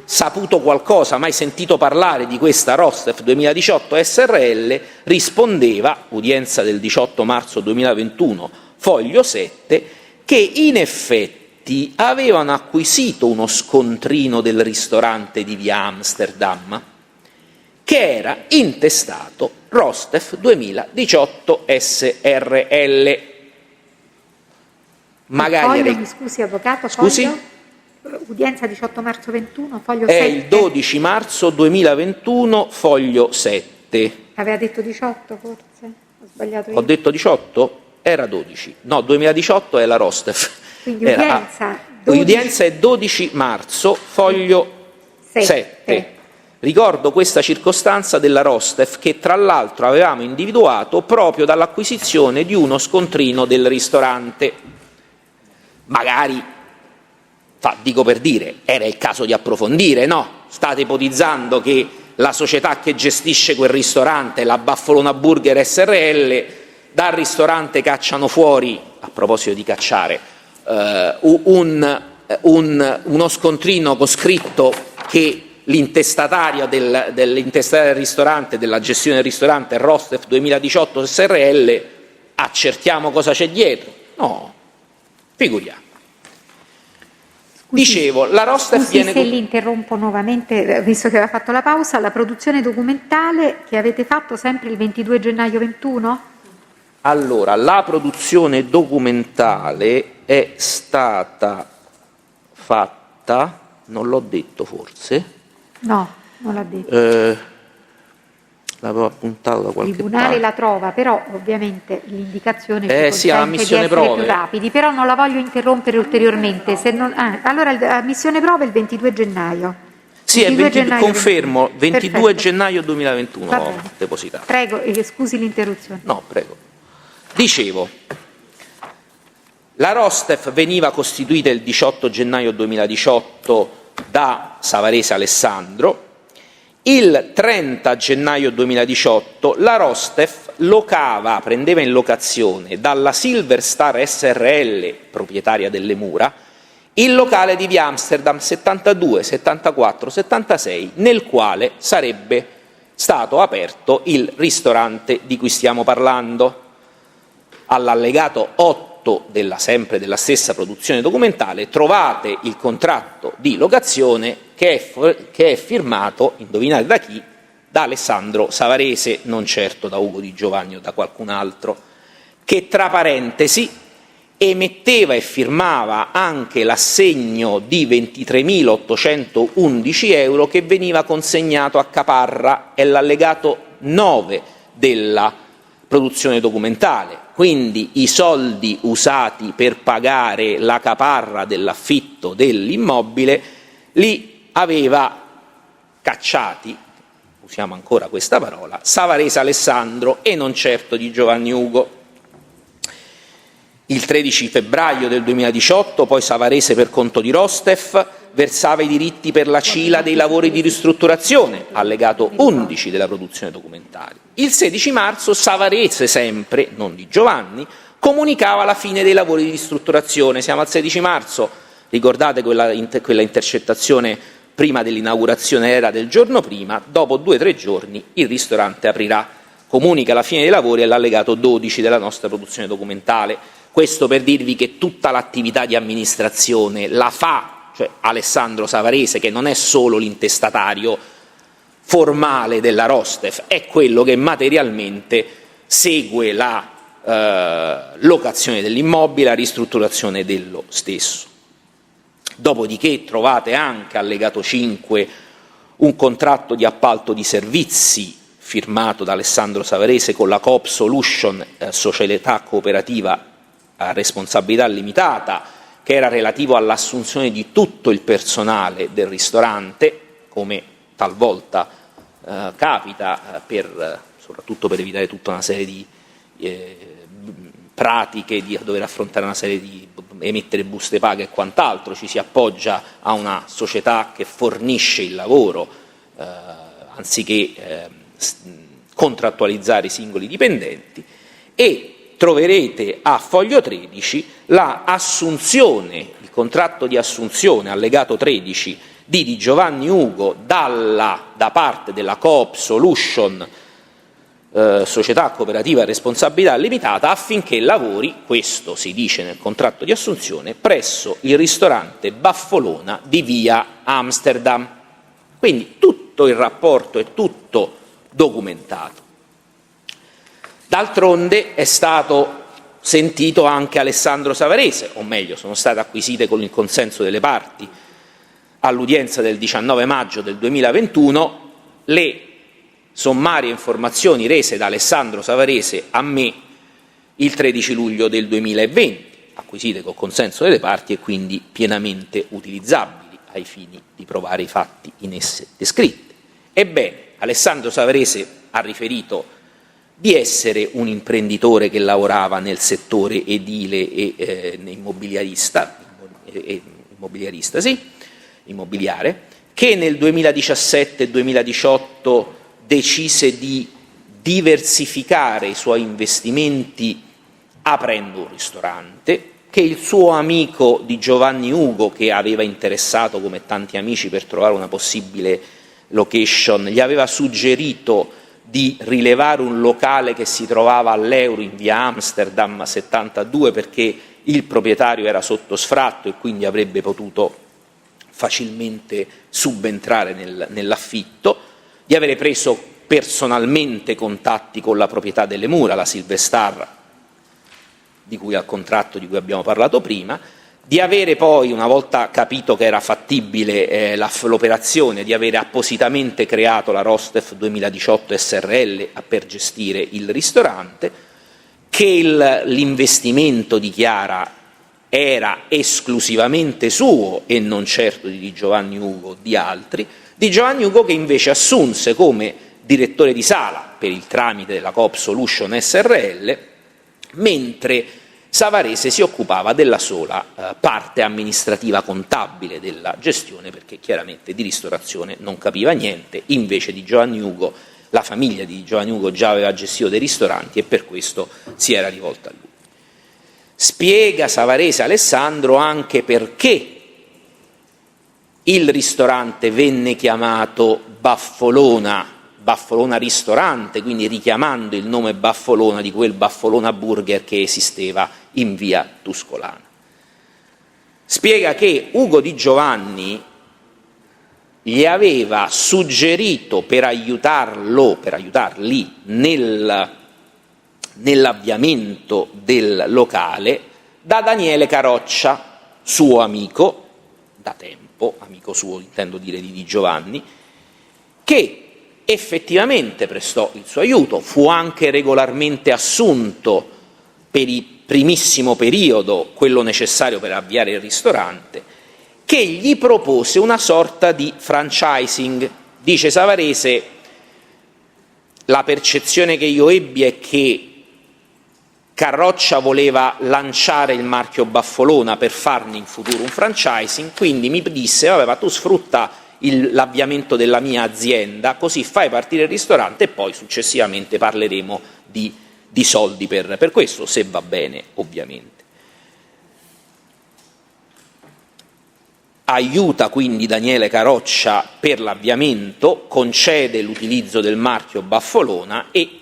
saputo qualcosa, mai sentito parlare di questa Rostef 2018 SRL, rispondeva, udienza del 18 marzo 2021, foglio 7, che in effetti avevano acquisito uno scontrino del ristorante di via Amsterdam, che era intestato Rostef 2018 SRL. Magari foglio, mi scusi avvocato, scusi? foglio? Udienza 18 marzo 21, foglio È 7. il 12 marzo 2021, foglio 7. Aveva detto 18 forse? Ho sbagliato io. Ho detto 18? Era 12. No, 2018 è la Rostef. Quindi Udienza è 12 marzo, foglio 7. Ricordo questa circostanza della Rostef che tra l'altro avevamo individuato proprio dall'acquisizione di uno scontrino del ristorante. Magari, dico per dire, era il caso di approfondire, no? State ipotizzando che la società che gestisce quel ristorante, la Baffolona Burger SRL, dal ristorante cacciano fuori, a proposito di cacciare, uno scontrino con scritto che l'intestatario del ristorante, della gestione del ristorante, Rostef 2018 SRL, accertiamo cosa c'è dietro? No, figuriamo. Dicevo, la Rostef viene... se li interrompo nuovamente, visto che aveva fatto la pausa, la produzione documentale che avete fatto sempre il 22 gennaio 21? Allora, la produzione documentale è stata fatta, non l'ho detto forse? No, non l'ha detto. L'avevo appuntato da qualche Il tribunale parte. la trova, però ovviamente l'indicazione ci sì, alla consente di missione essere prove. più rapidi, però non la voglio interrompere ulteriormente. Se non, allora la missione prove è il 22 gennaio. Sì, è 22 gennaio confermo, 22 Perfetto. gennaio 2021 Va ho bene. depositato. Prego, scusi l'interruzione. No, prego. Dicevo, la Rostef veniva costituita il 18 gennaio 2018 da Savarese Alessandro. Il 30 gennaio 2018 la Rostef prendeva in locazione dalla Silver Star SRL, proprietaria delle mura, il locale di via Amsterdam 72, 74, 76, nel quale sarebbe stato aperto il ristorante di cui stiamo parlando. All'allegato 8 sempre della stessa produzione documentale trovate il contratto di locazione che è firmato, indovinate da chi? Da Alessandro Savarese, non certo da Ugo Di Giovanni o da qualcun altro, che tra parentesi emetteva e firmava anche l'assegno di 23.811 euro che veniva consegnato a Caparra, è l'allegato 9 della produzione documentale. Quindi i soldi usati per pagare la caparra dell'affitto dell'immobile li aveva cacciati usiamo ancora questa parola, Savarese Alessandro e non certo di Giovanni Ugo. Il 13 febbraio del 2018 poi Savarese per conto di Rostef versava i diritti per la CILA dei lavori di ristrutturazione, allegato 11 della produzione documentaria. Il 16 marzo Savarese, sempre, non di Giovanni, comunicava la fine dei lavori di ristrutturazione. Siamo al 16 marzo, ricordate quella intercettazione prima dell'inaugurazione era del giorno prima, dopo 2 o 3 giorni il ristorante aprirà. Comunica la fine dei lavori all'allegato 12 della nostra produzione documentale. Questo per dirvi che tutta l'attività di amministrazione la fa, cioè Alessandro Savarese, che non è solo l'intestatario formale della Rostef, è quello che materialmente segue la locazione dell'immobile, la ristrutturazione dello stesso. Dopodiché trovate anche allegato 5 un contratto di appalto di servizi firmato da Alessandro Savarese con la Coop Solution, società cooperativa a responsabilità limitata, che era relativo all'assunzione di tutto il personale del ristorante, come talvolta capita, soprattutto per evitare tutta una serie di pratiche, di dover affrontare una serie di emettere buste paga e quant'altro, ci si appoggia a una società che fornisce il lavoro anziché contrattualizzare i singoli dipendenti, e troverete a foglio 13 il contratto di assunzione allegato 13 di Giovanni Ugo da parte della Coop Solution, società cooperativa a responsabilità limitata, affinché lavori, questo si dice nel contratto di assunzione, presso il ristorante Baffolona di via Amsterdam. Quindi tutto il rapporto è tutto documentato. D'altronde è stato sentito anche Alessandro Savarese, o meglio, sono state acquisite con il consenso delle parti all'udienza del 19 maggio del 2021 le sommarie informazioni rese da Alessandro Savarese a me il 13 luglio del 2020, acquisite col consenso delle parti e quindi pienamente utilizzabili ai fini di provare i fatti in esse descritti. Ebbene, Alessandro Savarese ha riferito di essere un imprenditore che lavorava nel settore edile e immobiliare, che nel 2017 e 2018 decise di diversificare i suoi investimenti aprendo un ristorante, che il suo amico di Giovanni Ugo, che aveva interessato come tanti amici per trovare una possibile location, gli aveva suggerito di rilevare un locale che si trovava all'Euro in via Amsterdam 72 perché il proprietario era sotto sfratto e quindi avrebbe potuto facilmente subentrare nell'affitto, di avere preso personalmente contatti con la proprietà delle mura, la Silvestar, di cui al contratto di cui abbiamo parlato prima, di avere poi, una volta capito che era fattibile l'operazione, di avere appositamente creato la Rostef 2018 SRL per gestire il ristorante, che l'investimento, dichiara, era esclusivamente suo e non certo di Giovanni Ugo o di altri, di Giovanni Ugo che invece assunse come direttore di sala per il tramite della Coop Solution SRL, mentre Savarese si occupava della sola parte amministrativa contabile della gestione, perché chiaramente di ristorazione non capiva niente, invece di Giovanni Ugo, la famiglia di Giovanni Ugo già aveva gestito dei ristoranti e per questo si era rivolta a lui. Spiega Savarese Alessandro anche perché il ristorante venne chiamato Baffolona ristorante, quindi richiamando il nome Baffolona di quel Baffolona Burger che esisteva in via Tuscolana. Spiega che Ugo Di Giovanni gli aveva suggerito per aiutarli nell'avviamento del locale da Daniele Caroccia, suo amico da tempo, amico suo intendo dire di Giovanni, che effettivamente prestò il suo aiuto, fu anche regolarmente assunto per il primissimo periodo, quello necessario per avviare il ristorante, che gli propose una sorta di franchising. Dice Savarese, la percezione che io ebbi è che Carroccia voleva lanciare il marchio Baffolona per farne in futuro un franchising, quindi mi disse: vabbè, ma tu sfrutta l'avviamento della mia azienda, così fai partire il ristorante e poi successivamente parleremo di soldi per questo, se va bene ovviamente. Aiuta quindi Daniele Carroccia per l'avviamento, concede l'utilizzo del marchio Baffolona e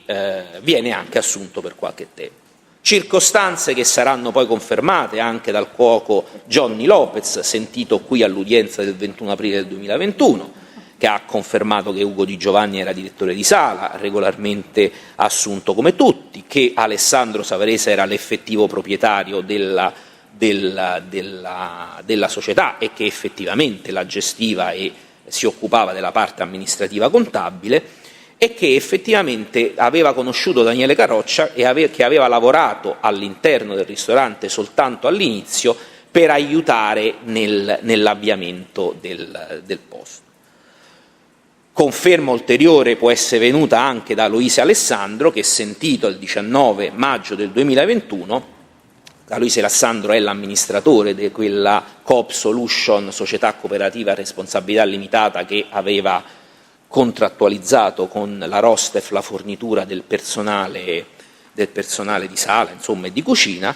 viene anche assunto per qualche tempo. Circostanze che saranno poi confermate anche dal cuoco Johnny Lopez, sentito qui all'udienza del 21 aprile del 2021, che ha confermato che Ugo Di Giovanni era direttore di sala, regolarmente assunto come tutti, che Alessandro Savarese era l'effettivo proprietario della società e che effettivamente la gestiva e si occupava della parte amministrativa contabile, e che effettivamente aveva conosciuto Daniele Carroccia e che aveva lavorato all'interno del ristorante soltanto all'inizio per aiutare nell'avviamento del posto. Conferma ulteriore può essere venuta anche da Aloise Alessandro, che, sentito il 19 maggio del 2021, Aloise Alessandro è l'amministratore di quella Coop Solution, società cooperativa a responsabilità limitata, che aveva contrattualizzato con la Rostef la fornitura del personale di sala, insomma, e di cucina,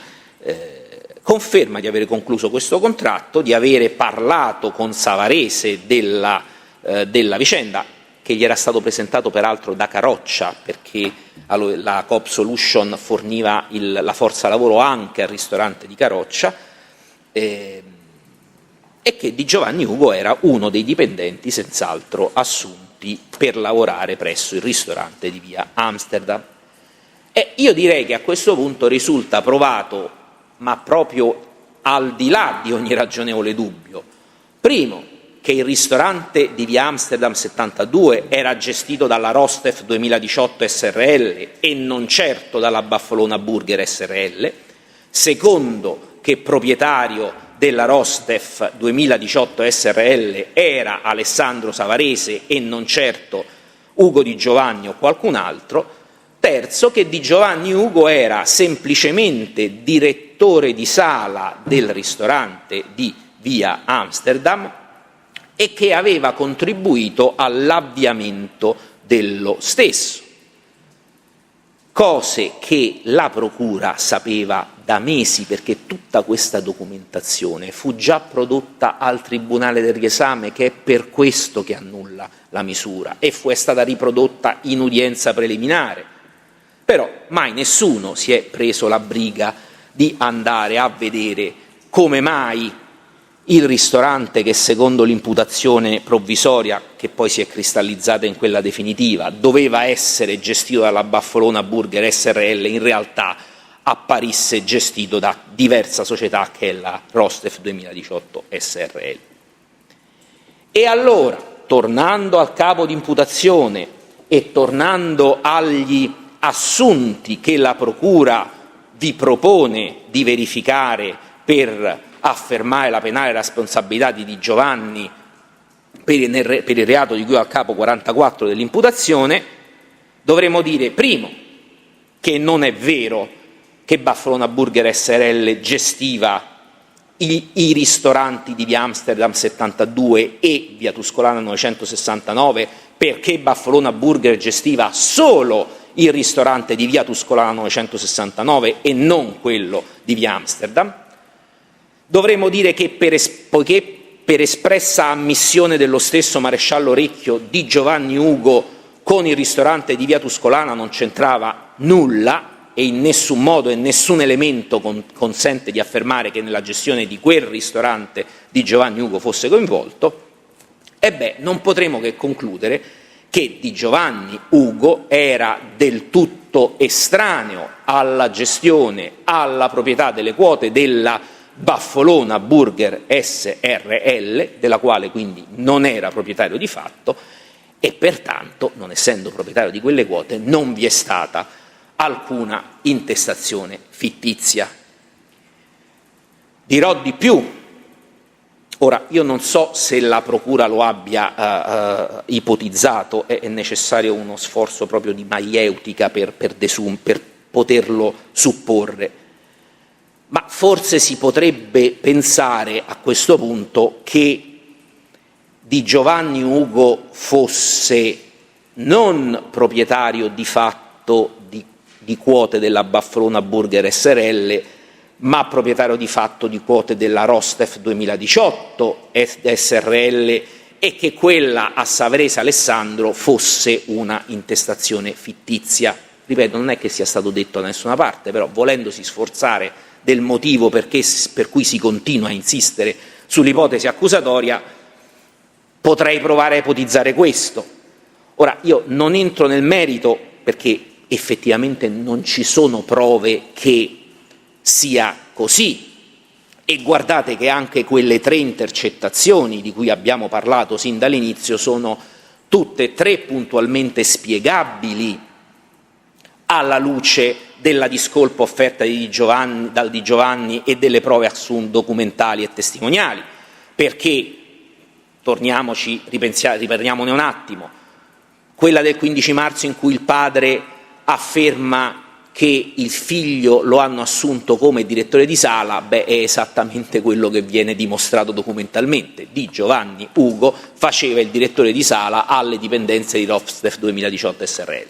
conferma di avere concluso questo contratto, di avere parlato con Savarese della vicenda, che gli era stato presentato peraltro da Carroccia, perché la Coop Solution forniva la forza lavoro anche al ristorante di Carroccia, e che Di Giovanni Ugo era uno dei dipendenti senz'altro assunti per lavorare presso il ristorante di via Amsterdam. E io direi che a questo punto risulta provato, ma proprio al di là di ogni ragionevole dubbio, primo, che il ristorante di via Amsterdam 72 era gestito dalla Rostef 2018 SRL e non certo dalla Baffolona Burger SRL, secondo, che proprietario della Rostef 2018 SRL era Alessandro Savarese e non certo Ugo Di Giovanni o qualcun altro, terzo, che Di Giovanni Ugo era semplicemente direttore di sala del ristorante di via Amsterdam e che aveva contribuito all'avviamento dello stesso, cose che la procura sapeva da mesi, perché tutta questa documentazione fu già prodotta al Tribunale del riesame, che è per questo che annulla la misura, e è stata riprodotta in udienza preliminare. Però mai nessuno si è preso la briga di andare a vedere come mai il ristorante, che secondo l'imputazione provvisoria, che poi si è cristallizzata in quella definitiva, doveva essere gestito dalla Baffolona Burger SRL, in realtà apparisse gestito da diversa società, che è la Rostef 2018 SRL. E allora, tornando al capo di imputazione e tornando agli assunti che la procura vi propone di verificare per affermare la penale responsabilità di Di Giovanni per il reato di cui al capo 44 dell'imputazione, dovremo dire, primo, che non è vero che Baffolona Burger SRL gestiva i ristoranti di via Amsterdam 72 e via Tuscolana 969, perché Baffolona Burger gestiva solo il ristorante di via Tuscolana 969 e non quello di via Amsterdam. Dovremmo dire che poiché per espressa ammissione dello stesso maresciallo Recchio, Di Giovanni Ugo con il ristorante di via Tuscolana non c'entrava nulla, e in nessun modo e nessun elemento consente di affermare che nella gestione di quel ristorante Di Giovanni Ugo fosse coinvolto, non potremo che concludere che Di Giovanni Ugo era del tutto estraneo alla gestione, alla proprietà delle quote della Baffolona Burger SRL, della quale quindi non era proprietario di fatto, e pertanto, non essendo proprietario di quelle quote, non vi è stata alcuna intestazione fittizia. Dirò di più: Ora, io non so se la Procura lo abbia ipotizzato, è necessario uno sforzo proprio di maieutica per poterlo supporre, ma forse si potrebbe pensare a questo punto che Di Giovanni Ugo fosse non proprietario di fatto di quote della Baffalona Burger SRL, ma proprietario di fatto di quote della Rostef 2018 SRL, e che quella a Savarese Alessandro fosse una intestazione fittizia. Ripeto, non è che sia stato detto da nessuna parte, però volendosi sforzare del motivo per cui si continua a insistere sull'ipotesi accusatoria, potrei provare a ipotizzare questo. Ora, io non entro nel merito perché effettivamente non ci sono prove che sia così, e guardate che anche quelle 3 intercettazioni di cui abbiamo parlato sin dall'inizio sono tutte e 3 puntualmente spiegabili alla luce della discolpa offerta dal Di Giovanni e delle prove documentali e testimoniali, perché, riprendiamone un attimo, quella del 15 marzo in cui il padre afferma che il figlio lo hanno assunto come direttore di sala, è esattamente quello che viene dimostrato documentalmente. Di Giovanni Ugo faceva il direttore di sala alle dipendenze di Rostef 2018 SRL.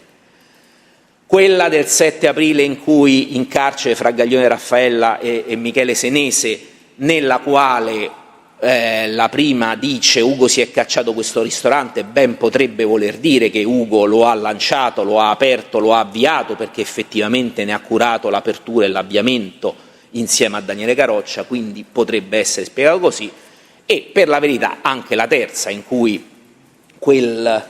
Quella del 7 aprile in cui in carcere fra Gaglione Raffaella e Michele Senese, nella quale la prima dice Ugo si è cacciato questo ristorante, ben potrebbe voler dire che Ugo lo ha lanciato, lo ha aperto, lo ha avviato, perché effettivamente ne ha curato l'apertura e l'avviamento insieme a Daniele Carroccia, quindi potrebbe essere spiegato così. E per la verità anche la terza, in cui quel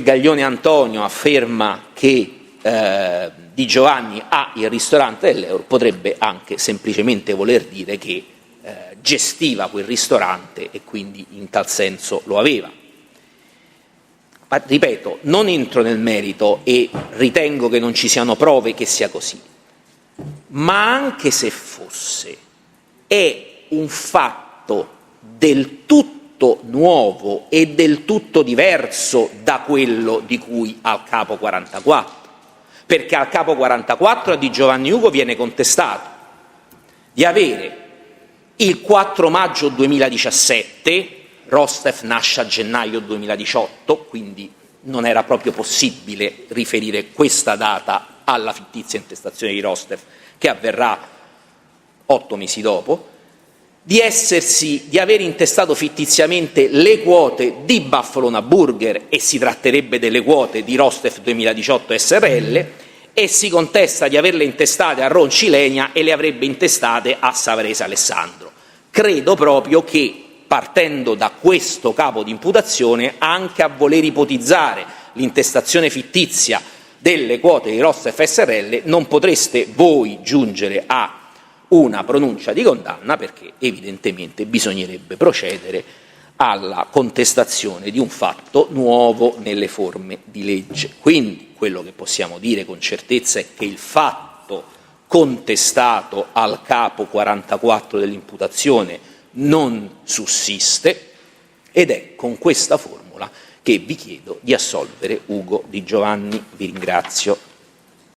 Gaglione Antonio afferma che Di Giovanni ha il ristorante dell'Euro, potrebbe anche semplicemente voler dire che gestiva quel ristorante e quindi in tal senso lo aveva. Ma ripeto, non entro nel merito e ritengo che non ci siano prove che sia così, ma anche se fosse, è un fatto del tutto nuovo e del tutto diverso da quello di cui al capo 44. Perché al capo 44 a Di Giovanni Ugo viene contestato di avere il 4 maggio 2017, Rostef nasce a gennaio 2018, quindi non era proprio possibile riferire questa data alla fittizia intestazione di Rostef, che avverrà 8 mesi dopo, di aver intestato fittiziamente le quote di Baffalona Burger, e si tratterebbe delle quote di Rostef 2018 SRL, e si contesta di averle intestate a Roncilenia e le avrebbe intestate a Savarese Alessandro. Credo proprio che, partendo da questo capo di imputazione, anche a voler ipotizzare l'intestazione fittizia delle quote di Rostef SRL, non potreste voi giungere a una pronuncia di condanna, perché evidentemente bisognerebbe procedere alla contestazione di un fatto nuovo nelle forme di legge. Quindi quello che possiamo dire con certezza è che il fatto contestato al capo 44 dell'imputazione non sussiste, ed è con questa formula che vi chiedo di assolvere Ugo Di Giovanni. Vi ringrazio.